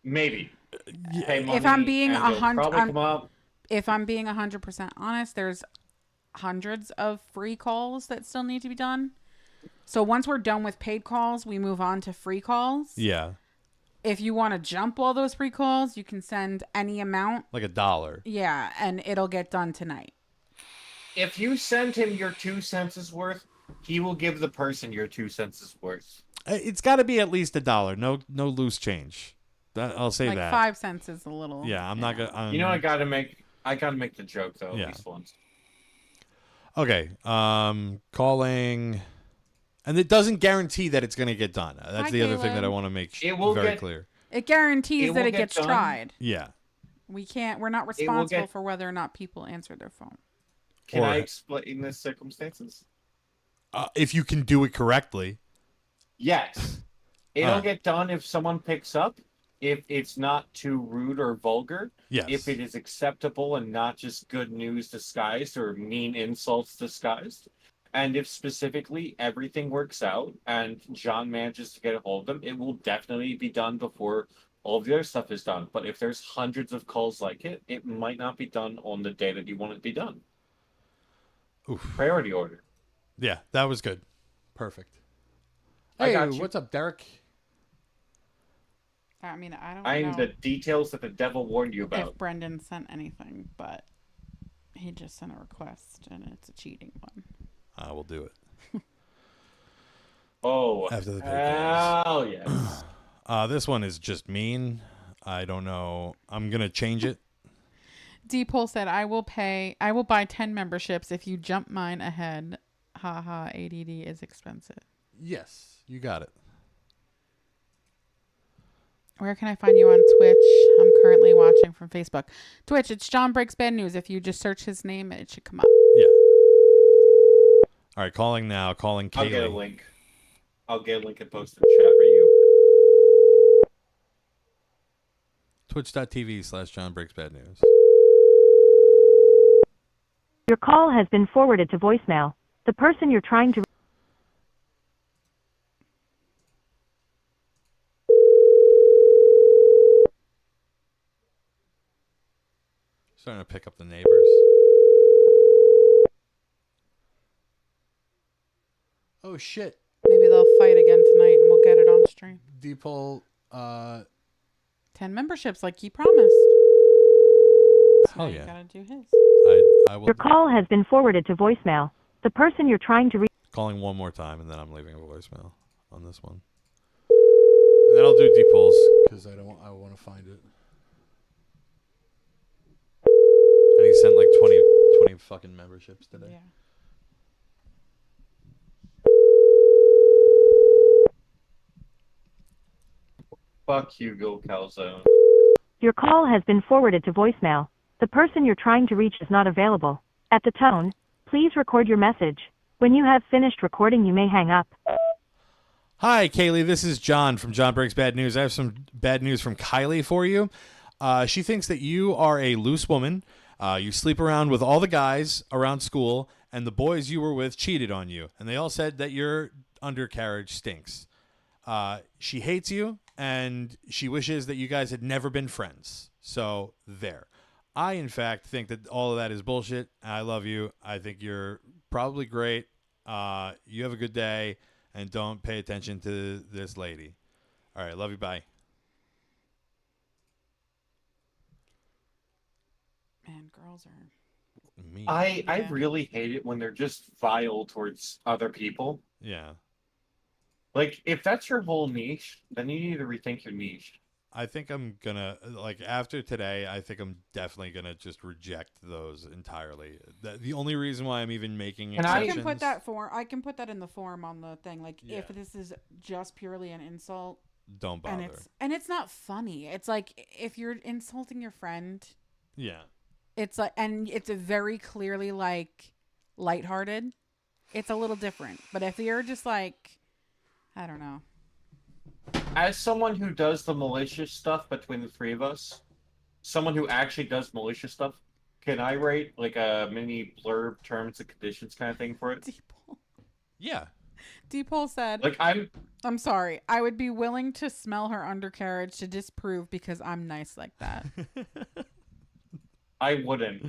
Maybe. If I'm being probably come up. if I'm being 100% honest, there's hundreds of free calls that still need to be done. So once we're done with paid calls, we move on to free calls. Yeah. If you want to jump all those free calls, you can send any amount. Like $1. Yeah, and it'll get done tonight. If you send him your 2 cents worth, he will give the person your 2 cents worth. It's got to be at least $1. No loose change. I'll say like that. 5 cents is a little. Yeah, I'm not gonna. You know, I gotta make the joke though, Yeah. at least once. Okay. Calling, and it doesn't guarantee that it's gonna get done. That's Hi, the other thing Caleb. that I want to make will very get- clear. It guarantees It that will it get gets done. tried. Yeah. We're not will responsible get- for whether or not people answer their phone. Can Or- I explain the circumstances? If you can do it correctly. Yes. It'll get done if someone picks up, if it's not too rude or vulgar, Yes. if it is acceptable and not just good news disguised or mean insults disguised, and if specifically everything works out and John manages to get a hold of them, it will definitely be done before all of the other stuff is done. But if there's hundreds of calls like it, it might not be done on the day that you want it to be done. Oof. Priority order. Yeah, that was good. Perfect. I Hey, got you. what's up, Derek? I mean, I don't I know need the details that the devil warned you about. if Brendan sent anything, but he just sent a request, and it's a cheating one. I will do it. Oh, After the paid calls. hell yes. This one is just mean. I don't know. I'm gonna change it. D-Pole said, I will buy 10 memberships if you jump mine ahead. Haha, ADD is expensive. Yes, you got it. Where can I find you on Twitch? I'm currently watching from Facebook. Twitch, it's John Breaks Bad News. If you just search his name, it should come up. Yeah. All right, calling now. Calling Kaylee. I'll get a link. I'll get a link and post in chat for you. Twitch.tv/John Breaks Bad News. Your call has been forwarded to voicemail. The person you're trying to Starting to pick up the neighbors. Oh shit. Maybe they'll fight again tonight and we'll get it on stream. D-Pole, 10 memberships like he promised. Oh Now you yeah. gotta do his. I will. Your call has been forwarded to voicemail. The person you're trying to reach. Calling one more time, and then I'm leaving a voicemail on this one. And then I'll do D-Poles because I want to find it. And he sent like 20 fucking memberships today. Yeah. Fuck you, Go Calzone. Your call has been forwarded to voicemail. The person you're trying to reach is not available. At the tone, please record your message. When you have finished recording, you may hang up. Hi, Kaylee. This is John from John Breaks Bad News. I have some bad news from Kylie for you. She thinks that you are a loose woman. You sleep around with all the guys around school, and the boys you were with cheated on you. And they all said that your undercarriage stinks. She hates you, and she wishes that you guys had never been friends. So, there. I, in fact, think that all of that is bullshit. I love you. I think you're probably great. You have a good day, and don't pay attention to this lady. All right, love you. Bye. Man, girls are mean. I really hate it when they're just vile towards other people. Yeah. Like, if that's your whole niche, then you need to rethink your niche. I think I'm gonna, like, after today, I think I'm definitely gonna just reject those entirely. The only reason why I'm even making exceptions. I can put that in the form on the thing. Like, if this is just purely an insult, don't bother. And it's not funny. It's like if you're insulting your friend. Yeah. It's like, and it's a very clearly like lighthearted. It's a little different. But if you're just like, I don't know. As someone who does the malicious stuff between the three of us, someone who actually does malicious stuff, can I write like a mini blurb, terms and conditions kind of thing for it? Yeah. D-Pole said, like, I'm sorry. I would be willing to smell her undercarriage to disprove because I'm nice like that. I wouldn't.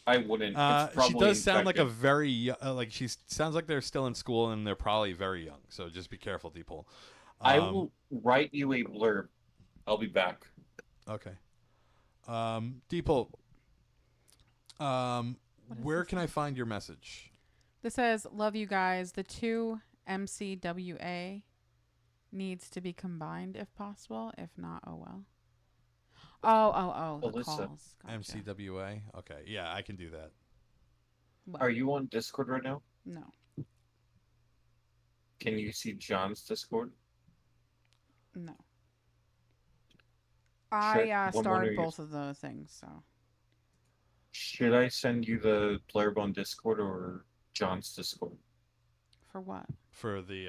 It's she does sound like a infected. very like she sounds like they're still in school and they're probably very young. So just be careful, people. I will write you a blurb. I'll be back. Okay. Deeple, where can I find your message? This says, love you guys. The two MCWA needs to be combined if possible. If not, oh well. Oh, the calls. Gotcha. MCWA? Okay, yeah, I can do that. Are you on Discord right now? No. Can you see John's Discord? No. I starred both of the things, so. Should I send you the blurb on Discord or John's Discord? For what? For the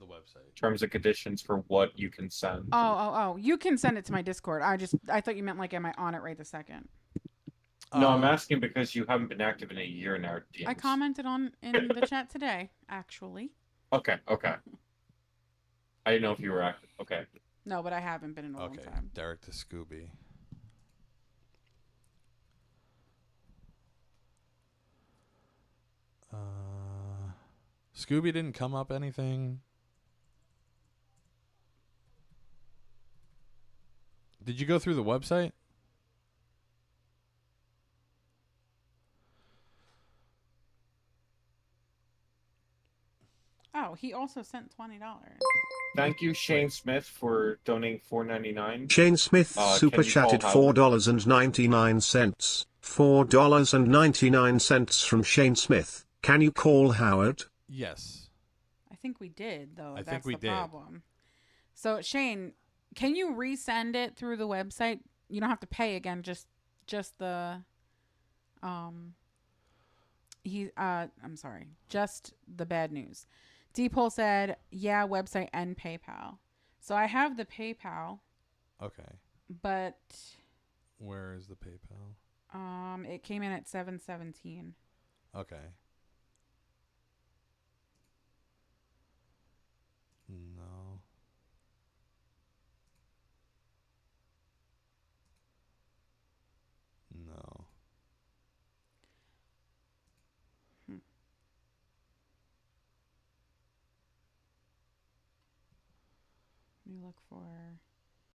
website. Terms and conditions for what you can send. Oh. You can send it to my Discord. I thought you meant like, am I on it right this second? No, I'm asking because you haven't been active in a year in our DMs. I commented in the chat today, actually. Okay. I didn't know if you were active. Okay. No, but I haven't been in a long time. Derek to Scooby. Scooby didn't come up anything. Did you go through the website? Oh, he also sent $20. Thank you, Shane Smith, for donating $4.99. Shane Smith super Can you call chatted Howard? $4.99. $4.99 from Shane Smith. Can you call Howard? Yes. I think we did, though. I That's think we the did. problem. So, Shane, can you resend it through the website? You don't have to pay again, just the I'm sorry, just the bad news. Deepole said, yeah, website and PayPal. So I have the PayPal. Okay. But where is the PayPal? It came in at $7.17. Okay. No. No. Let me look for